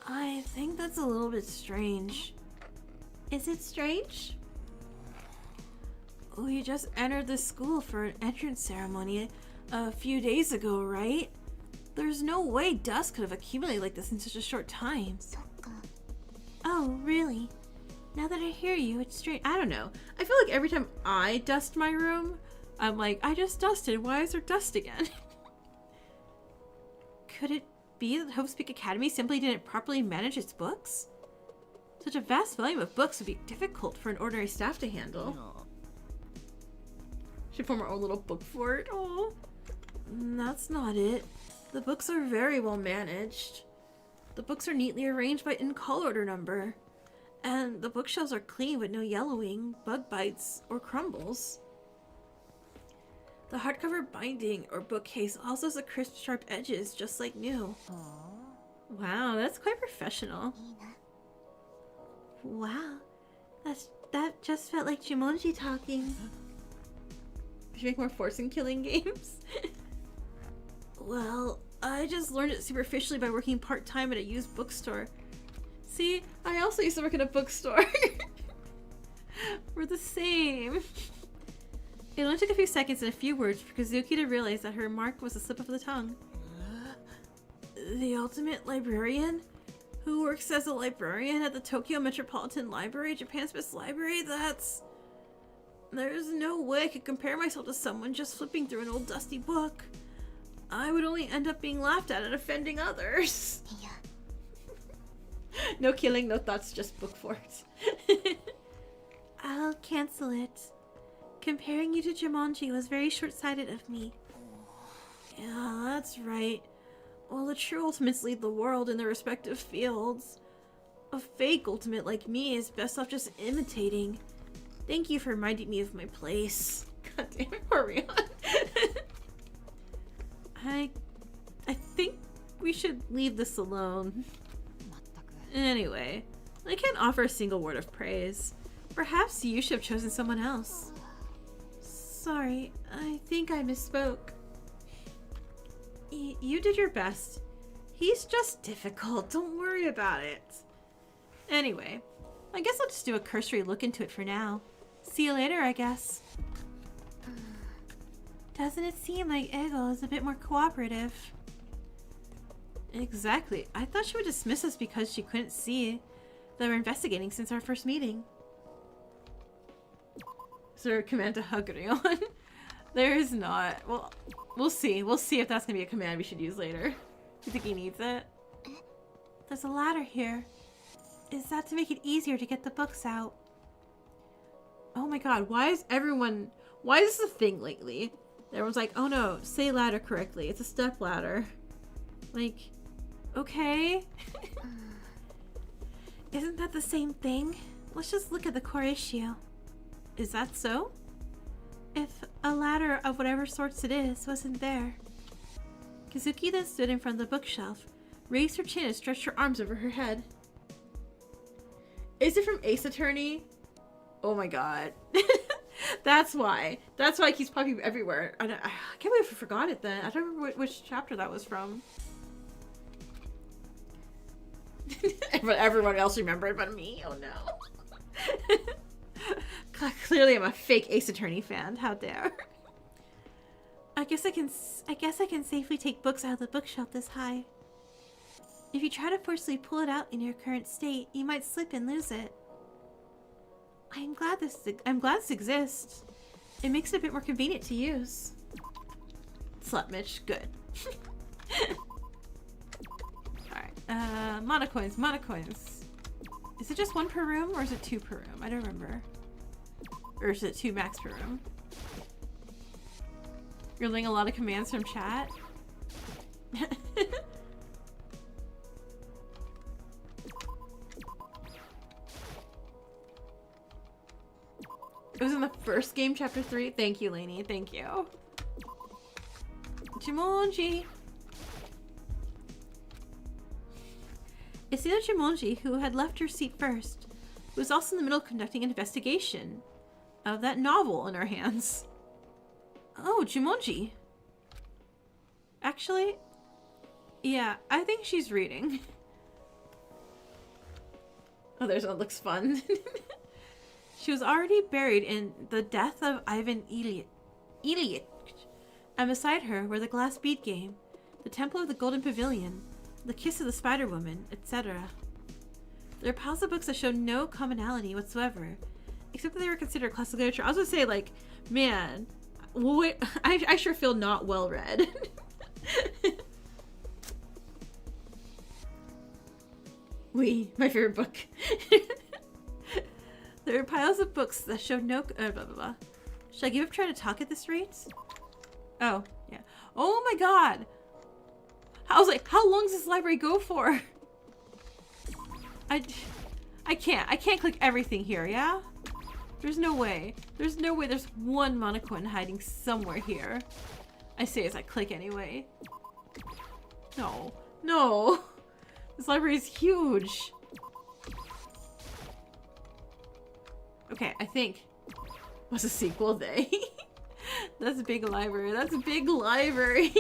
I think that's a little bit strange. Is it strange? We just entered this school for an entrance ceremony a few days ago, right? There's no way dust could have accumulated like this in such a short time. Oh, really? Now that I hear you, it's strange. I don't know. I feel like every time I dust my room, I'm like, I just dusted. Why is there dust again? Could it be that Hope Speak Academy simply didn't properly manage its books? Such a vast volume of books would be difficult for an ordinary staff to handle. Should form our own little book fort. Oh, that's not it. The books are very well managed. The books are neatly arranged by in-call order number. And the bookshelves are clean with no yellowing, bug bites, or crumbles. The hardcover binding or bookcase also has the crisp, sharp edges, just like new. Wow, that's quite professional. Wow, that just felt like Jumonji talking. We should make more fortune killing games. Well, I just learned it superficially by working part-time at a used bookstore. See, I also used to work at a bookstore. We're the same. It only took a few seconds and a few words for Kazuki to realize that her remark was a slip of the tongue. The ultimate librarian? Who works as a librarian at the Tokyo Metropolitan Library, Japan's best library? There's no way I could compare myself to someone just flipping through an old dusty book. I would only end up being laughed at and offending others. No killing, no thoughts, just book forts. I'll cancel it. Comparing you to Jumonji was very short-sighted of me. Yeah, that's right. While the true ultimates lead the world in their respective fields, a fake ultimate like me is best off just imitating. Thank you for reminding me of my place. God damn it, Orion. I think we should leave this alone. Anyway, I can't offer a single word of praise. Perhaps you should have chosen someone else. Sorry, I think I misspoke. You did your best. He's just difficult. Don't worry about it. Anyway, I guess I'll just do a cursory look into it for now. See you later, I guess. Doesn't it seem like Ego is a bit more cooperative? Exactly. I thought she would dismiss us because she couldn't see that we're investigating since our first meeting. Is there a command to hug Rion? There is not. Well, we'll see. We'll see if that's going to be a command we should use later. You think he needs it? There's a ladder here. Is that to make it easier to get the books out? Oh my god, why is this a thing lately? Everyone's like, oh no, say ladder correctly. It's a step ladder. Like, okay. Isn't that the same thing? Let's just look at the core issue. Is that so? If a ladder of whatever sorts it is wasn't there. Kazuki then stood in front of the bookshelf, raised her chin and stretched her arms over her head. Is it from Ace Attorney? Oh my god. That's why. That's why it keeps popping everywhere. I can't believe I forgot it then. I don't remember which chapter that was from. Everyone else remembered but me. Oh no. God, clearly I'm a fake Ace Attorney fan. How dare. I guess I can safely take books out of the bookshelf this high. If you try to forcefully pull it out in your current state, you might slip and lose it. I'm glad this exists. It makes it a bit more convenient to use. Slut Mitch, good. Alright, monocoins. Is it just one per room or is it 2 per room? I don't remember. Or is it 2 max per room? You're learning a lot of commands from chat? It was in the first game, chapter 3. Thank you, Lainey. Thank you. Jumonji. It's either Jumonji, who had left her seat first, who was also in the middle of conducting an investigation of that novel in her hands. Oh, Jumonji. Actually, yeah, I think she's reading. Oh, there's one. Looks fun. She was already buried in the death of Ivan Ilyich, and beside her were the glass bead game, the temple of the golden pavilion, the kiss of the spider woman, etc. There are piles of books that show no commonality whatsoever, except that they were considered classic literature. I was gonna say, like, man, wait, I sure feel not well read. My favorite book. There are piles of books that show no blah blah blah. Should I give up trying to talk at this rate? Oh, yeah. Oh my god! I was like, how long does this library go for? I can't click everything here, yeah? There's no way. There's no way there's one monocoin hiding somewhere here. I say as I click anyway. No. No! This library is huge! Okay, I think... What's a sequel day? That's a big library. That's a big library!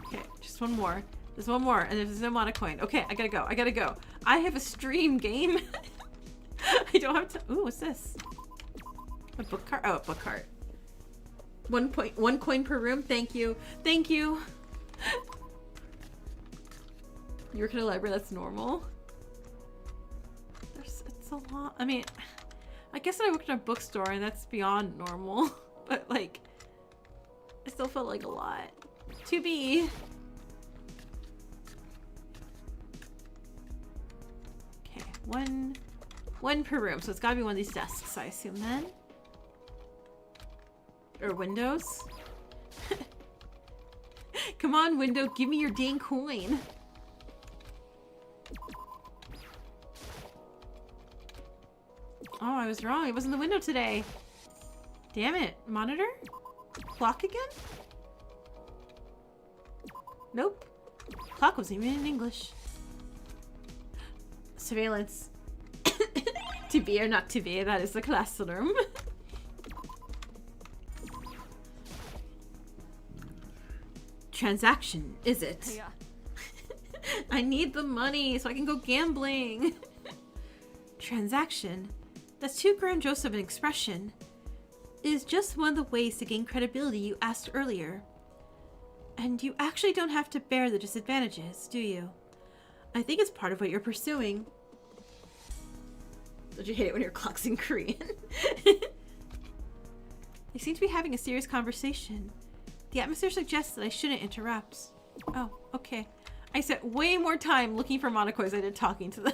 Okay, just one more. There's one more, and there's no monocoin. Okay, I gotta go. I have a stream game. I don't have to... Ooh, what's this? A book cart? Oh, a book cart. 1 coin per room. Thank you. Thank you. You work at a library, that's normal. It's a lot. I mean, I guess I worked in a bookstore and that's beyond normal. But like, I still felt like a lot. To be. Okay, one per room. So it's gotta be one of these desks, I assume then. Or windows. Come on, window, give me your dang coin. Oh, I was wrong. It wasn't the window today. Damn it. Monitor? Clock again? Nope. Clock wasn't even in English. Surveillance. To be or not to be, that is the classroom. Transaction, is it? Yeah. I need the money so I can go gambling. Transaction? That's too grandiose of an expression. It is just one of the ways to gain credibility you asked earlier. And you actually don't have to bear the disadvantages, do you? I think it's part of what you're pursuing. Don't you hate it when your clock's in Korean? They seem to be having a serious conversation. The atmosphere suggests that I shouldn't interrupt. Oh, okay. I spent way more time looking for Monoko as I did talking to them.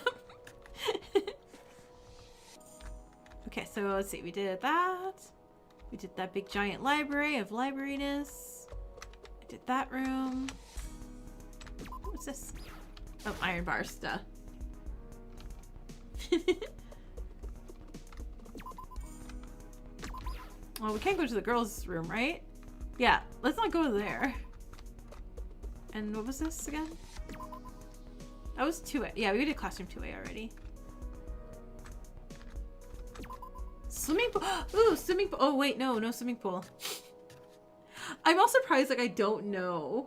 Okay, so let's see. We did that. We did that big giant library of libraryness. I did that room. What's this? Oh, iron bar stuff. Well, we can't go to the girls' room, right? Yeah, let's not go there. And what was this again? That was 2A. Yeah, we did classroom 2A already. Swimming pool. Ooh, swimming pool. Oh, wait, no swimming pool. I'm all surprised, like, I don't know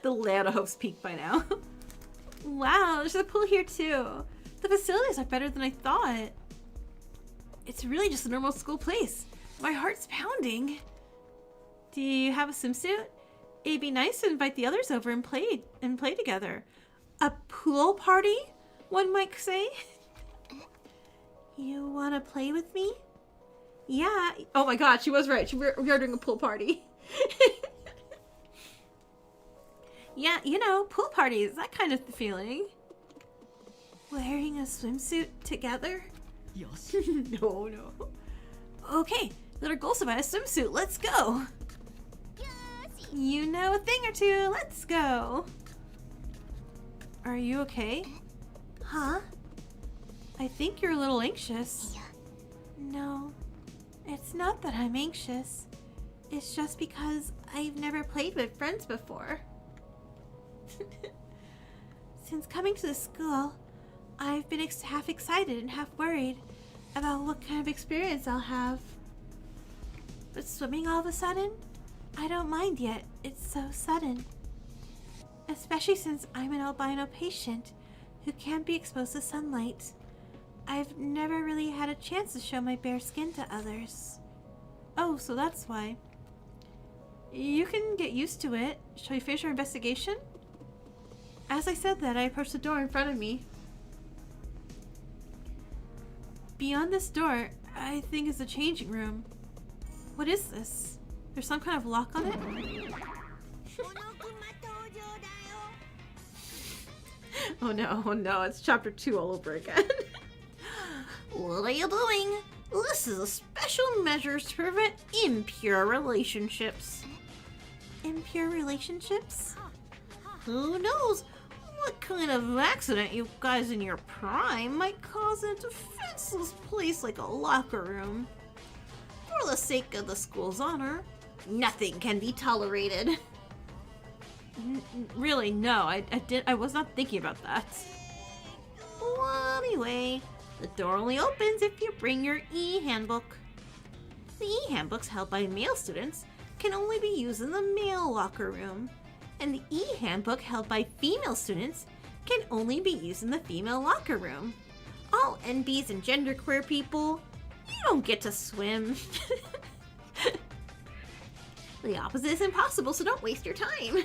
the layout of Hope's Peak by now. Wow, there's a pool here too. The facilities are better than I thought. It's really just a normal school place. My heart's pounding. Do you have a swimsuit? It'd be nice to invite the others over and play together. A pool party, one might say. You want to play with me? Yeah. Oh my god, she was right. We are doing a pool party. Yeah, you know, pool parties, that kind of feeling. Wearing a swimsuit together? Yes. No. Okay, let our goals about a swimsuit. Let's go. Yes. You know a thing or two. Let's go. Are you okay? Huh? I think you're a little anxious. No, it's not that I'm anxious. It's just because I've never played with friends before. Since coming to the school, I've been half excited and half worried about what kind of experience I'll have. But swimming all of a sudden, I don't mind yet. It's so sudden. Especially since I'm an albino patient who can't be exposed to sunlight. I've never really had a chance to show my bare skin to others. Oh, so that's why. You can get used to it. Shall we finish our investigation? As I said that, I approached the door in front of me. Beyond this door, I think is the changing room. What is this? There's some kind of lock on it? Oh no, it's chapter 2 all over again. What are you doing? This is a special measures to prevent impure relationships. Impure relationships? Who knows what kind of accident you guys in your prime might cause in a defenseless place like a locker room. For the sake of the school's honor, nothing can be tolerated. Really, no, I was not thinking about that. Well, anyway, the door only opens if you bring your e-handbook. The e-handbooks held by male students can only be used in the male locker room, and the e-handbook held by female students can only be used in the female locker room. All NBs and genderqueer people, you don't get to swim. The opposite is impossible, so don't waste your time.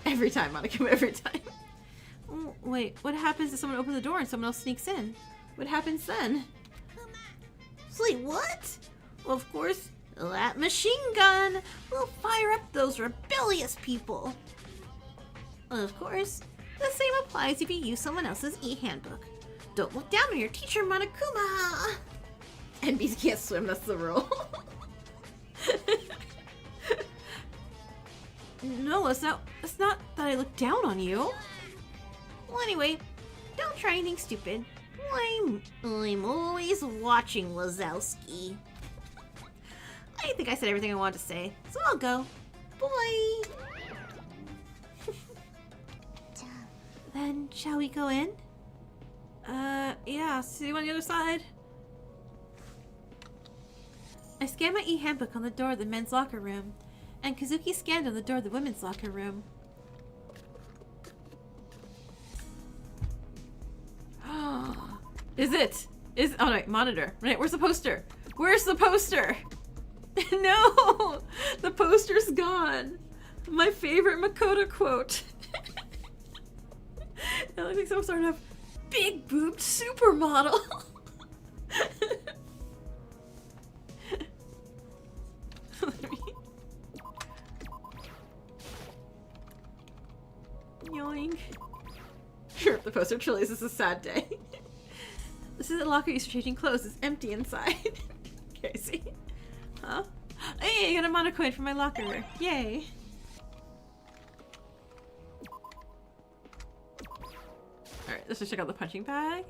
Every time, Monica, every time. Oh, wait, what happens if someone opens the door and someone else sneaks in? What happens then? Wait, what? Well, of course, that machine gun will fire up those rebellious people. Of course, the same applies if you use someone else's e-handbook. Don't look down on your teacher, Monokuma! NBs can't swim, that's the rule. No, it's not that I look down on you. Well, anyway, don't try anything stupid. I'm always watching, Wazowski. I think I said everything I wanted to say, so I'll go. Bye! Then, shall we go in? Yeah, see you on the other side. I scanned my e-handbook on the door of the men's locker room, and Kazuki scanned on the door of the women's locker room. Oh no, monitor. Right, where's the poster? Where's the poster? No! The poster's gone. My favorite Makoto quote. It looks like some sort of big boobed supermodel. Yoink. Sure, the poster truly is a sad day. This is a locker used for changing clothes. It's empty inside. Crazy. Huh? Hey, I got a mono coin from my locker. Yay. Alright, let's just check out the punching bag.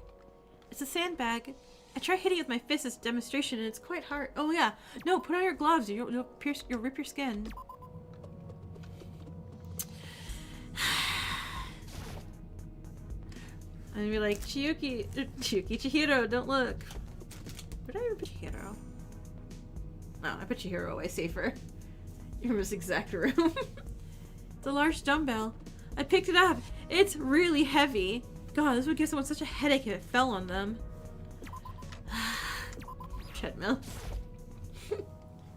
It's a sandbag. I try hitting it with my fist as a demonstration and it's quite hard. Oh yeah. No, put on your gloves. You'll rip your skin. I'm gonna be like, Chihiro, don't look. Where did I even put Chihiro? No, I put Chihiro away safer. You're in this exact room. It's a large dumbbell. I picked it up. It's really heavy. God, this would give someone such a headache if it fell on them. Treadmill.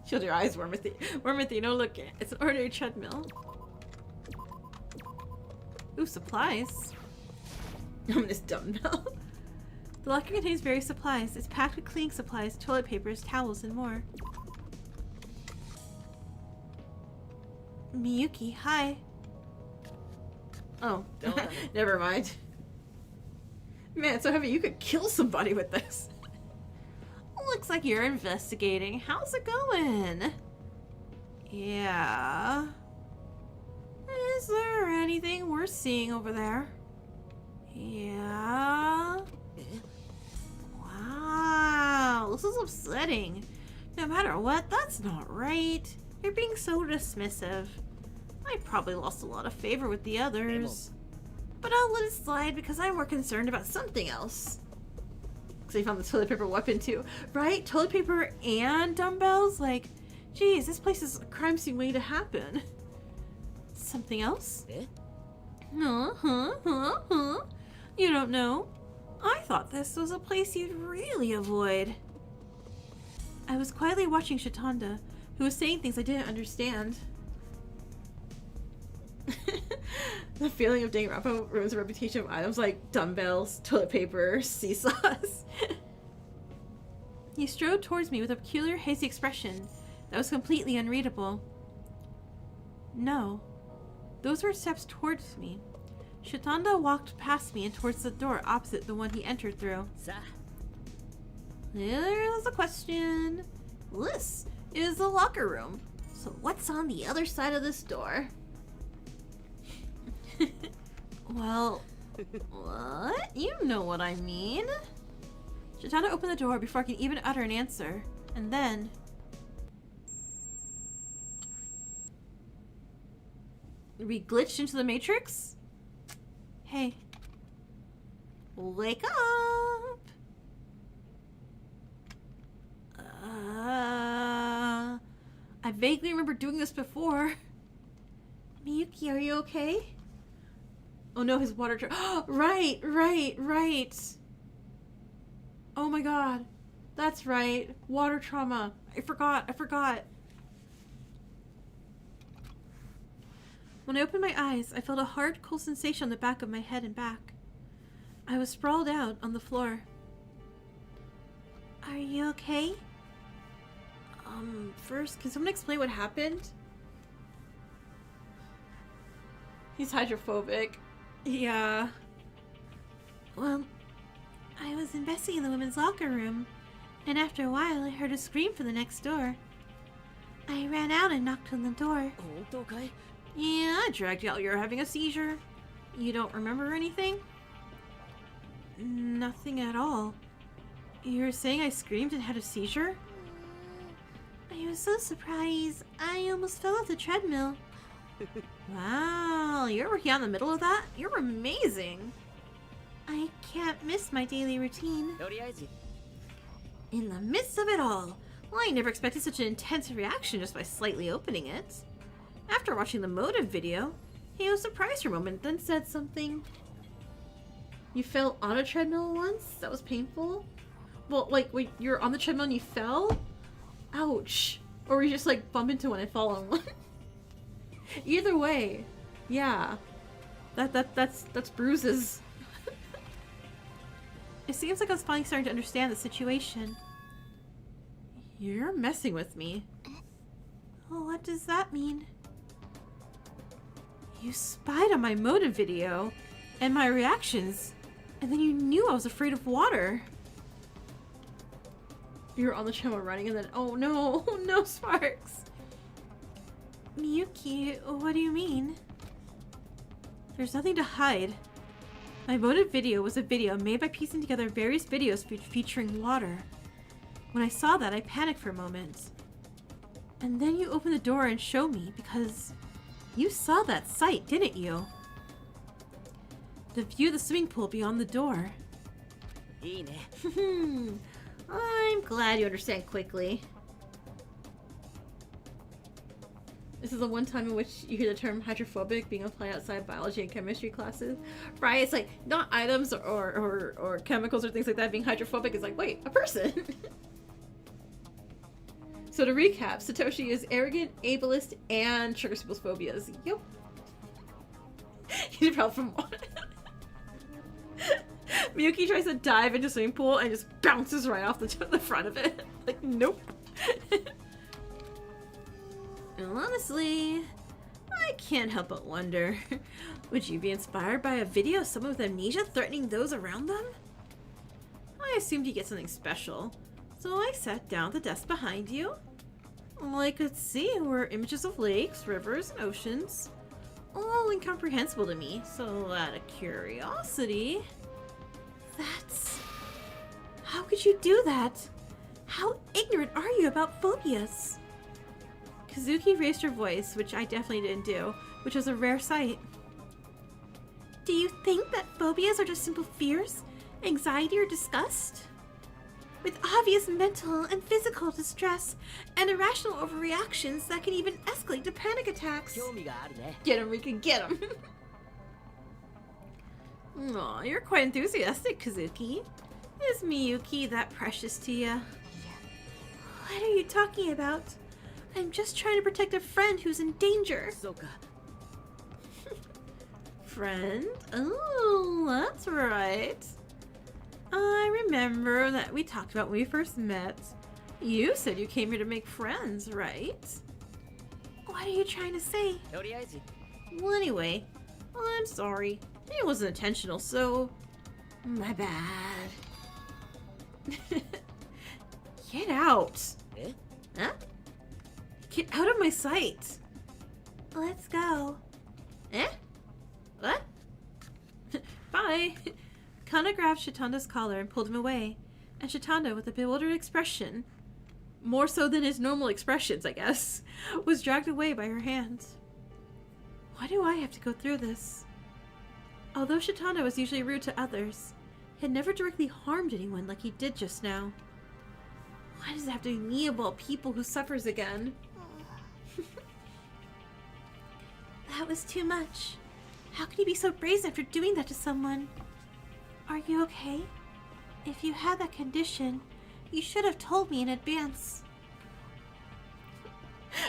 Shield your eyes, Wormithy. Wormithy, no look. It's an ordinary treadmill. Ooh, supplies. Ominous dumbbell. The locker contains various supplies. It's packed with cleaning supplies, toilet papers, towels, and more. Miyuki, hi. Oh, never mind. Man, it's so heavy you could kill somebody with this. Looks like you're investigating. How's it going? Yeah. Is there anything worth seeing over there? Yeah. Wow, this is upsetting. No matter what, that's not right. You're being so dismissive. I probably lost a lot of favor with the others. But I'll let it slide because I'm more concerned about something else. Because I found the toilet paper weapon too. Right? Toilet paper and dumbbells? Like, geez, this place is a crime scene waiting to happen. Something else? You don't know? I thought this was a place you'd really avoid. I was quietly watching Shitanda, who was saying things I didn't understand. The feeling of Danganronpa ruins the reputation of items like dumbbells, toilet paper, seesaws. He strode towards me with a peculiar, hazy expression that was completely unreadable. No. Those were steps towards me. Shitanda walked past me and towards the door opposite the one he entered through. There's the question. This is the locker room. So what's on the other side of this door? Well, what? You know what I mean. Shitanda opened the door before I could even utter an answer. And then... we glitched into the Matrix? Hey. Wake up! I vaguely remember doing this before. Miyuki, are you okay? Oh no, his water right. Oh my god. That's right. Water trauma. I forgot. When I opened my eyes, I felt a hard, cold sensation on the back of my head and back. I was sprawled out on the floor. Are you okay? First, can someone explain what happened? He's hydrophobic. Yeah. Well, I was investigating the women's locker room, and after a while I heard a scream from the next door. I ran out and knocked on the door. Yeah, I dragged you out. You're having a seizure. You don't remember anything? Nothing at all. You're saying I screamed and had a seizure? I was so surprised. I almost fell off the treadmill. Wow, you're working out in the middle of that? You're amazing. I can't miss my daily routine. In the midst of it all, well, I never expected such an intense reaction just by slightly opening it. After watching the Motive video, he was surprised for a moment, then said something. You fell on a treadmill once? That was painful? Well, like, wait, you're on the treadmill and you fell? Ouch. Or you just, like, bump into one and fall on one? Either way, yeah. That's bruises. It seems like I was finally starting to understand the situation. You're messing with me. What does that mean? You spied on my Motive video and my reactions, and then you knew I was afraid of water. You were on the channel running and then, oh no, no Sparks. Miyuki, what do you mean? There's nothing to hide. My Motive video was a video made by piecing together various videos featuring water. When I saw that, I panicked for a moment. And then you opened the door and showed me because you saw that sight, didn't you? The view of the swimming pool beyond the door. I'm glad you understand quickly. This is the one time in which you hear the term hydrophobic being applied outside biology and chemistry classes. Right? It's like, not items or chemicals or things like that being hydrophobic. It's like, wait, a person. So to recap, Satoshi is arrogant, ableist, and triggers people's phobias. Yep. He's probably from water. Miyuki tries to dive into a swimming pool and just bounces right off the front of it. Like, nope. Honestly, I can't help but wonder, would you be inspired by a video of someone with amnesia threatening those around them? I assumed you'd get something special, so I sat down at the desk behind you. All I could see were images of lakes, rivers, and oceans, all incomprehensible to me, so out of curiosity... That's... How could you do that? How ignorant are you about phobias? Kazuki raised her voice, which I definitely didn't do, which was a rare sight. Do you think that phobias are just simple fears, anxiety, or disgust? With obvious mental and physical distress, and irrational overreactions that can even escalate to panic attacks. Get him, Rika, get him! Aw, you're quite enthusiastic, Kazuki. Is Miyuki that precious to you? What are you talking about? I'm just trying to protect a friend who's in danger. Friend? Oh, that's right. I remember that we talked about when we first met. You said you came here to make friends, right? What are you trying to say? Well, anyway, I'm sorry. It wasn't intentional, so... My bad. Get out! Huh? Get out of my sight! Let's go. What? Bye! Kana grabbed Shitanda's collar and pulled him away, and Shitanda, with a bewildered expression, more so than his normal expressions, I guess, was dragged away by her hands. Why do I have to go through this? Although Shitanda was usually rude to others, he had never directly harmed anyone like he did just now. Why does it have to be me of all people who suffers again? That was too much. How could you be so brazen after doing that to someone? Are you okay? If you had that condition, you should have told me in advance.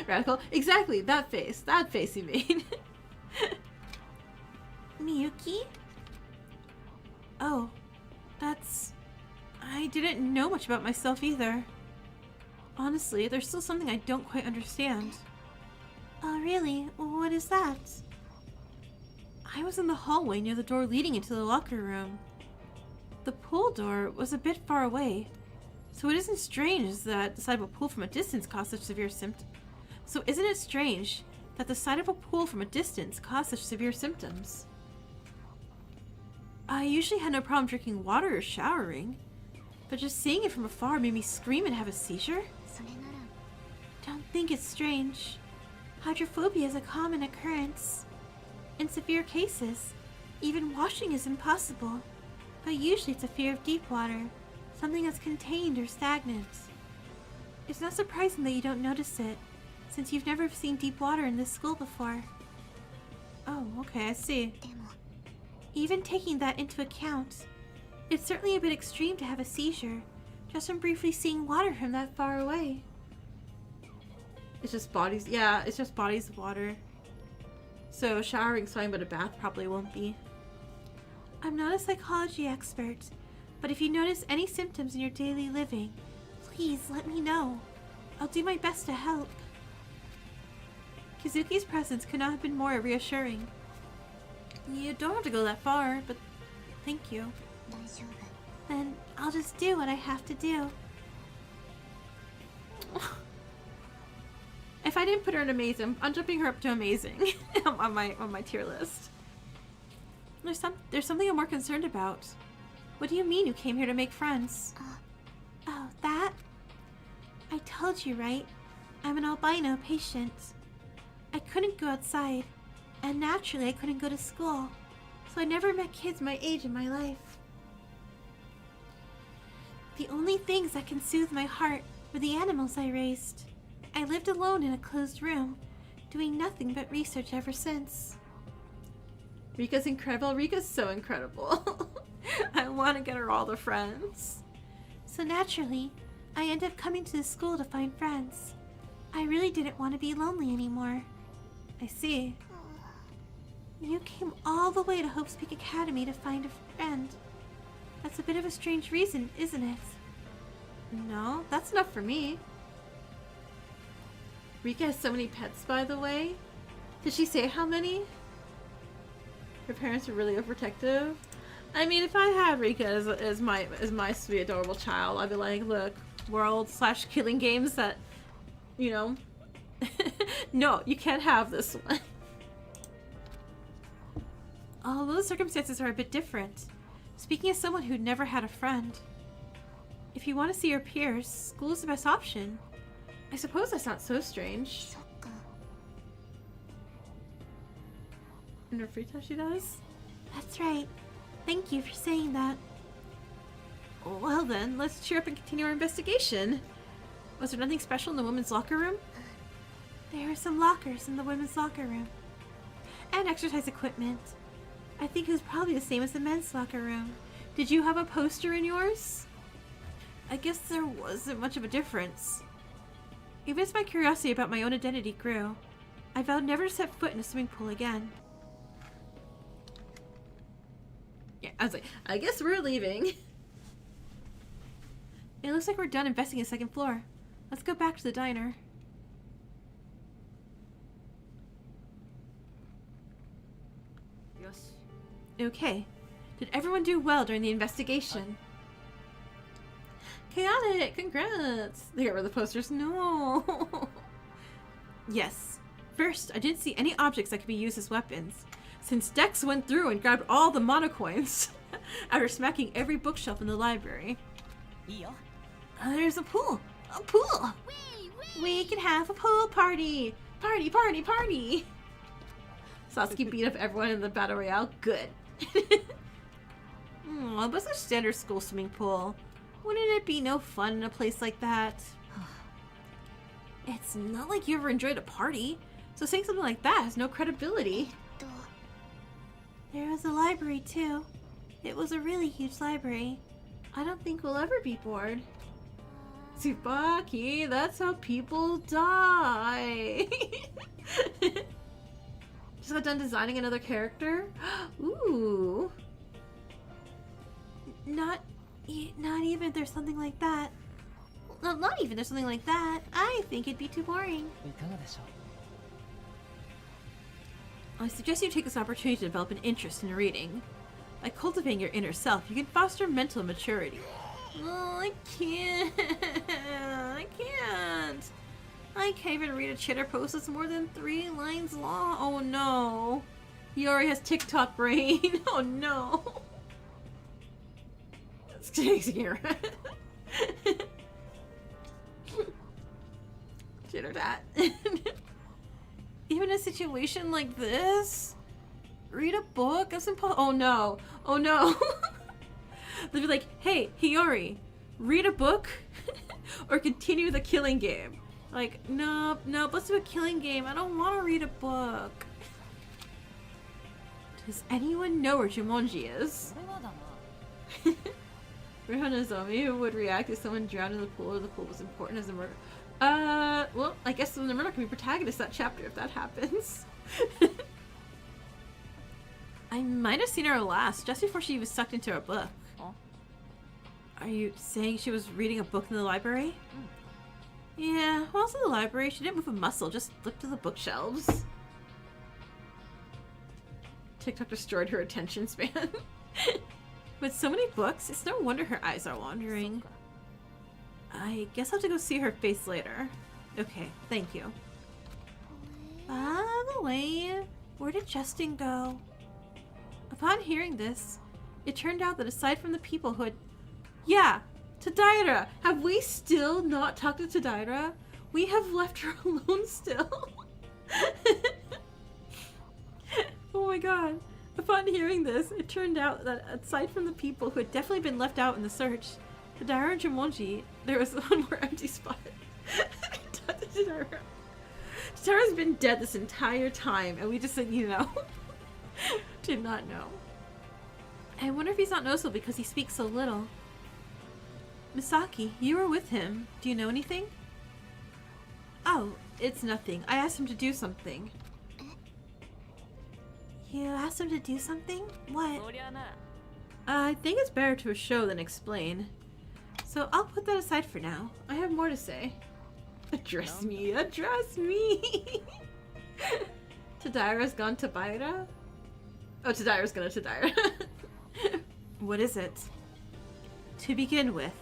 Radical. Exactly, that face you made. Miyuki? Oh, that's... I didn't know much about myself either. Honestly, there's still something I don't quite understand. Oh, really? What is that? I was in the hallway near the door leading into the locker room. The pool door was a bit far away, so it isn't strange that the sight of a pool from a distance caused such severe symptoms. So isn't it strange that the sight of a pool from a distance caused such severe symptoms. I usually had no problem drinking water or showering, but just seeing it from afar made me scream and have a seizure? Don't think it's strange. Hydrophobia is a common occurrence. In severe cases, even washing is impossible, but usually it's a fear of deep water, something that's contained or stagnant. It's not surprising that you don't notice it, since you've never seen deep water in this school before. Oh, okay, I see. Even taking that into account, it's certainly a bit extreme to have a seizure, just from briefly seeing water from that far away. It's just bodies, yeah, it's just bodies of water. So showering's fine, but a bath probably won't be. I'm not a psychology expert, but if you notice any symptoms in your daily living, please let me know. I'll do my best to help. Kizuki's presence could not have been more reassuring. You don't have to go that far, but thank you. Then I'll just do what I have to do. If I didn't put her in amazing, I'm jumping her up to amazing on my tier list. There's something I'm more concerned about. What do you mean you came here to make friends? Oh, that? I told you, right? I'm an albino patient. I couldn't go outside, and naturally I couldn't go to school, so I never met kids my age in my life. The only things that can soothe my heart were the animals I raised. I lived alone in a closed room, doing nothing but research ever since. Rika's incredible. Rika's so incredible. I want to get her all the friends. So naturally, I ended up coming to the school to find friends. I really didn't want to be lonely anymore. I see. You came all the way to Hope's Peak Academy to find a friend. That's a bit of a strange reason, isn't it? No, that's enough for me. Rika has so many pets, by the way. Did she say how many? Her parents are really overprotective. I mean, if I had Rika as my sweet, adorable child, I'd be like, look, world/killing games that, you know, no, you can't have this one. Although the circumstances are a bit different. Speaking as someone who'd never had a friend. If you want to see your peers, school is the best option. I suppose that's not so strange. In her free time she does? That's right. Thank you for saying that. Well then, let's cheer up and continue our investigation. Was there nothing special in the women's locker room? There are some lockers in the women's locker room. And exercise equipment. I think it was probably the same as the men's locker room. Did you have a poster in yours? I guess there wasn't much of a difference. Even as my curiosity about my own identity grew, I vowed never to set foot in a swimming pool again. Yeah, I was like, I guess we're leaving. It looks like we're done investigating the second floor. Let's go back to the diner. Yes. Okay. Did everyone do well during the investigation? Chaotic! Congrats! They got rid of the posters. No! Yes. First, I didn't see any objects that could be used as weapons, since Dex went through and grabbed all the monocoins after smacking every bookshelf in the library. There's a pool! A pool! We can have a pool party! Party, party, party! Sasuke beat up everyone in the battle royale. Good. But it's a standard school swimming pool. Wouldn't it be no fun in a place like that? It's not like you ever enjoyed a party, so saying something like that has no credibility. There was a library too. It was a really huge library. I don't think we'll ever be bored. Tsubaki, that's how people die. Just got done designing another character? Ooh. Not even there's something like that. No, not even there's something like that. I think it'd be too boring. I suggest you take this opportunity to develop an interest in reading. By cultivating your inner self, you can foster mental maturity. Oh, I can't. I can't. I can't even read a chitter post that's more than 3 lines long. Oh no. Hiyori has TikTok brain. Oh no. It's here. Chitter that. Even a situation like this? Read a book? That's impossible. Oh no. Oh no. They'll be like, hey, Hiyori, read a book or continue the killing game. Like, nope, let's do a killing game. I don't want to read a book. Does anyone know where Jumonji is? Riho Nozomi would react if someone drowned in the pool or the pool was important as a murder. Well, I guess the murder can be protagonist that chapter if that happens. I might have seen her last, just before she was sucked into a book. Are you saying she was reading a book in the library? Yeah, while I was in the library, she didn't move a muscle, just flipped to the bookshelves. TikTok destroyed her attention span. With so many books, it's no wonder her eyes are wandering. I guess I'll have to go see her face later. Okay, thank you. By the way, where did Justin go? Upon hearing this, it turned out that aside from the people who had... Yeah, Tadaira! Have we still not talked to Tadaira? We have left her alone still. Oh my god. Upon hearing this, it turned out that aside from the people who had definitely been left out in the search, Tadaira and Jumonji, there was one more empty spot. Tadaira's been dead this entire time, and we just said, you know, did not know. I wonder if he's not noticeable because he speaks so little. Misaki, you were with him. Do you know anything? Oh, it's nothing. I asked him to do something. You asked him to do something? What? I think it's better to show than explain. So I'll put that aside for now. I have more to say. Address me, address me! Tadaira's gone to Baira? Oh, Tadaira's gonna Tadaira. What is it? To begin with.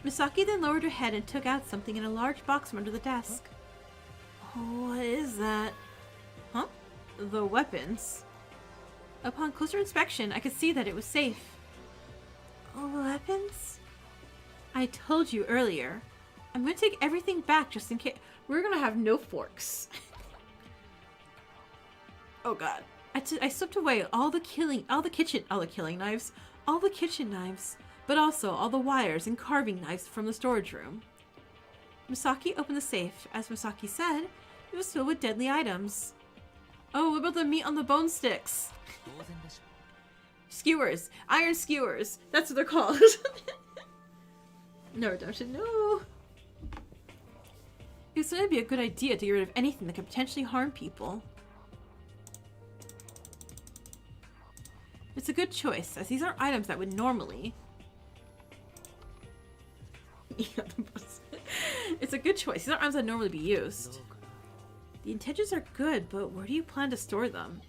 Misaki then lowered her head and took out something in a large box from under the desk. Oh, what is that? Huh? The weapons. Upon closer inspection, I could see that it was safe. Weapons? I told you earlier. I'm going to take everything back just in case. We're going to have no forks. Oh god. I slipped away all the kitchen knives, but also all the wires and carving knives from the storage room. Misaki opened the safe. As Misaki said, it was filled with deadly items. Oh, what about the meat on the bone sticks? Skewers. Iron skewers. That's what they're called. No redemption, no. It was going to be a good idea to get rid of anything that could potentially harm people. It's a good choice, as these aren't items that would normally... It's a good choice. These aren't items that would normally be used. The intentions are good, but where do you plan to store them?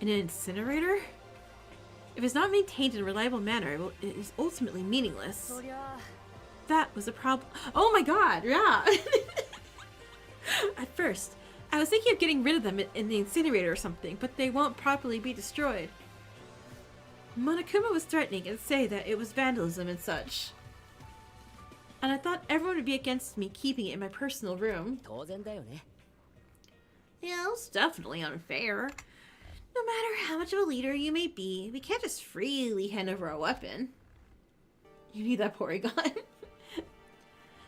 In an incinerator? If it's not maintained in a reliable manner, it is ultimately meaningless. That was a problem. Oh my god, yeah! At first, I was thinking of getting rid of them in the incinerator or something, but they won't properly be destroyed. Monokuma was threatening and say that it was vandalism and such. And I thought everyone would be against me keeping it in my personal room. Yeah, it's definitely unfair. No matter how much of a leader you may be, we can't just freely hand over a weapon. You need that Porygon.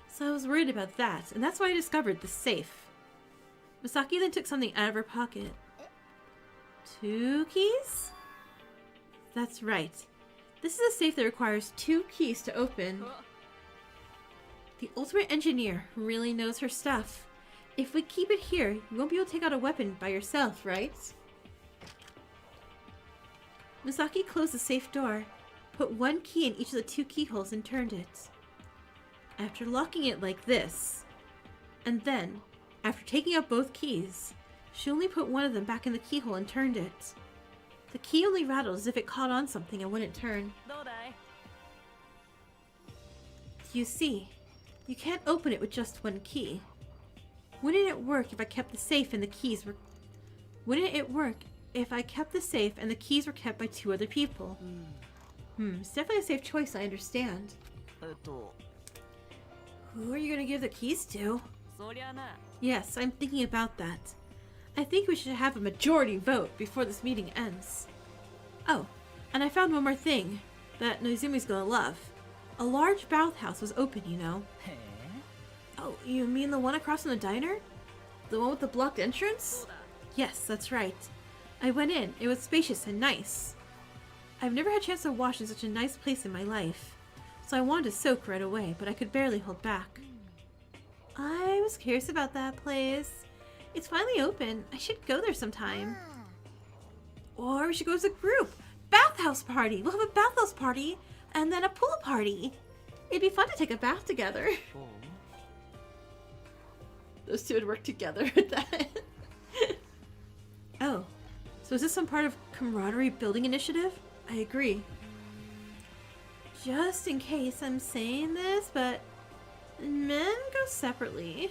So I was worried about that, and that's why I discovered the safe. Misaki then took something out of her pocket. 2 keys? That's right. This is a safe that requires 2 keys to open. The ultimate engineer really knows her stuff. If we keep it here, you won't be able to take out a weapon by yourself, right? Misaki closed the safe door, put 1 key in each of the 2 keyholes and turned it. After locking it like this, and then, after taking out both keys, she only put one of them back in the keyhole and turned it. The key only rattled as if it caught on something and wouldn't turn. You see, You can't open it with just one key. Wouldn't it work if I kept the safe and the keys were... Wouldn't it work if I kept the safe and the keys were kept by 2 other people? It's definitely a safe choice, I understand. Who are you gonna give the keys to? Yes, I'm thinking about that. I think we should have a majority vote before this meeting ends. Oh, and I found one more thing that Noizumi's gonna love. A large bathhouse was open, you know. Oh, you mean the one across from the diner? The one with the blocked entrance? Yes, that's right. I went in. It was spacious and nice. I've never had a chance to wash in such a nice place in my life, so I wanted to soak right away, but I could barely hold back. I was curious about that place. It's finally open. I should go there sometime. Or we should go as a group. Bathhouse party. We'll have a bathhouse party and then a pool party. It'd be fun to take a bath together. Those two would work together with that. Oh, so is this some part of camaraderie building initiative? I agree. Just in case I'm saying this, but men go separately.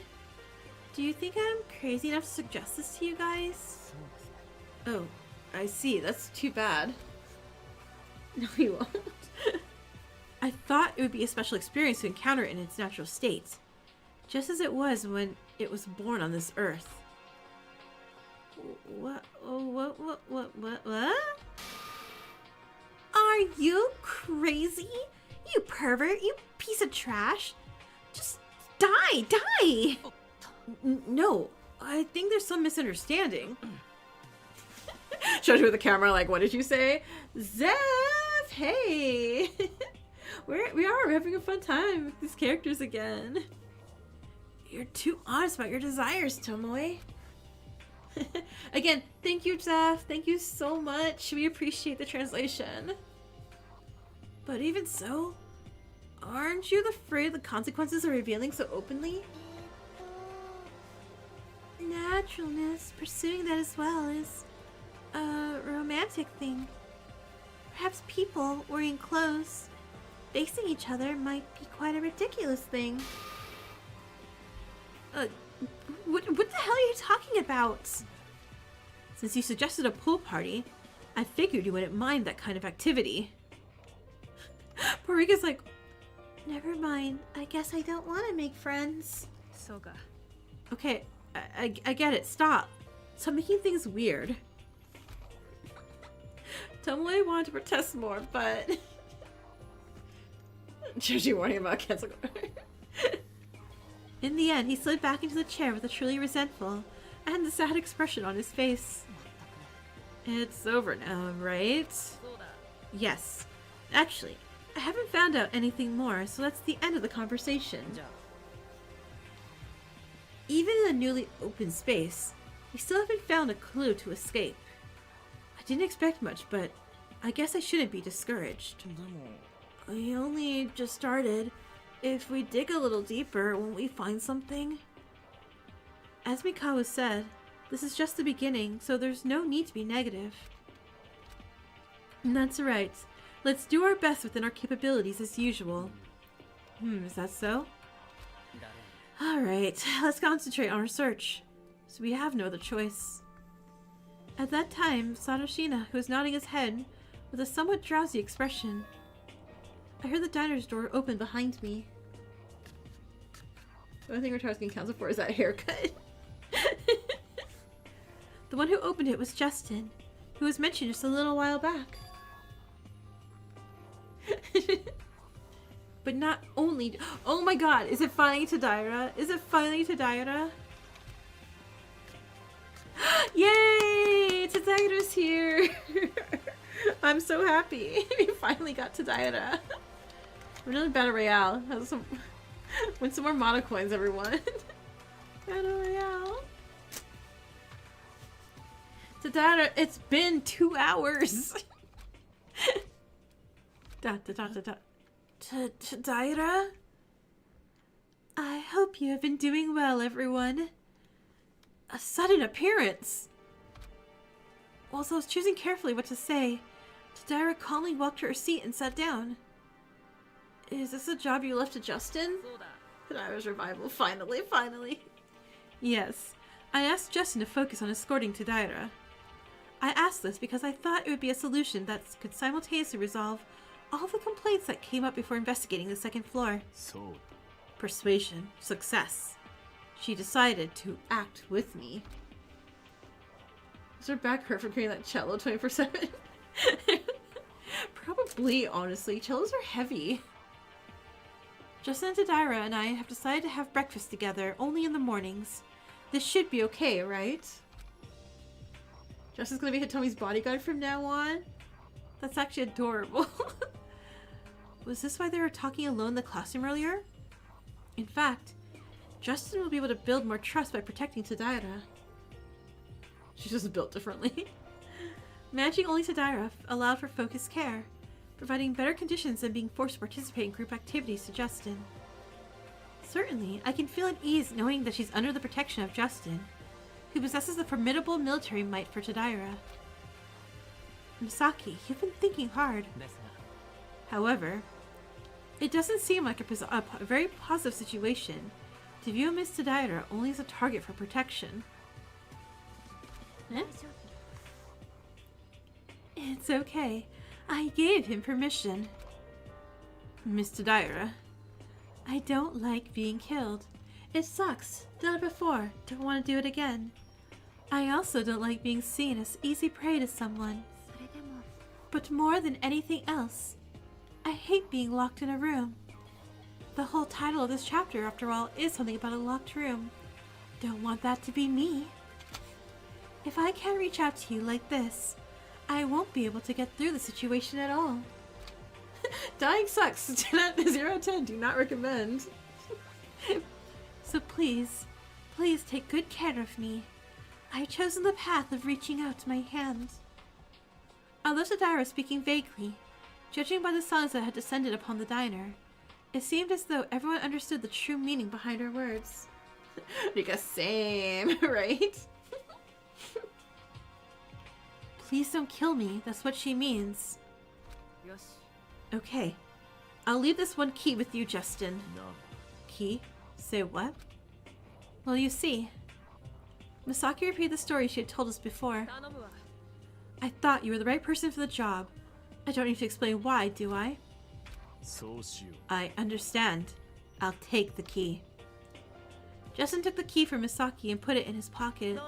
Do you think I'm crazy enough to suggest this to you guys? Oh, I see. That's too bad. No, you won't. I thought it would be a special experience to encounter it in its natural state, just as it was when it was born on this earth. What? Are you crazy? You pervert, you piece of trash. Just die! No, I think there's some misunderstanding. Shows you with the camera like, what did you say? Zeph, hey! We're having a fun time with these characters again. You're too honest about your desires, Tomoe. Again, thank you, Zeph. Thank you so much. We appreciate the translation. But even so, aren't you afraid of the consequences of revealing so openly? Naturalness, pursuing that as well is a romantic thing. Perhaps people wearing clothes, facing each other might be quite a ridiculous thing. What the hell are you talking about? Since you suggested a pool party, I figured you wouldn't mind that kind of activity. Porika's like, never mind. I guess I don't want to make friends. Soga. Okay, I get it. Stop making things weird. Tomoe wanted to protest more, but Joji warning about cancel. In the end, he slid back into the chair with a truly resentful and sad expression on his face. It's over now, right? Yes. Actually, I haven't found out anything more, so that's the end of the conversation. Even in a newly open space, we still haven't found a clue to escape. I didn't expect much, but I guess I shouldn't be discouraged. We only just started. If we dig a little deeper, won't we find something? As Mikawa said, this is just the beginning, so there's no need to be negative. That's right. Let's do our best within our capabilities as usual. Is that so? Alright, let's concentrate on our search. So we have no other choice. At that time, Satoshina, who was nodding his head with a somewhat drowsy expression. I heard the diner's door open behind me. The only thing we're asking counsel for is that haircut. The one who opened it was Justin, who was mentioned just a little while back. But not only... Oh my god, is it finally Tadaira? Is it finally Tadaira? Yay! Tadaira's here! I'm so happy. We finally got Tadaira. Another Battle Royale. Win some more mana coins, everyone. Battle Royale. Tadaira, it's been 2 hours. Tadaira? I hope you have been doing well, everyone. A sudden appearance. Whilst I was choosing carefully what to say, Tadaira calmly walked to her seat and sat down. Is this a job you left to Justin? Tadaira's revival. Finally, finally. Yes, I asked Justin to focus on escorting Tadaira. I asked this because I thought it would be a solution that could simultaneously resolve all the complaints that came up before investigating the second floor. Persuasion. Success. She decided to act with me. Does her back hurt from carrying that cello 24/7? Probably, honestly. Cellos are heavy. Justin and Tadaira and I have decided to have breakfast together only in the mornings. This should be okay, right? Justin's gonna be Hitomi's bodyguard from now on? That's actually adorable. Was this why they were talking alone in the classroom earlier? In fact, Justin will be able to build more trust by protecting Tadaira. She's just built differently. Managing only Tadaira allowed for focused care, providing better conditions than being forced to participate in group activities to Justin. Certainly, I can feel at ease knowing that she's under the protection of Justin, who possesses the formidable military might for Tadaira. Misaki, you've been thinking hard. However, it doesn't seem like a very positive situation to view Miss Tadaira only as a target for protection. Eh? It's okay. I gave him permission. Miss Tadaira, I don't like being killed. It sucks. Done it before. Don't want to do it again. I also don't like being seen as easy prey to someone. But more than anything else, I hate being locked in a room. The whole title of this chapter, after all, is something about a locked room. Don't want that to be me. If I can't reach out to you like this, I won't be able to get through the situation at all. Dying sucks. 0 out of 10. Do not recommend. So please, please take good care of me. I've chosen the path of reaching out to my hand. Although Tadaira was speaking vaguely, judging by the silence that had descended upon the diner, it seemed as though everyone understood the true meaning behind her words. Because same, right? Please don't kill me, that's what she means. Okay, I'll leave this one key with you, Justin. No. Key? Say what? Well, you see, Misaki repeated the story she had told us before. I thought you were the right person for the job. I don't need to explain why, do I? I understand. I'll take the key. Justin took the key from Misaki and put it in his pocket.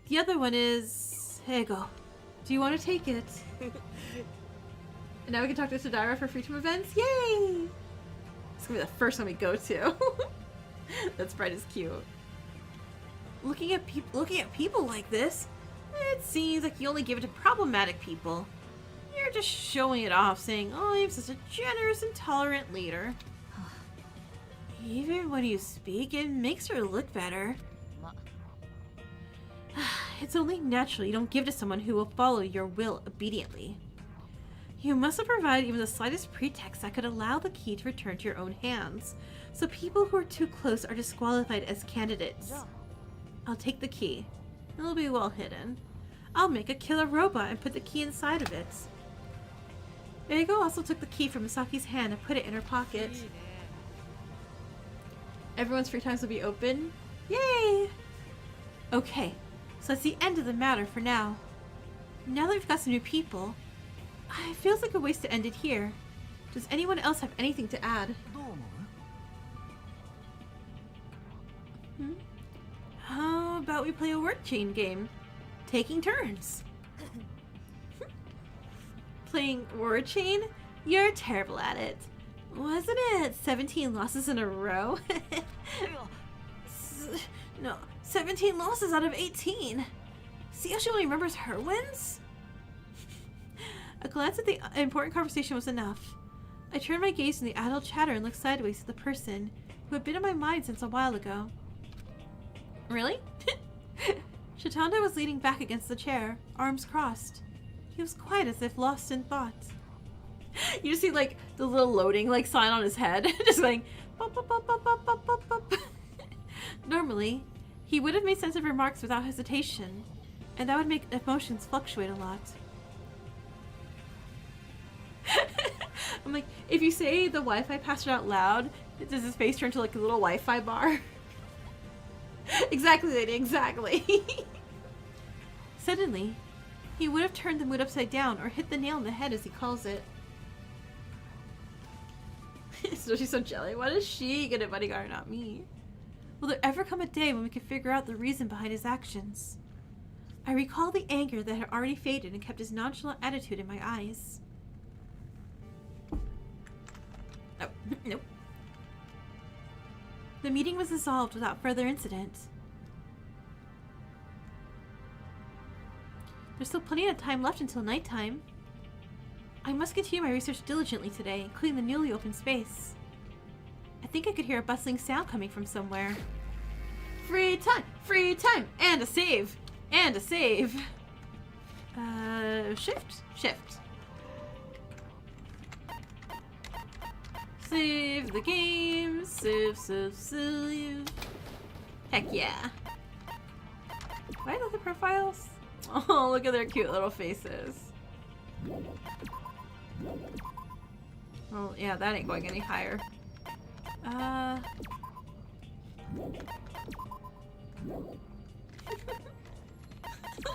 The other one is... Here you go. Do you want to take it? And now we can talk to Tadaira for free time events. Yay! It's gonna be the first one we go to. That sprite is cute. Looking at people like this, it seems like you only give it to problematic people. You're just showing it off, saying, "Oh, I'm such a generous and tolerant leader." Even when you speak, it makes her look better. It's only natural you don't give to someone who will follow your will obediently. You must have provided even the slightest pretext that could allow the key to return to your own hands, so people who are too close are disqualified as candidates. I'll take the key. It'll be well hidden. I'll make a killer robot and put the key inside of it. Eigo also took the key from Misaki's hand and put it in her pocket. Everyone's free times will be open. Yay! Okay, so that's the end of the matter for now. Now that we've got some new people, it feels like a waste to end it here. Does anyone else have anything to add? How about we play a word chain game? Taking turns. Playing word chain? You're terrible at it. Wasn't it 17 losses in a row? No, 17 losses out of 18. See how she only remembers her wins? A glance at the important conversation was enough. I turned my gaze from the adult chatter and looked sideways at the person who had been in my mind since a while ago. Really? Shitanda was leaning back against the chair, arms crossed. He was quiet as if lost in thought. You just see like the little loading like sign on his head, just going bop, bop, bop, bop, bop, bop, bop, bop. Normally, he would have made sensitive remarks without hesitation, and that would make emotions fluctuate a lot. I'm like, if you say the Wi-Fi password out loud, does his face turn into like a little Wi-Fi bar? Exactly, lady, exactly. Suddenly, he would have turned the mood upside down or hit the nail on the head as he calls it. So she's so jelly. Why does she get a bodyguard, not me? Will there ever come a day when we can figure out the reason behind his actions? I recall the anger that had already faded and kept his nonchalant attitude in my eyes. Oh, nope. The meeting was dissolved without further incident. There's still plenty of time left until nighttime. I must continue my research diligently today, including the newly opened space. I think I could hear a bustling sound coming from somewhere. Free time! Free time! And a save! And a save! Shift? Shift. Save the game! Save, save, save. Heck yeah. Do I know the profiles? Oh, look at their cute little faces. Well, yeah, that ain't going any higher.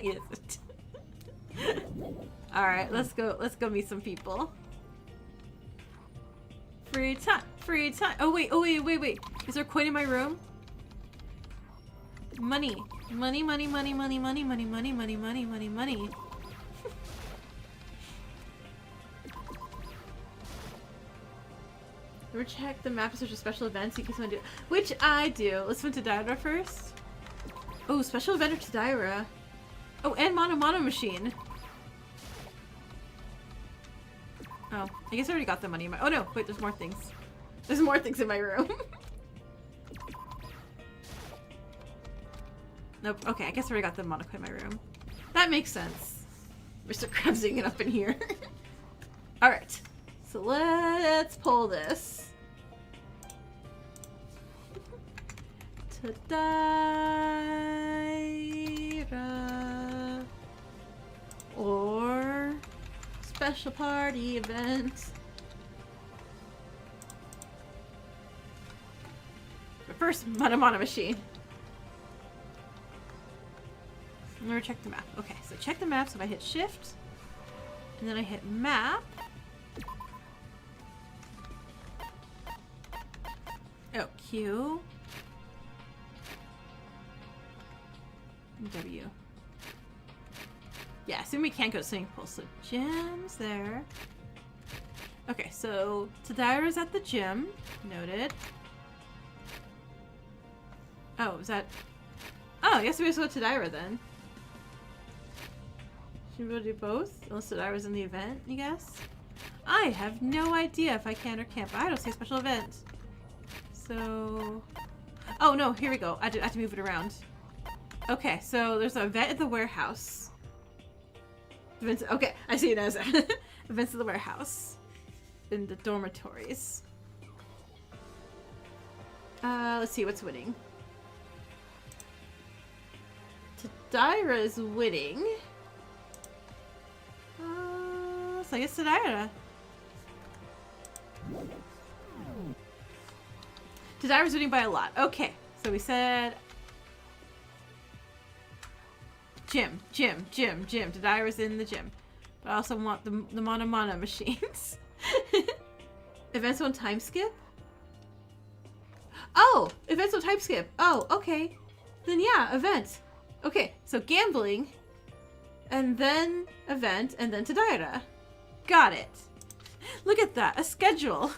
Yes. Alright, let's go meet some people. Free time! Free time! Oh wait. Is there a coin in my room? Money. Money, money, money, money, money, money, money, money, money, money, money. Ever check the map to search for special events in case you want to do, which I do. Let's swim to Daira first. Oh, special event to Daira. Oh, and Mono machine. Oh, I guess I already got the money in my. Oh no, wait, there's more things. There's more things in my room. Nope. Okay, I guess I already got the Monaco in my room. That makes sense. Mr. Krabsing it up in here. All right. So let's pull this. Tadaira. Or special party event. But first, Mono machine. I'm gonna check the map. Okay, so check the map. So if I hit shift, and then I hit map. Oh, Q. W. Yeah, assume we can't go to swimming pool. So gym's there. Okay, so Tadaira's at the gym. Noted. Oh, is that... Oh, I guess we just go to Tadaira then. Should we do both? Unless Tadaira's in the event, I guess? I have no idea if I can or can't, but I don't see a special event. So... Oh, no, here we go. I have to move it around. Okay, so there's an event at the warehouse. Events, okay, I see it as events at the warehouse. In the dormitories. Let's see what's winning. Tadaira is winning. So I guess Tadaira. Tadaira's winning by a lot. Okay, so we said gym. Tadaira's in the gym. But I also want the Mono machines. Events on time skip? Oh! Events on time skip. Oh, okay. Then yeah, event. Okay, so gambling, and then event, and then Tadaira. Got it. Look at that, a schedule.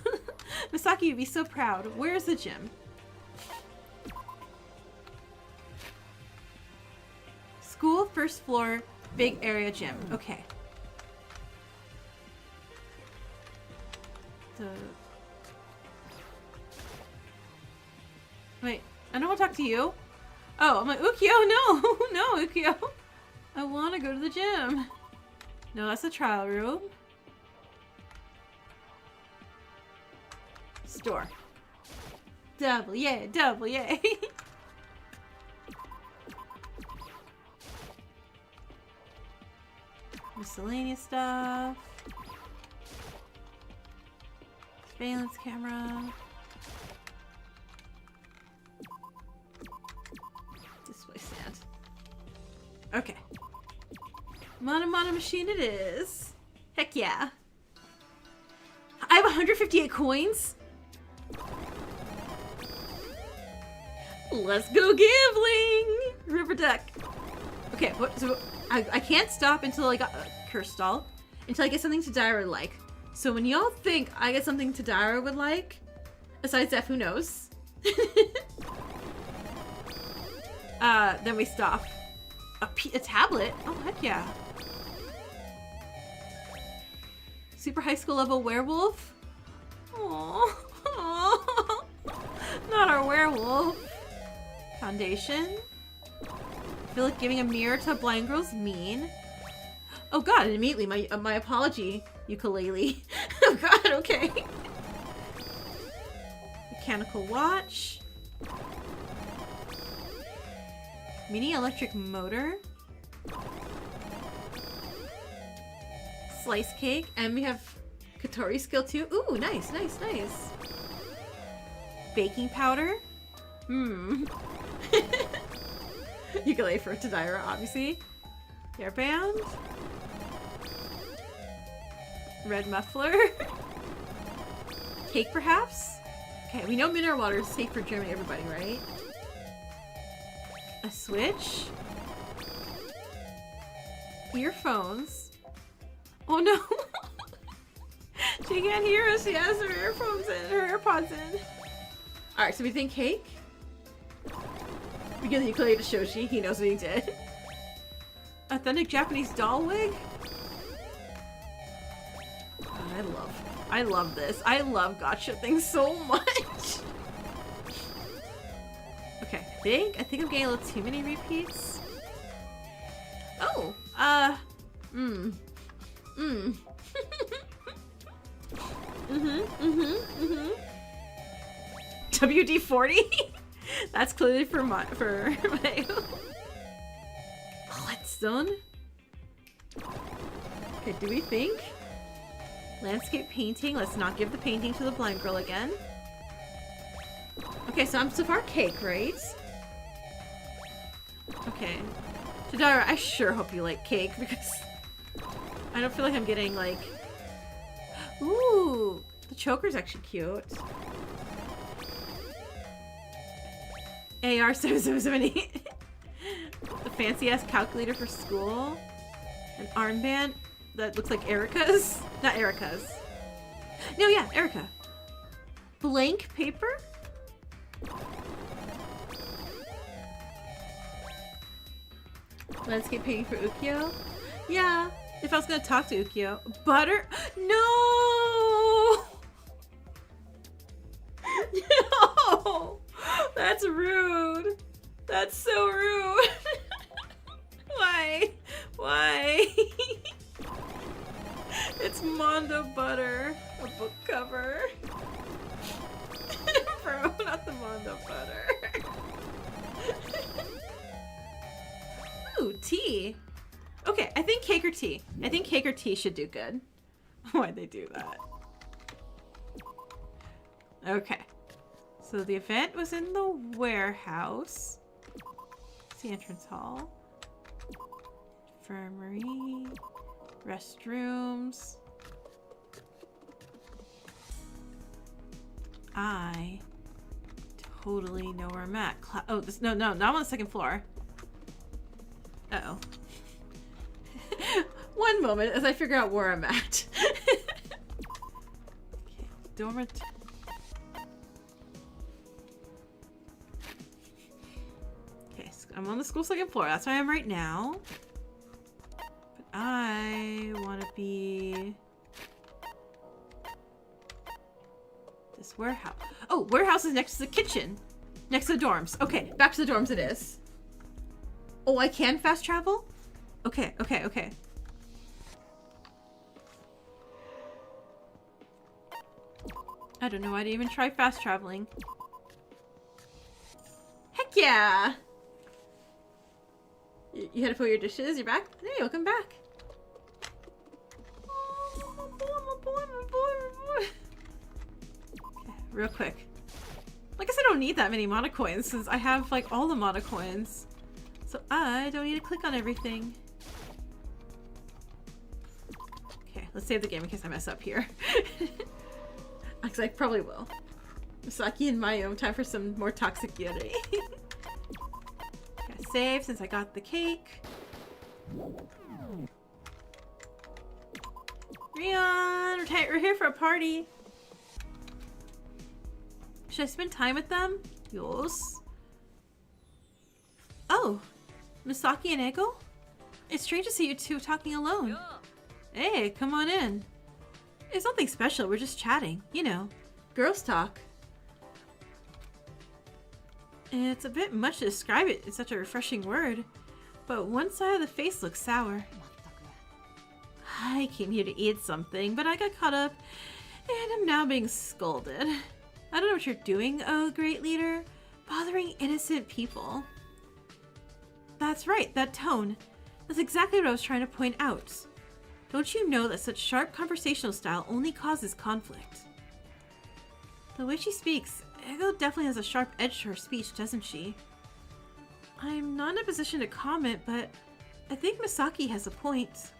Misaki would be so proud. Where's the gym? School, first floor, big area gym. Okay. Wait, I don't want to talk to you. Oh, I'm like, Ukyo, no! No, Ukyo! I want to go to the gym. No, that's the trial room. Store. Double, yeah, double, yeah. Miscellaneous stuff. Surveillance camera. Display stand. Okay. Mana machine it is. Heck yeah. I have 158 coins. Let's go gambling! River Duck. Okay, so I can't stop until I got Curse Doll. Until I get something Tadira would like. So when y'all think I get something Tadira would like, besides F, who knows? Then we stop. A tablet? Oh, heck yeah. Super high school level werewolf? Aww. Not our werewolf. Foundation. I feel like giving a mirror to a blind girl's mean. Oh god, and immediately my apology, ukulele. Oh god, okay. Mechanical watch. Mini electric motor. Slice cake. And we have Katori skill too. Ooh, nice, nice, nice. Baking powder. Ukulele for Tadira, obviously. Hairband. Red muffler. Cake, perhaps? Okay, we know mineral water is safe for Germany, everybody, right? A switch. Earphones. Oh no! She can't hear us. She has her earphones in, her AirPods in. Alright, so we think cake? We give the ukulele to Shoshi. He knows what he did. Authentic Japanese doll wig? Oh, I love this. I love gotcha things so much. Okay, I think I'm getting a little too many repeats. Oh, WD-40? That's clearly for my Whetstone. Okay, do we think? Landscape painting. Let's not give the painting to the blind girl again. Okay, so I'm so far cake, right? Okay. Tadira, I sure hope you like cake because I don't feel like I'm getting like... Ooh, the choker's actually cute. AR-7778. The fancy-ass calculator for school. An armband that looks like Erica's. Not Erica's. No, yeah, Erica. Blank paper? Landscape painting for Ukyo? Yeah, if I was gonna talk to Ukyo. Butter? No! No! That's rude. That's so rude. Why? Why? It's Mondo Butter. A book cover. Bro, not the Mondo Butter. Ooh, tea. Okay, I think cake or tea. I think cake or tea should do good. Why'd they do that? Okay. So the event was in the warehouse. It's the entrance hall. Infirmary. Restrooms. I totally know where I'm at. Oh, this no, not on the second floor. Uh-oh. One moment as I figure out where I'm at. Okay, dormant. Okay, so I'm on the school second floor. That's where I am right now. But I want to be... this warehouse. Oh, warehouse is next to the kitchen. Next to the dorms. Okay, back to the dorms it is. Oh, I can fast travel? Okay, okay, okay. I don't know why I didn't even try fast traveling. Heck yeah! You had to put your dishes? You're back? Hey, welcome back. Oh, my boy, my boy, my boy, my boy. real quick. I guess I don't need that many mana coins since I have like all the mana coins. So I don't need to click on everything. Okay, let's save the game in case I mess up here. Actually, I probably will. Misaki and Mayu, time for some more toxic yuri. Gotta save since I got the cake. Rion, we're here for a party. Should I spend time with them? Yes. Oh, Misaki and Ego? It's strange to see you two talking alone. Hey, come on in. It's nothing special, we're just chatting. You know, girls talk. It's a bit much to describe it in such a refreshing word, but one side of the face looks sour. I came here to eat something, but I got caught up and I'm now being scolded. I don't know what you're doing, oh great leader. Bothering innocent people. That's right, that tone. That's exactly what I was trying to point out. Don't you know that such sharp conversational style only causes conflict? The way she speaks, Ego definitely has a sharp edge to her speech, doesn't she? I'm not in a position to comment, but I think Misaki has a point.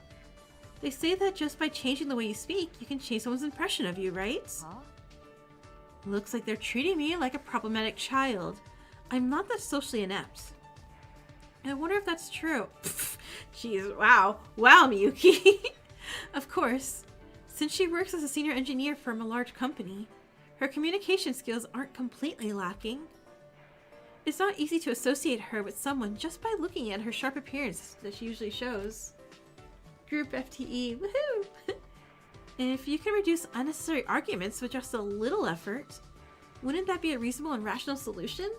They say that just by changing the way you speak, you can change someone's impression of you, right? Huh? Looks like they're treating me like a problematic child. I'm not that socially inept. I wonder if that's true. Jeez, wow. Wow, Miyuki. Of course. Since she works as a senior engineer from a large company, her communication skills aren't completely lacking. It's not easy to associate her with someone just by looking at her sharp appearance that she usually shows. Group FTE, woohoo! If you can reduce unnecessary arguments with just a little effort, wouldn't that be a reasonable and rational solution?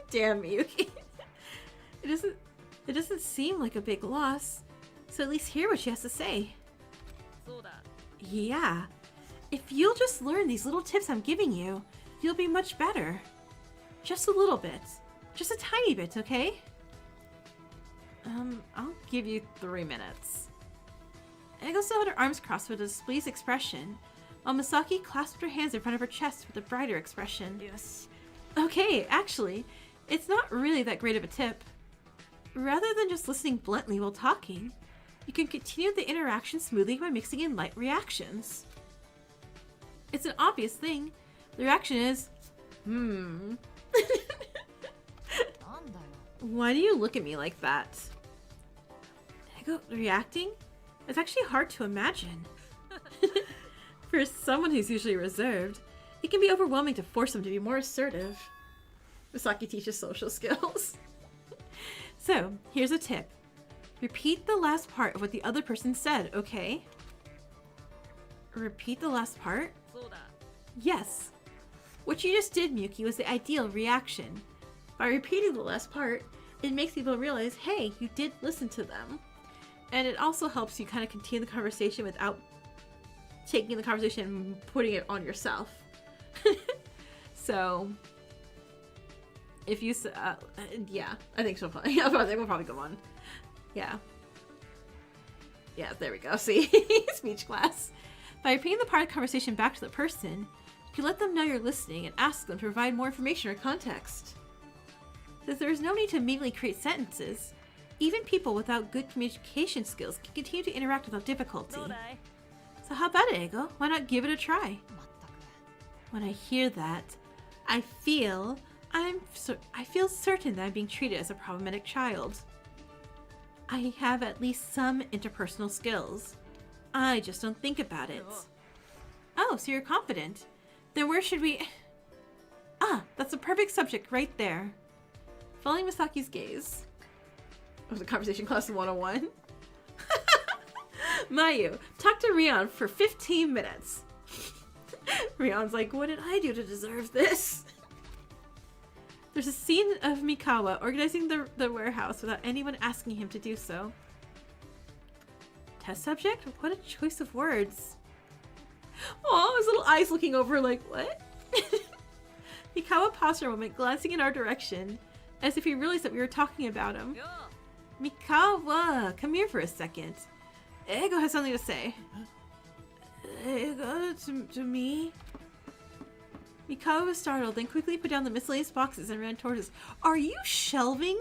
Damn, Miyuki. It doesn't seem like a big loss, so at least hear what she has to say. Yeah, if you'll just learn these little tips I'm giving you, you'll be much better. Just a little bit. Just a tiny bit, okay? I'll give you 3 minutes. Ego still had her arms crossed with a displeased expression, while Misaki clasped her hands in front of her chest with a brighter expression. Yes. Okay, actually, it's not really that great of a tip. Rather than just listening bluntly while talking, you can continue the interaction smoothly by mixing in light reactions. It's an obvious thing. The reaction is, Why do you look at me like that? Ego reacting? It's actually hard to imagine. For someone who's usually reserved, it can be overwhelming to force them to be more assertive. Misaki teaches social skills. So, here's a tip. Repeat the last part of what the other person said, okay? Repeat the last part? Yes. What you just did, Miyuki, was the ideal reaction. By repeating the last part, it makes people realize, hey, you did listen to them. And it also helps you kind of continue the conversation without taking the conversation and putting it on yourself. So, if you, yeah, I think she'll probably, we'll probably go on. Yeah. Yeah, there we go. See? Speech class. By repeating the part of the conversation back to the person, you can let them know you're listening and ask them to provide more information or context. Since there is no need to immediately create sentences, even people without good communication skills can continue to interact without difficulty. So how about it, Ego? Why not give it a try? When I hear that, I feel certain that I'm being treated as a problematic child. I have at least some interpersonal skills. I just don't think about it. Oh, so you're confident. Then where should we... Ah, that's a perfect subject right there. Following Misaki's gaze. Oh, the conversation class 101. Mayu, talk to Rion for 15 minutes. Rion's like, what did I do to deserve this? There's a scene of Mikawa organizing the warehouse without anyone asking him to do so. Test subject? What a choice of words. Oh, his little eyes looking over like, what? Mikawa paused for a moment, glancing in our direction, as if he realized that we were talking about him. Mikawa, come here for a second. Ego has something to say. Ego, to me? Mikawa was startled, then quickly put down the miscellaneous boxes and ran towards us. Are you shelving?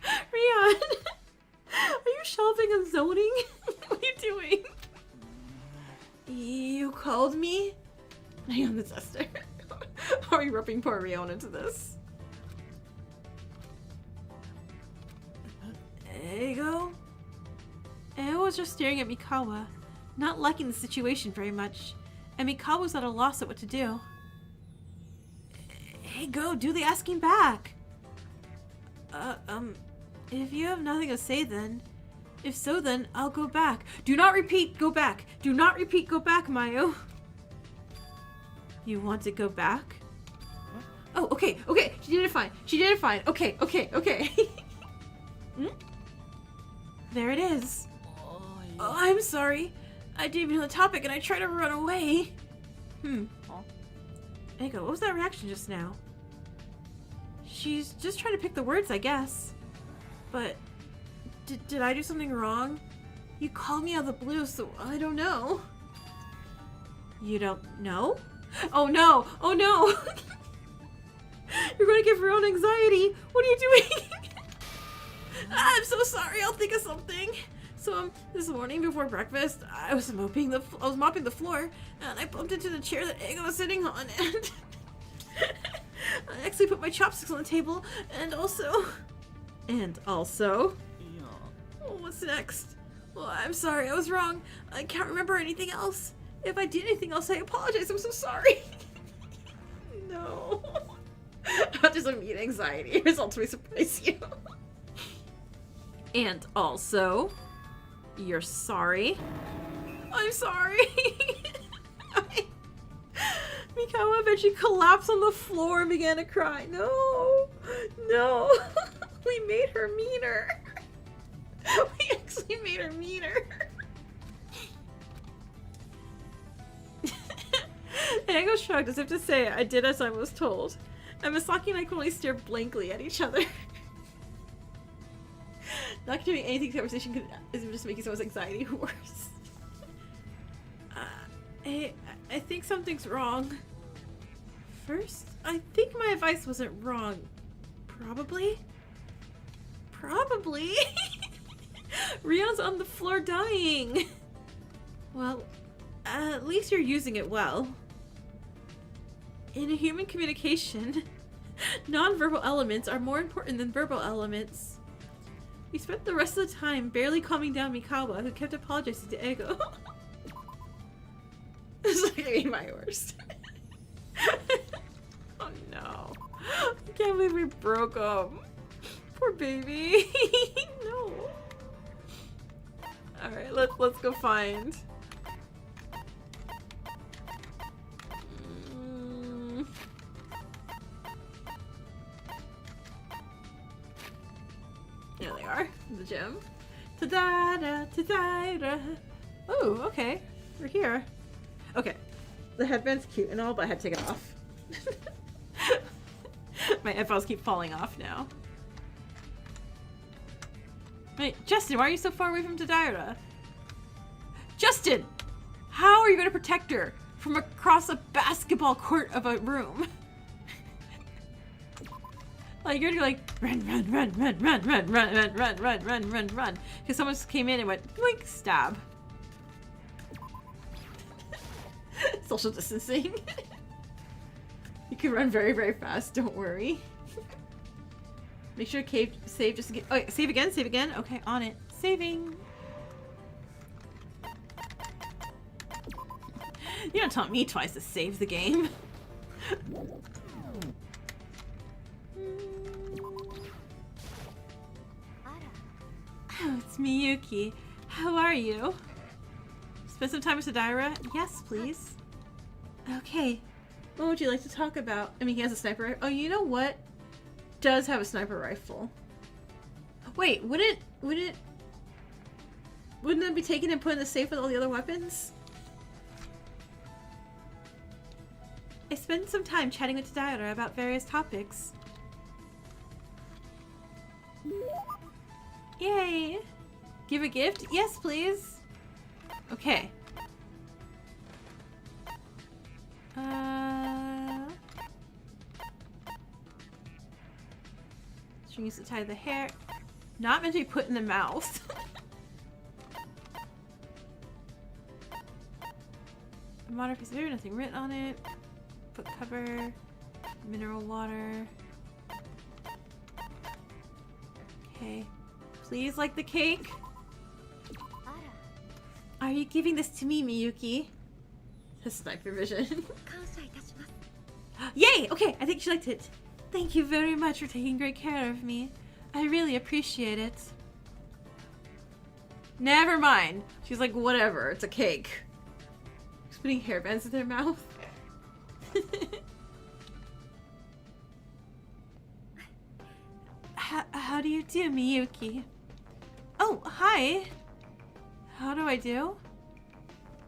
Rian! Are you shelving and zoning? What are you doing? You called me? I am the tester. Are you roping poor Rion into this? Ego? Ego was just staring at Mikawa, not liking the situation very much, and Mikawa was at a loss at what to do. Hey, go, do the asking back! If you have nothing to say then, if so then, I'll go back. Do not repeat, go back! Do not repeat, go back, Mayu! You want to go back? Oh, okay, okay, she did it fine, she did it fine, okay. There it is. Oh, I'm sorry. I didn't even know the topic and I tried to run away. Eiko, what was that reaction just now? She's just trying to pick the words, I guess. But, did I do something wrong? You called me out of the blue, so I don't know. You don't know? Oh no! Oh no! You're going to give her own anxiety! What are you doing? I'm so sorry, I'll think of something. So, this morning before breakfast, I was mopping the floor, and I bumped into the chair that Ego was sitting on, and I actually put my chopsticks on the table, and also... Oh, what's next? Well, I'm sorry, I was wrong. I can't remember anything else. If I did anything else, I apologize. I'm so sorry. No. How does immediate anxiety results may surprise you? And also, you're sorry. I'm sorry. Mikawa eventually collapsed on the floor and began to cry. No, no, we made her meaner. We actually made her meaner. Ego shrugged as if to say, I did as I was told. And Misaki and I could only stare blankly at each other. Not doing anything conversation is just making someone's anxiety worse. I think something's wrong. First, I think my advice wasn't wrong. Probably? Rion's on the floor dying. Well, at least you're using it well. In a human communication, non-verbal elements are more important than verbal elements. We spent the rest of the time barely calming down Mikawa, who kept apologizing to Ego. This is like gonna be my worst. Oh no. I can't believe we broke up. Poor baby. No. Alright, let's go find. There they are, in the gym. Ta-da-da, ta-da-da. Oh, okay. We're here. Okay. The headband's cute and all, but I had to take it off. My headphones keep falling off now. Wait, Justin, why are you so far away from Tadaira? Justin! How are you going to protect her from across a basketball court of a room? Like, you're gonna go like, run. Because someone just came in and went, blink, stab. Social distancing. You can run very, very fast, don't worry. Make sure to save just again. Oh, save again. Okay, on it. Saving. You don't taunt me twice to save the game. Oh, it's Miyuki. How are you? Spend some time with Tadaira? Yes, please. Okay. What would you like to talk about? I mean, he has a sniper rifle. Oh, you know what? Does have a sniper rifle. Wait, wouldn't that be taken and put in the safe with all the other weapons? I spent some time chatting with Tadaira about various topics. Yay! Give a gift? Yes, please. Okay. Strings to tie the hair. Not meant to be put in the mouth. Water preserver, nothing written on it. Book cover. Mineral water. Okay. Please like the cake. Are you giving this to me, Miyuki? His sniper vision. Yay! Okay, I think she liked it. Thank you very much for taking great care of me. I really appreciate it. Never mind. She's like, whatever, it's a cake. She's putting hairbands in their mouth. How do you do, Miyuki? Oh, hi. How do I do?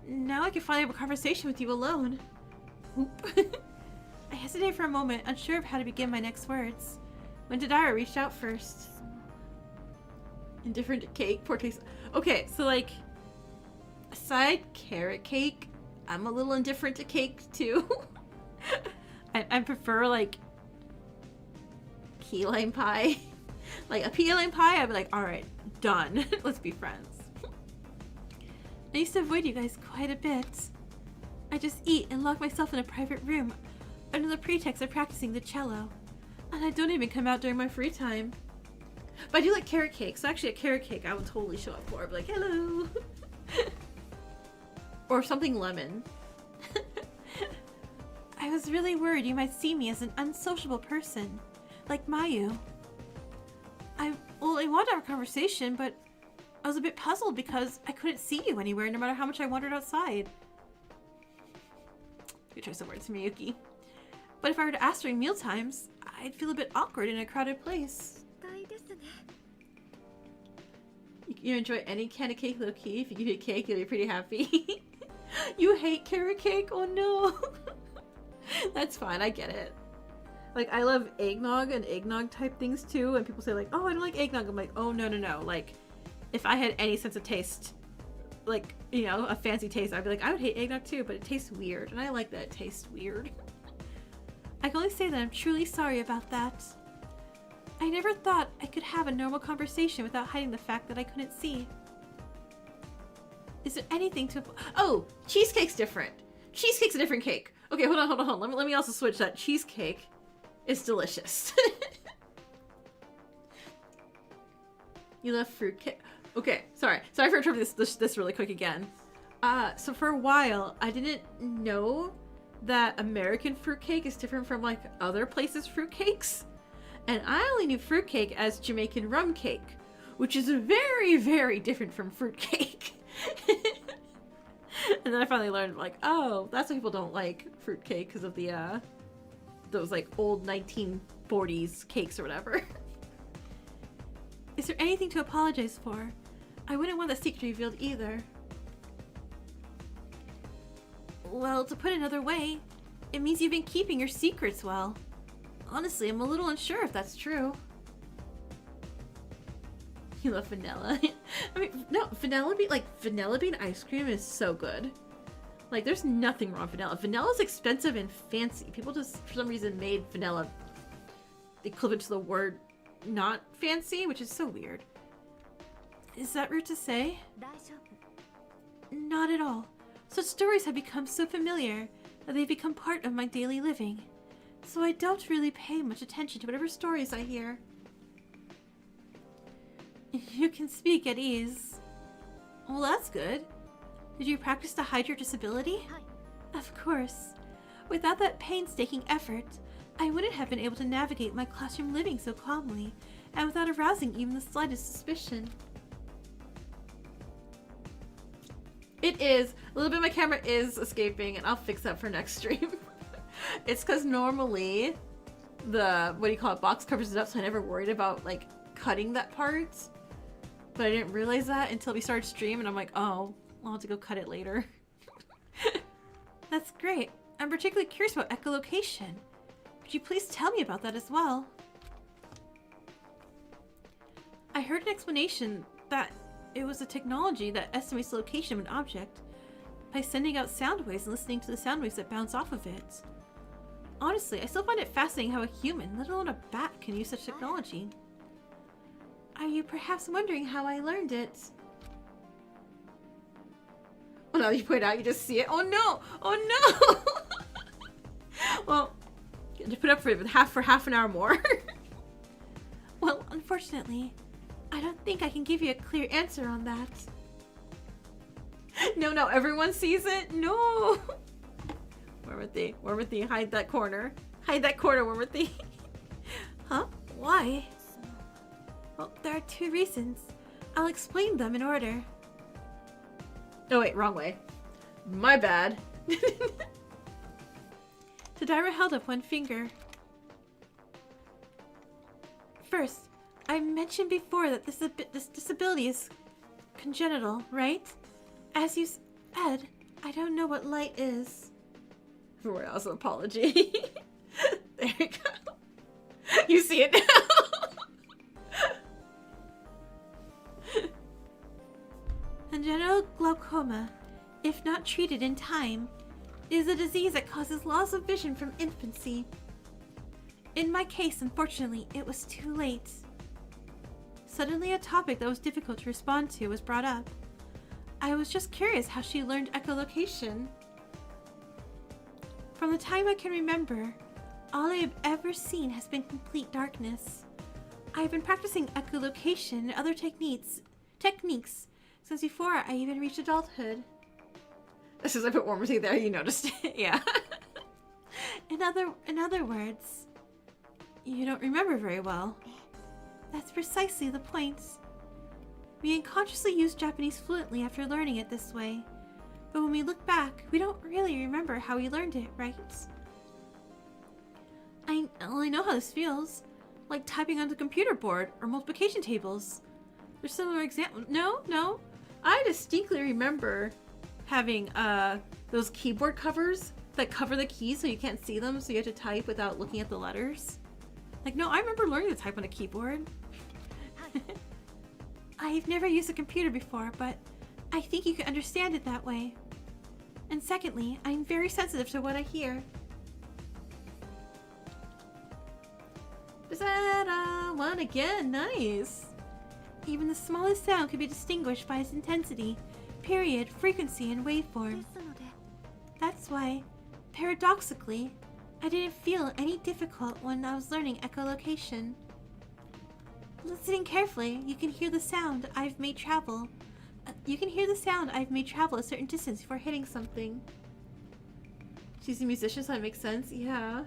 Now I can finally have a conversation with you alone. Oop. I hesitated for a moment, unsure of how to begin my next words. When Tadara reached out first. Indifferent to cake, poor taste. Okay, so like, aside carrot cake, I'm a little indifferent to cake too. I prefer like key lime pie. Like a key lime pie, I'd be like, alright, done. Let's be friends. I used to avoid you guys quite a bit. I just eat and lock myself in a private room under the pretext of practicing the cello. And I don't even come out during my free time. But I do like carrot cake, so actually a carrot cake I would totally show up for. I'd be like, hello! Or something lemon. I was really worried you might see me as an unsociable person, like Mayu. I wanted to have a conversation, but I was a bit puzzled because I couldn't see you anywhere no matter how much I wandered outside. Good choice of words, Miyuki. But if I were to ask during meal times, I'd feel a bit awkward in a crowded place. You enjoy any kind of cake low-key. If you eat cake, you'll be pretty happy. You hate carrot cake? Oh no! That's fine, I get it. Like, I love eggnog and eggnog type things too, and people say like, oh, I don't like eggnog. I'm like, oh, no, no, no. Like, if I had any sense of taste, like, you know, a fancy taste, I'd be like, I would hate eggnog too, but it tastes weird, and I like that it tastes weird. I can only say that I'm truly sorry about that. I never thought I could have a normal conversation without hiding the fact that I couldn't see. Is there anything to... Oh! Cheesecake's different. Cheesecake's a different cake. Okay, hold on. Let me also switch that. Cheesecake is delicious. You love fruitcake? Okay, sorry for interrupting this really quick again. So for a while, I didn't know that American fruitcake is different from like other places' fruitcakes. And I only knew fruitcake as Jamaican rum cake, which is very, very different from fruitcake. And then I finally learned, like, oh, that's why people don't like fruitcake, because of the, those, like, old 1940s cakes or whatever. Is there anything to apologize for? I wouldn't want the secret revealed either. Well, to put it another way, it means you've been keeping your secrets well. Honestly, I'm a little unsure if that's true. You love vanilla. I mean, no, vanilla bean ice cream is so good. Like, there's nothing wrong with vanilla. Vanilla's expensive and fancy. People just, for some reason, made vanilla equivalent to the word not fancy, which is so weird. Is that rude to say? Not at all. Such stories have become so familiar that they've become part of my daily living. So I don't really pay much attention to whatever stories I hear. You can speak at ease. Well, that's good. Did you practice to hide your disability? Of course. Without that painstaking effort, I wouldn't have been able to navigate my classroom living so calmly, and without arousing even the slightest suspicion. It is. A little bit of my camera is escaping, and I'll fix that for next stream. It's because normally the, what do you call it, box covers it up, so I never worried about, like, cutting that part. But I didn't realize that until we started stream, and I'm like, oh, I'll have to go cut it later. That's great. I'm particularly curious about echolocation. Could you please tell me about that as well? I heard an explanation that it was a technology that estimates the location of an object, by sending out sound waves and listening to the sound waves that bounce off of it. Honestly, I still find it fascinating how a human, let alone a bat, can use such technology. Are you perhaps wondering how I learned it? Well, now that you point out, you just see it. Oh no! Oh no! Well, you have to put up for it for half an hour more. Well, unfortunately, I don't think I can give you a clear answer on that. No, everyone sees it? No! Wormothy, hide that corner. Hide that corner, Wormothy. Huh? Why? Well, there are 2 reasons. I'll explain them in order. Oh wait, wrong way. My bad. Tadira held up one finger. First, I mentioned before that this disability is congenital, right? As you said, I don't know what light is. For else, an apology. There you go. You see it now. Congenital glaucoma, if not treated in time, is a disease that causes loss of vision from infancy. In my case, unfortunately, it was too late. Suddenly, a topic that was difficult to respond to was brought up. I was just curious how she learned echolocation. From the time I can remember, all I have ever seen has been complete darkness. I have been practicing echolocation and other techniques since before I even reached adulthood. As soon as I put Wormothy there, you noticed it. Yeah. In other words, you don't remember very well. That's precisely the point. We unconsciously use Japanese fluently after learning it this way. But when we look back, we don't really remember how we learned it, right? I only know how this feels. Like typing on the computer board or multiplication tables. There's similar examples. No. I distinctly remember having those keyboard covers that cover the keys so you can't see them, so you have to type without looking at the letters. Like, no, I remember learning to type on a keyboard. I've never used a computer before, but I think you can understand it that way. And secondly, I'm very sensitive to what I hear. One again, nice. Even the smallest sound can be distinguished by its intensity, period, frequency, and waveform. That's why, paradoxically, I didn't feel any difficult when I was learning echolocation. Listening carefully, you can hear the sound I've made travel. A certain distance before hitting something. She's a musician, so that makes sense. Yeah.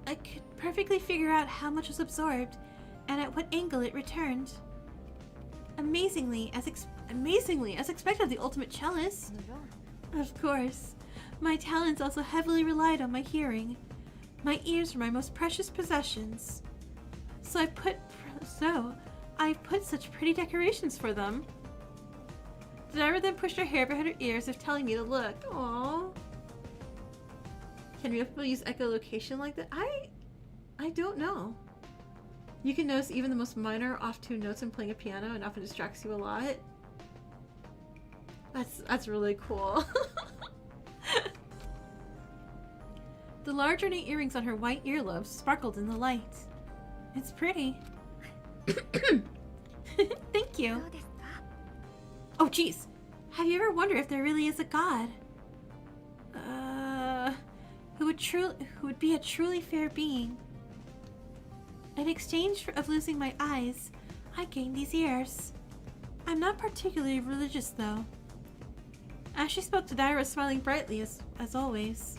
I could perfectly figure out how much was absorbed and at what angle it returned. Amazingly, as expected of the ultimate cellist. Of course, my talents also heavily relied on my hearing. My ears were my most precious possessions. So I put such pretty decorations for them. Didira then pushed her hair behind her ears as if telling me to look. Aww. Can real people use echolocation like that? I don't know. You can notice even the most minor off-tune notes in playing a piano and often distracts you a lot. That's really cool. The large ornate earrings on her white earlobes sparkled in the light. It's pretty. Thank you. Oh jeez. Have you ever wondered if there really is a god? Who would be a truly fair being? In exchange of losing my eyes, I gained these ears. I'm not particularly religious though. As she spoke, Tadira was smiling brightly as always.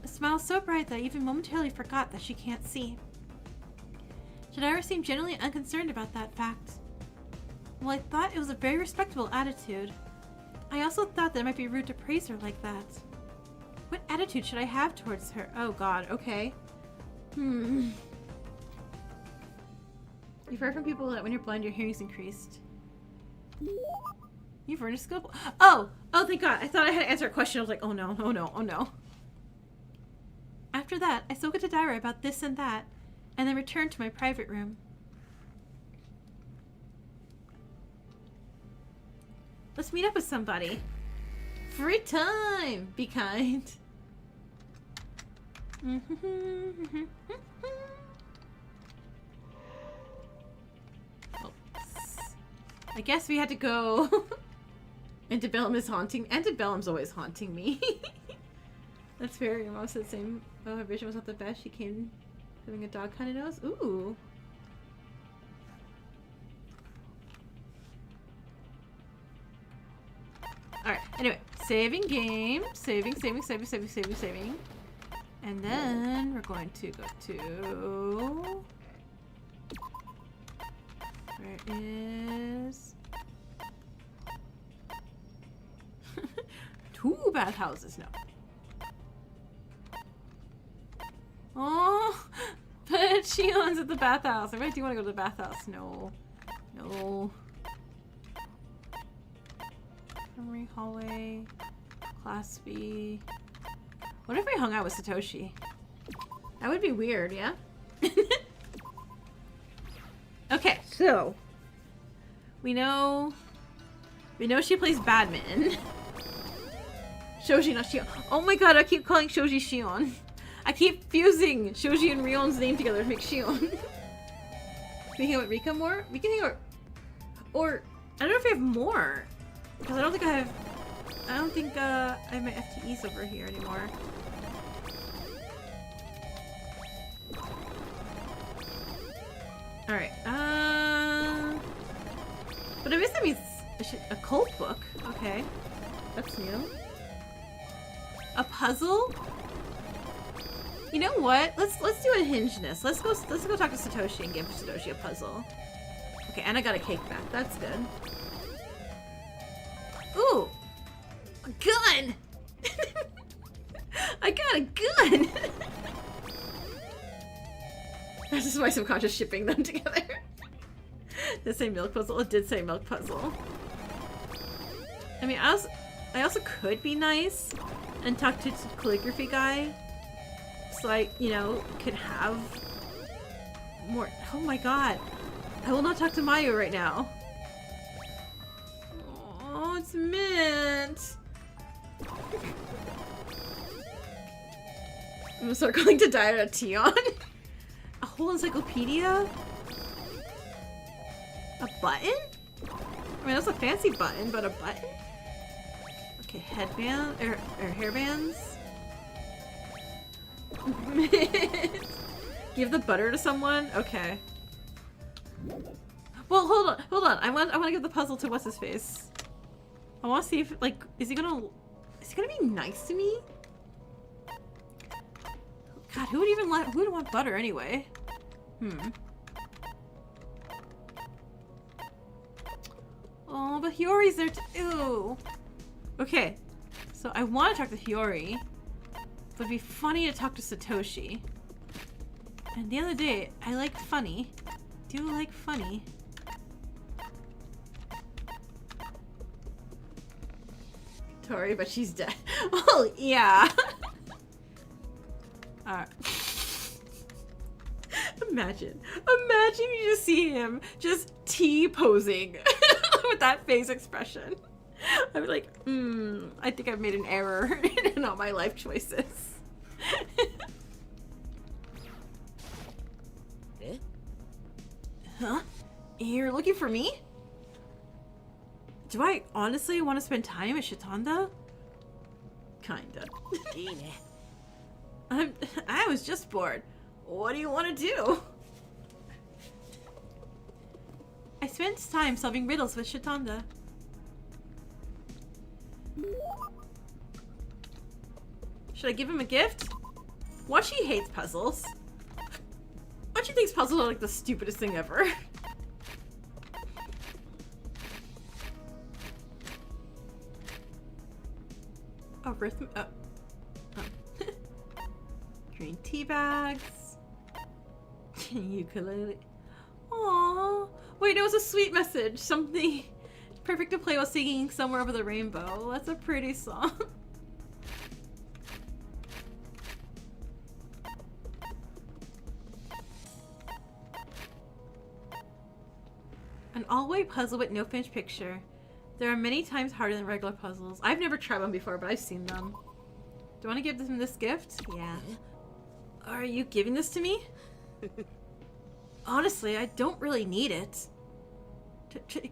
A smile so bright that I even momentarily forgot that she can't see. Tadira seemed generally unconcerned about that fact. Well, I thought it was a very respectable attitude. I also thought that it might be rude to praise her like that. What attitude should I have towards her? Oh god, okay. You've heard from people that when you're blind, your hearing's increased. You've earned a skill. Oh, thank god. I thought I had to answer a question. I was like, oh no, oh no, oh no. After that, I spoke to Tadira about this and that, and then returned to my private room. Let's meet up with somebody. Free time! Be kind. I guess we had to go. Antebellum is haunting. Antebellum's always haunting me. That's fair. Your mom said the same. Oh, her vision was not the best. She came having a dog kind of nose. Ooh. Alright, anyway. Saving game. Saving. And then we're going to go to... Where is... 2 bathhouses, no. Oh, but Shion's at the bathhouse. I really do want to go to the bathhouse. No. No. Memory hallway. Class B. What if we hung out with Satoshi? That would be weird, yeah? Okay, so we know she plays badminton. Shoji, not Shion. Oh my god, I keep calling Shoji Shion. I keep fusing Shoji and Rion's name together to make Shion. Can we hang out with Rika more? We can hang out. Or I don't know if we have more. Because I don't think I have my FTEs over here anymore. Alright, but I guess that means a cult book. Okay. That's new. A puzzle? You know what? Let's do a hingeness. Let's go talk to Satoshi and give Satoshi a puzzle. Okay, and I got a cake back. That's good. Ooh! A gun! I got a gun! That's just my subconscious shipping them together. Did it say milk puzzle? It did say milk puzzle. I mean, I also could be nice and talk to the calligraphy guy. So I, you know, could have more. Oh my god. I will not talk to Mayu right now. Oh, it's mint. I'm gonna start calling to Diet a Tion. A whole encyclopedia? A button? I mean, that's a fancy button, but a button? Okay, headband, or hairbands. Give the butter to someone? Okay. Well, hold on. I want to give the puzzle to what's his face. I want to see if, like, is he gonna be nice to me? God, who would want butter anyway? Oh, but Hiyori's there too. Ew. Okay, so I want to talk to Hiyori, but it'd be funny to talk to Satoshi. And the other day, I liked funny. Do you like funny? Tori, but she's dead. Oh, yeah. Imagine you just see him just T-posing with that face expression. I'd be like, I think I've made an error in all my life choices. Huh? You're looking for me? Do I honestly want to spend time at Shitanda? Kinda. I was just bored. What do you want to do? I spent time solving riddles with Shitanda. Should I give him a gift? Washi hates puzzles. Washi thinks puzzles are like the stupidest thing ever. Green tea bags. Ukulele. Aww. Wait, it was a sweet message. Something perfect to play while singing Somewhere Over the Rainbow. That's a pretty song. An all-white puzzle with no finished picture. There are many times harder than regular puzzles. I've never tried one before, but I've seen them. Do you want to give them this gift? Yeah. Are you giving this to me? Honestly, I don't really need it.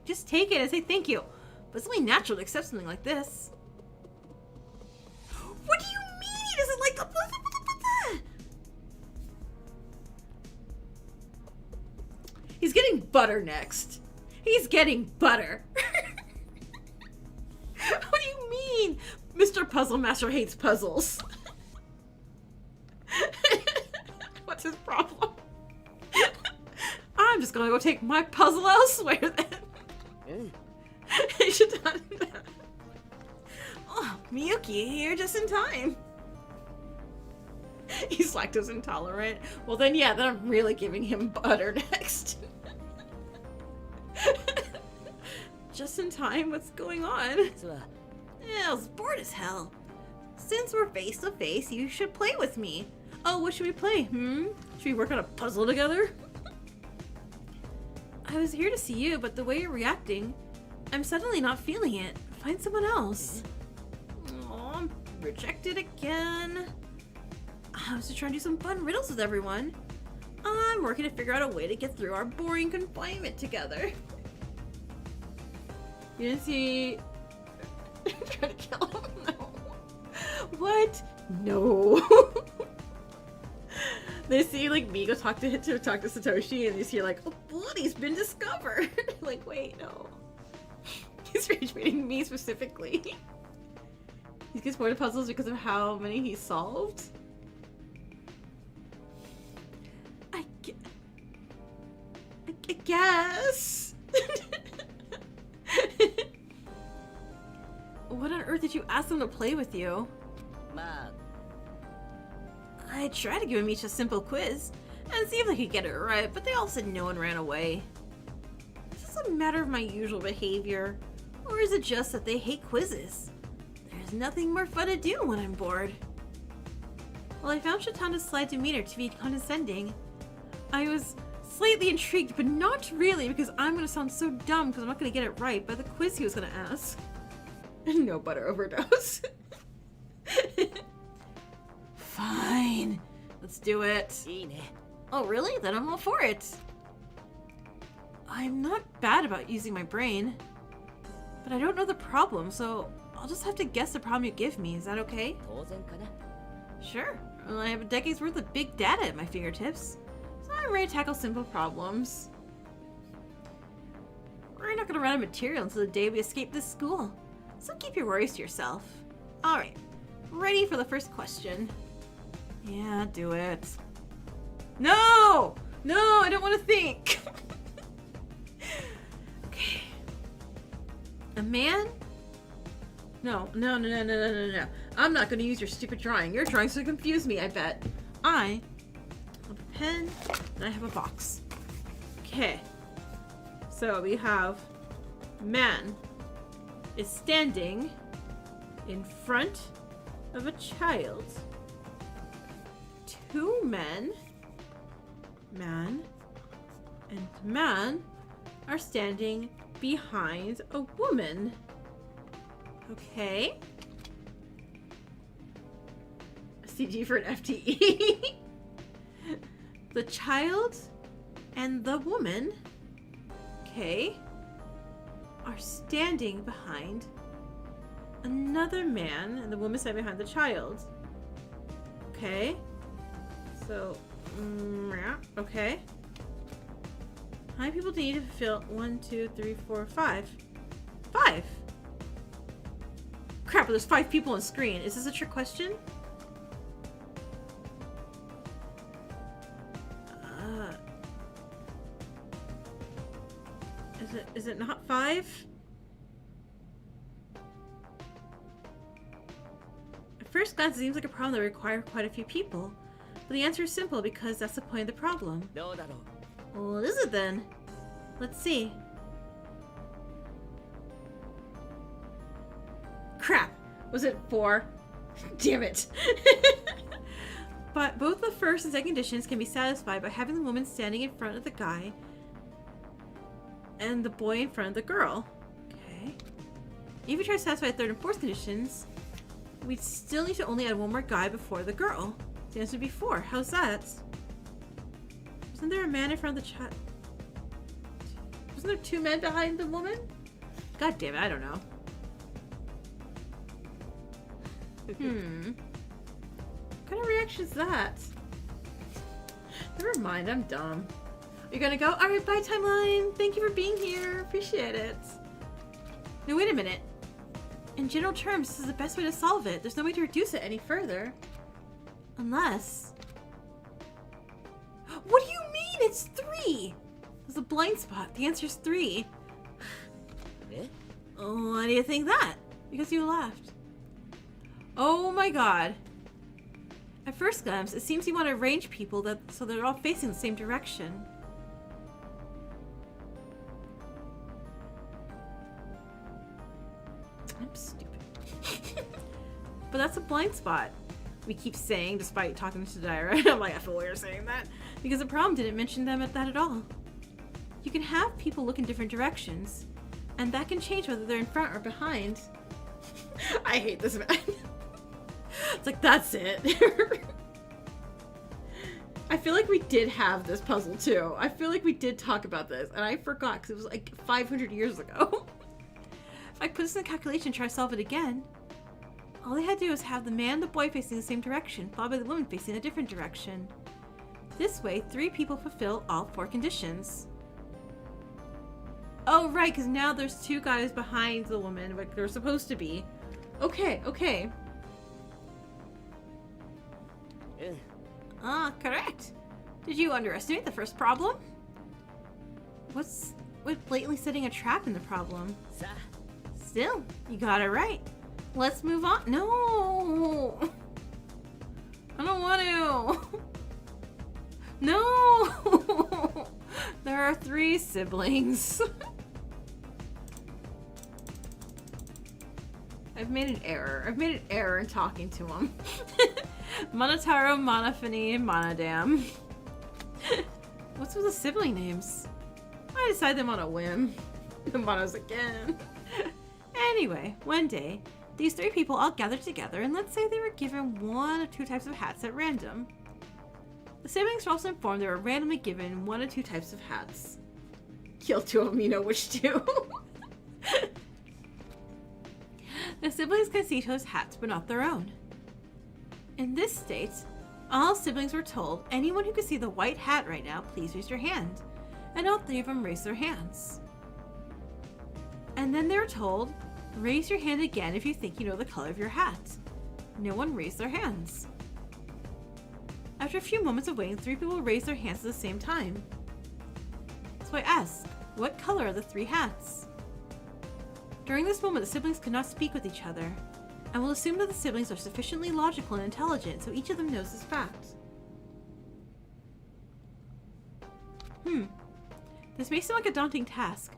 Just take it and say thank you. But it's only natural to accept something like this. What do you mean he doesn't like the... He's getting butter next. He's getting butter. What do you mean? Mr. Puzzle Master hates puzzles. What's his problem? I'm just gonna go take my puzzle elsewhere then. He should have done that. Oh, Miyuki, you're just in time. He's lactose intolerant. Well then, yeah, then I'm really giving him butter next. Just in time? What's going on? I was bored as hell. Since we're face to face, you should play with me. Oh, what should we play? Should we work on a puzzle together? I was here to see you, but the way you're reacting, I'm suddenly not feeling it. Find someone else. Aw, I'm rejected again. I was just trying to do some fun riddles with everyone. I'm working to figure out a way to get through our boring confinement together. You didn't see... Trying to kill him? No. What? No. They see like me go talk to Satoshi, and you see like, oh, Bloody's been discovered. Like, wait, no. He's rage baiting me specifically. He gets bored of puzzles because of how many he solved. I guess. What on earth did you ask them to play with you? I tried to give them each a simple quiz and see if they could get it right, but they all said no and ran away. Is this a matter of my usual behavior, or is it just that they hate quizzes? There's nothing more fun to do when I'm bored. Well, I found Shatanda's slight demeanor to be condescending. I was slightly intrigued, but not really, because I'm going to sound so dumb because I'm not going to get it right by the quiz he was going to ask. No butter overdose. Fine. Let's do it. Oh, really? Then I'm all for it. I'm not bad about using my brain, but I don't know the problem, so I'll just have to guess the problem you give me. Is that okay? Sure. Well, I have a decade's worth of big data at my fingertips, so I'm ready to tackle simple problems. We're not going to run out of material until the day we escape this school, so keep your worries to yourself. Alright, ready for the first question. Yeah, do it. No! No, I don't want to think! Okay. A man? No. I'm not going to use your stupid drawing. Your drawing's to confuse me, I bet. I have a pen, and I have a box. Okay. So we have man is standing in front of a child. Two men, man and man, are standing behind a woman. Okay. A CG for an FTE. The child and the woman, okay, are standing behind another man, and the woman standing behind the child. Okay. So, okay. How many people do you need to fill? 1, 2, 3, 4, 5. 5! Crap, there's 5 people on screen. Is this a trick question? Is it not 5? At first glance, it seems like a problem that would require quite a few people. But the answer is simple because that's the point of the problem. Well, what is it then? Let's see. Crap! Was it 4? Damn it! But both the first and second conditions can be satisfied by having the woman standing in front of the guy and the boy in front of the girl. Okay. Even if we try to satisfy third and fourth conditions, we'd still need to only add one more guy before the girl. The answer would be 4. How's that? Wasn't there a man in front of the chat? Wasn't there 2 men behind the woman? God damn it, I don't know. What kind of reaction is that? Never mind, I'm dumb. You're gonna go? Alright, bye, timeline. Thank you for being here. Appreciate it. No, wait a minute. In general terms, this is the best way to solve it. There's no way to reduce it any further. Unless... What do you mean? It's 3! There's a blind spot. The answer's 3. Why do you think that? Because you laughed. Oh my god. At first glance, it seems you want to arrange people so they're all facing the same direction. I'm stupid. But that's a blind spot. We keep saying, despite talking to Daira. I'm like, I feel weird saying that. Because the problem didn't mention them at that at all. You can have people look in different directions, and that can change whether they're in front or behind. I hate this man. It's like, that's it. I feel like we did have this puzzle too. I feel like we did talk about this, and I forgot because it was like 500 years ago. If I put this in the calculation and try to solve it again, all they had to do was have the man and the boy facing the same direction, followed by the woman facing a different direction. This way, 3 people fulfill all 4 conditions. Oh, right, because now there's 2 guys behind the woman, like they're supposed to be. Okay, okay. Correct. Did you underestimate the first problem? What's with blatantly setting a trap in the problem? Still, you got it right. Let's move on. No! I don't want to. No! There are 3 siblings. I've made an error. I've made an error in talking to him. Monotaro, Monofini, and Monodam. What's with the sibling names? I decided them on a whim. The Monos again. Anyway, one day, these 3 people all gathered together, and let's say they were given 1 of 2 types of hats at random. The siblings were also informed they were randomly given 1 of 2 types of hats. Kill 2 of them, you know which 2. The siblings can see each other's hats, but not their own. In this state, all siblings were told, anyone who could see the white hat right now, please raise your hand. And all 3 of them raised their hands. And then they were told, raise your hand again if you think you know the color of your hat. No one raised their hands. After a few moments of waiting, 3 people raised their hands at the same time. So I asked, what color are the 3 hats? During this moment, the siblings could not speak with each other, and we'll assume that the siblings are sufficiently logical and intelligent, so each of them knows this fact. This may seem like a daunting task,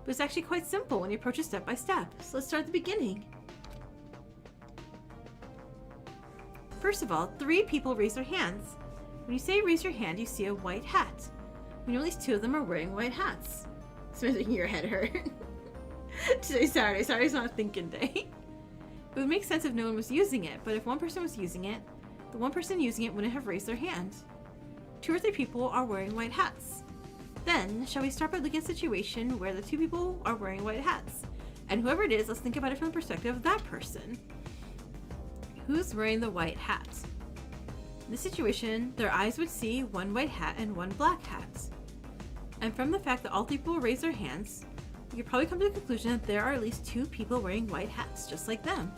but it's actually quite simple when you approach it step by step. So let's start at the beginning. First of all, 3 people raise their hands. When you say raise your hand, you see a white hat. We know at least 2 of them are wearing white hats. It's making your head hurt. Today's Saturday. Saturday's not a thinking day. It would make sense if no one was using it, but if one person was using it, the one person using it wouldn't have raised their hand. 2 or 3 people are wearing white hats. Then, shall we start by looking at a situation where the 2 people are wearing white hats? And whoever it is, let's think about it from the perspective of that person. Who's wearing the white hat? In this situation, their eyes would see 1 white hat and 1 black hat. And from the fact that all 3 people raise their hands, you could probably come to the conclusion that there are at least 2 people wearing white hats, just like them.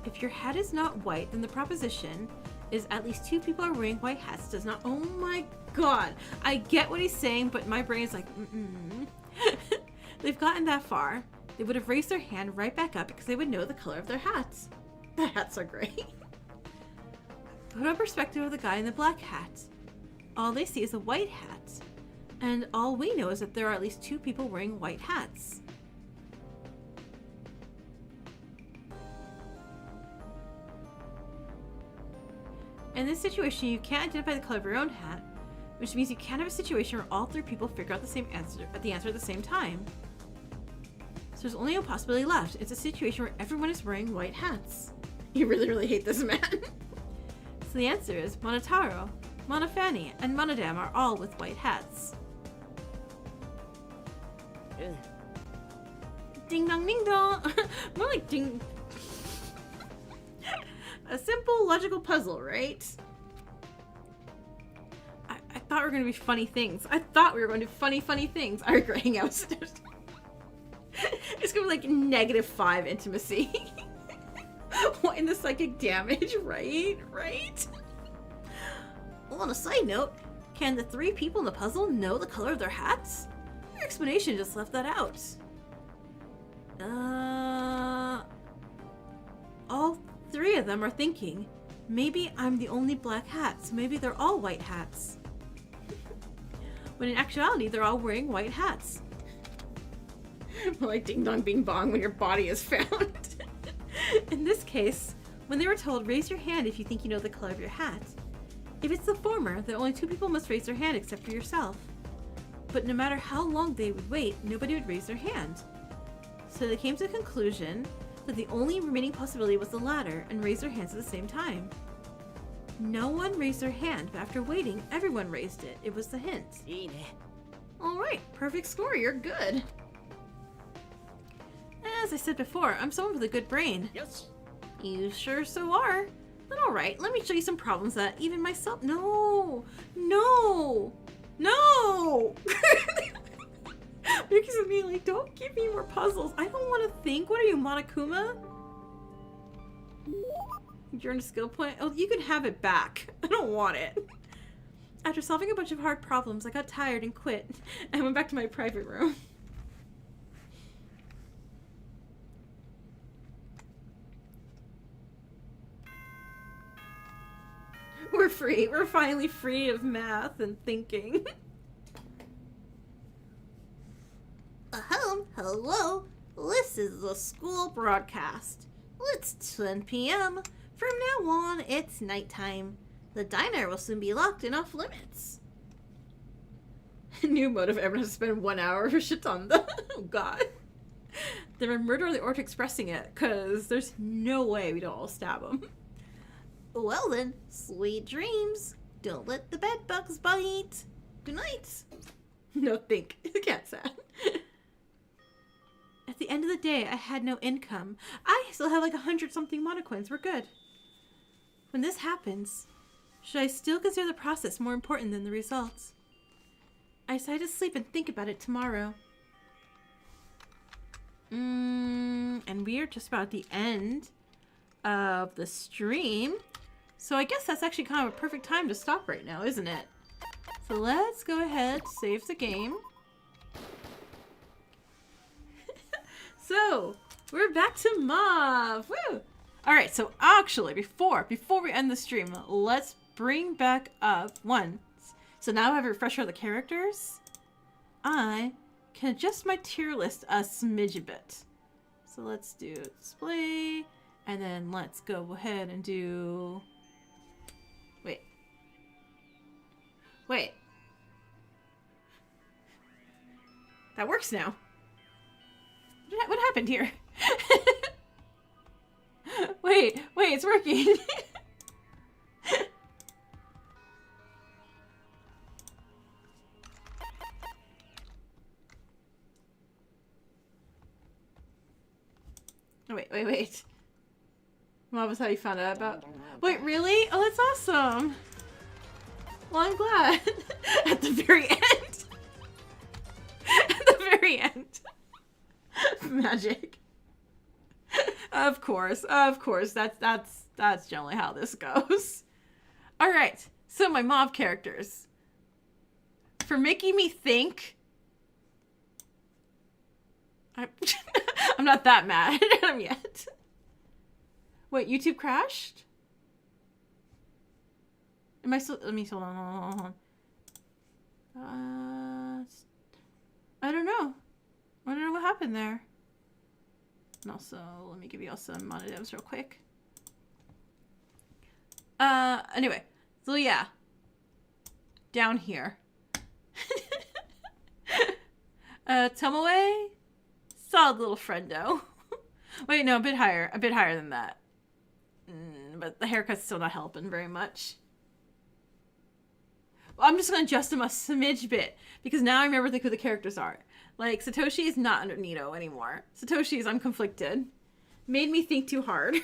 If your hat is not white, then the proposition is at least 2 people are wearing white hats does not— oh my god! I get what he's saying, but my brain is like, They've gotten that far. They would have raised their hand right back up because they would know the color of their hats. The hats are great. Put on perspective of the guy in the black hat. All they see is a white hat. And all we know is that there are at least 2 people wearing white hats. In this situation, you can't identify the color of your own hat, which means you can't have a situation where all 3 people figure out the answer at the same time. So there's only a possibility left. It's a situation where everyone is wearing white hats. You really, really hate this man. So the answer is Monotaro, Monofani, and Monodam are all with white hats. Ding dong ding dong. More like ding. A simple logical puzzle, right? I thought we were going to be funny things. I thought we were going to do funny things. I regret hanging out with It's going to be like -5 intimacy. What in the psychic damage, right? Right? Well, on a side note, can the 3 people in the puzzle know the color of their hats? Your explanation just left that out. All 3 of them are thinking, maybe I'm the only black hat, so maybe they're all white hats. When in actuality, they're all wearing white hats. More like ding dong bing bong when your body is found. In this case, when they were told, raise your hand if you think you know the color of your hat. If it's the former, then only 2 people must raise their hand except for yourself. But no matter how long they would wait, nobody would raise their hand. So they came to the conclusion that the only remaining possibility was the latter and raised their hands at the same time. No one raised their hand, but after waiting, everyone raised it. It was the hint. Alright, perfect score, you're good. As I said before, I'm someone with a good brain. Yes. You sure so are. But alright, let me show you some problems that even myself— No! No! No! Because of me, like, don't give me more puzzles. I don't want to think. What are you, Monokuma? You're in a skill point? Oh, you can have it back. I don't want it. After solving a bunch of hard problems, I got tired and quit. And went back to my private room. We're free. We're finally free of math and thinking. Hello. This is the school broadcast. It's 10 p.m. From now on, it's nighttime. The diner will soon be locked and off limits. New motive: everyone has to spend 1 hour for shit on the— oh god. They're murder the orc expressing it, because there's no way we don't all stab them. Well then, sweet dreams. Don't let the bed bugs bite. Good night. No think. The cat's sad. At the end of the day, I had no income. I still have like 100-something monocoins. We're good. When this happens, should I still consider the process more important than the results? I decided to sleep and think about it tomorrow. And we are just about at the end of the stream. So I guess that's actually kind of a perfect time to stop right now, isn't it? So let's go ahead, save the game. So, we're back to Mauve. Woo! Alright, so actually, before we end the stream, let's bring back up one. So now I have a refresher of the characters. I can adjust my tier list a smidge a bit. So let's do display, and then let's go ahead and do... Wait. That works now. What happened here? Wait, it's working. Wait. Mom, was how you found out about... Wait, really? Oh, that's awesome. Well, I'm glad. At the very end. At the very end. Magic. Of course. That's generally how this goes. All right. So my Mauve characters. For making me think. I'm not that mad at him yet. Wait, YouTube crashed? Am I still... Let me hold on. I don't know. I don't know what happened there. And also, let me give you all some monodims real quick. Anyway. So yeah. Down here. Tomoe, Solid little friendo. Wait, no, a bit higher than that. But the haircut's still not helping very much. Well, I'm just going to adjust him a smidge bit, because now I remember who the characters are. Like, Satoshi is not under Nito anymore. Satoshi is unconflicted. Made me think too hard,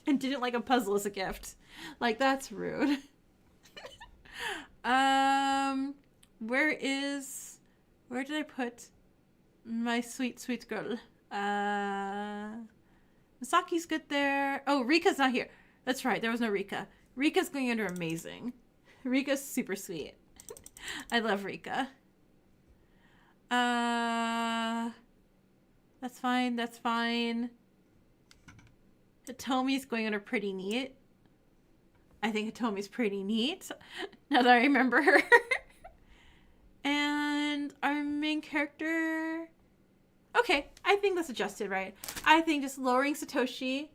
and didn't like a puzzle as a gift. Like, that's rude. Where did I put my sweet, sweet girl? Misaki's good there. Oh, Rika's not here. That's right, there was no Rika. Rika's going under amazing. Rika's super sweet. I love Rika. That's fine, that's fine. Hitomi's going under pretty neat. I think Hitomi's pretty neat, now that I remember her. And our main character... Okay, I think that's adjusted right. I think just lowering Satoshi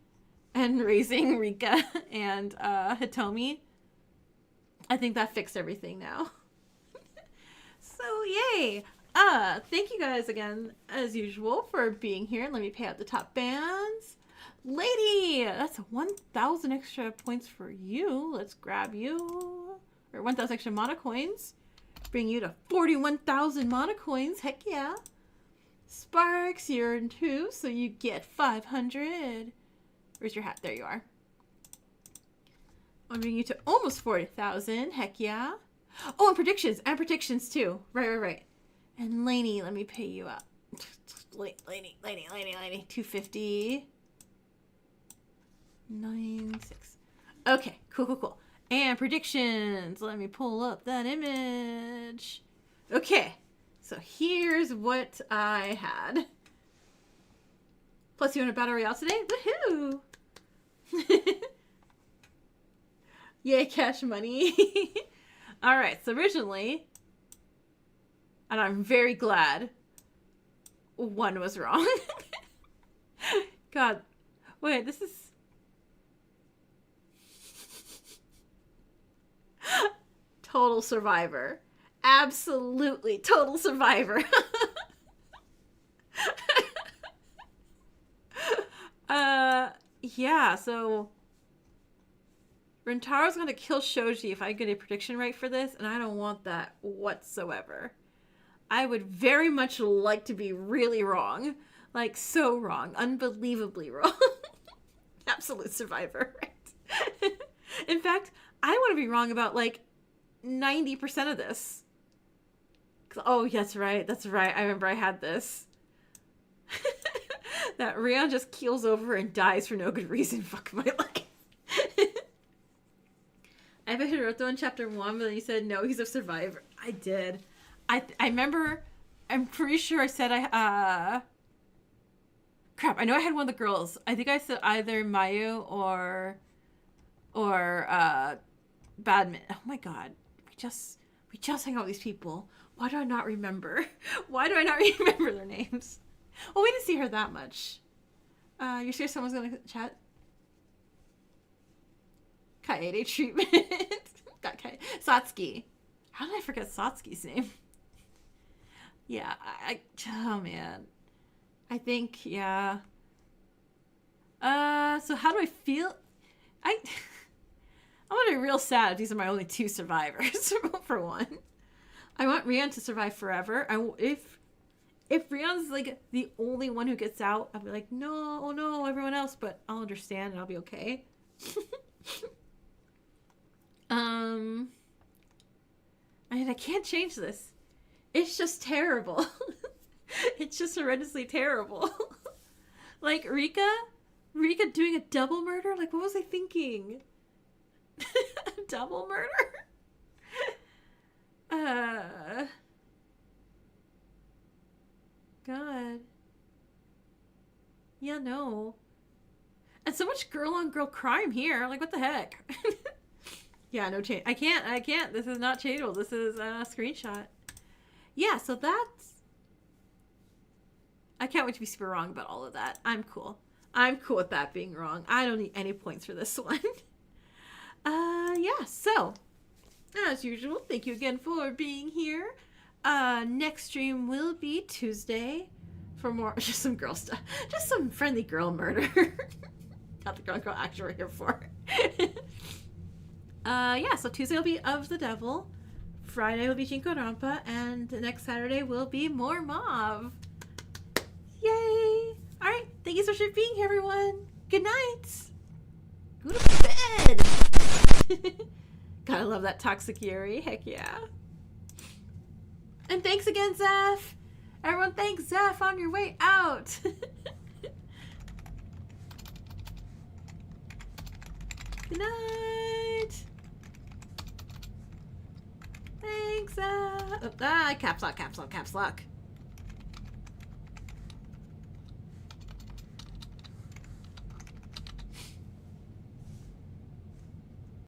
and raising Rika and Hitomi, I think that fixed everything now. So, yay! Thank you guys again, as usual, for being here. Let me pay out the top bands. Lady, that's 1,000 extra points for you. Let's grab you. Or 1,000 extra mana coins. Bring you to 41,000 mana coins. Heck yeah. Sparks, you're in 2, so you get 500. Where's your hat? There you are. I'll bring you to almost 40,000. Heck yeah. Oh, and predictions. And predictions too. Right. And Lainey, let me pay you up. Lainey. 250. 96. Okay, cool. And predictions. Let me pull up that image. Okay, so here's what I had. Plus you in a battle royale today? Woohoo! Yay, cash money. Alright, so originally, and I'm very glad, one was wrong. God, wait, this is... Total survivor. Absolutely total survivor. Yeah, so Rentaro's gonna kill Shoji if I get a prediction right for this, and I don't want that whatsoever. I would very much like to be really wrong. Like, so wrong. Unbelievably wrong. Absolute survivor, right? In fact, I want to be wrong about, like, 90% of this. Oh, that's right. I remember I had this. That Rion just keels over and dies for no good reason. Fuck my life. I bet Hiroto in chapter 1, but then you said, no, he's a survivor. I did. I remember, I'm pretty sure I said crap, I know I had one of the girls. I think I said either Mayu or Badminton. Oh my god. We just hang out with these people. Why do I not remember? Why do I not remember their names? Well, we didn't see her that much. You're sure someone's gonna chat? Kaede treatment. Got Kaede. Satsuki. How did I forget Satsuki's name? Yeah, oh man. I think, yeah. So how do I feel? I'm gonna be real sad if these are my only 2 survivors, for one. I want Rion to survive forever. If Rion's, like, the only one who gets out, I'll be like, no, oh no, everyone else, but I'll understand and I'll be okay. I mean, I can't change this. It's just terrible. It's just horrendously terrible. Like, Rika doing a double murder? Like, what was I thinking? Double murder? God. Yeah, no. And so much girl-on-girl crime here. Like, what the heck? Yeah, no change. I can't. This is not changeable. This is a screenshot. Yeah, so that's... I can't wait to be super wrong about all of that. I'm cool. I'm cool with that being wrong. I don't need any points for this one. Yeah, so... As usual, thank you again for being here. Next stream will be Tuesday for more, just some girl stuff. Just some friendly girl murder. Got the girl action we're here for. Yeah, so Tuesday will be Of the Devil. Friday will be Danganronpa, and the next Saturday will be more Mauve. Yay! Alright, thank you so much for being here, everyone. Good night. Go to bed. Gotta love that toxic Yuri. Heck yeah. And thanks again, Zeph. Everyone thanks Zeph on your way out. Good night. Thanks, caps lock, caps lock, caps lock.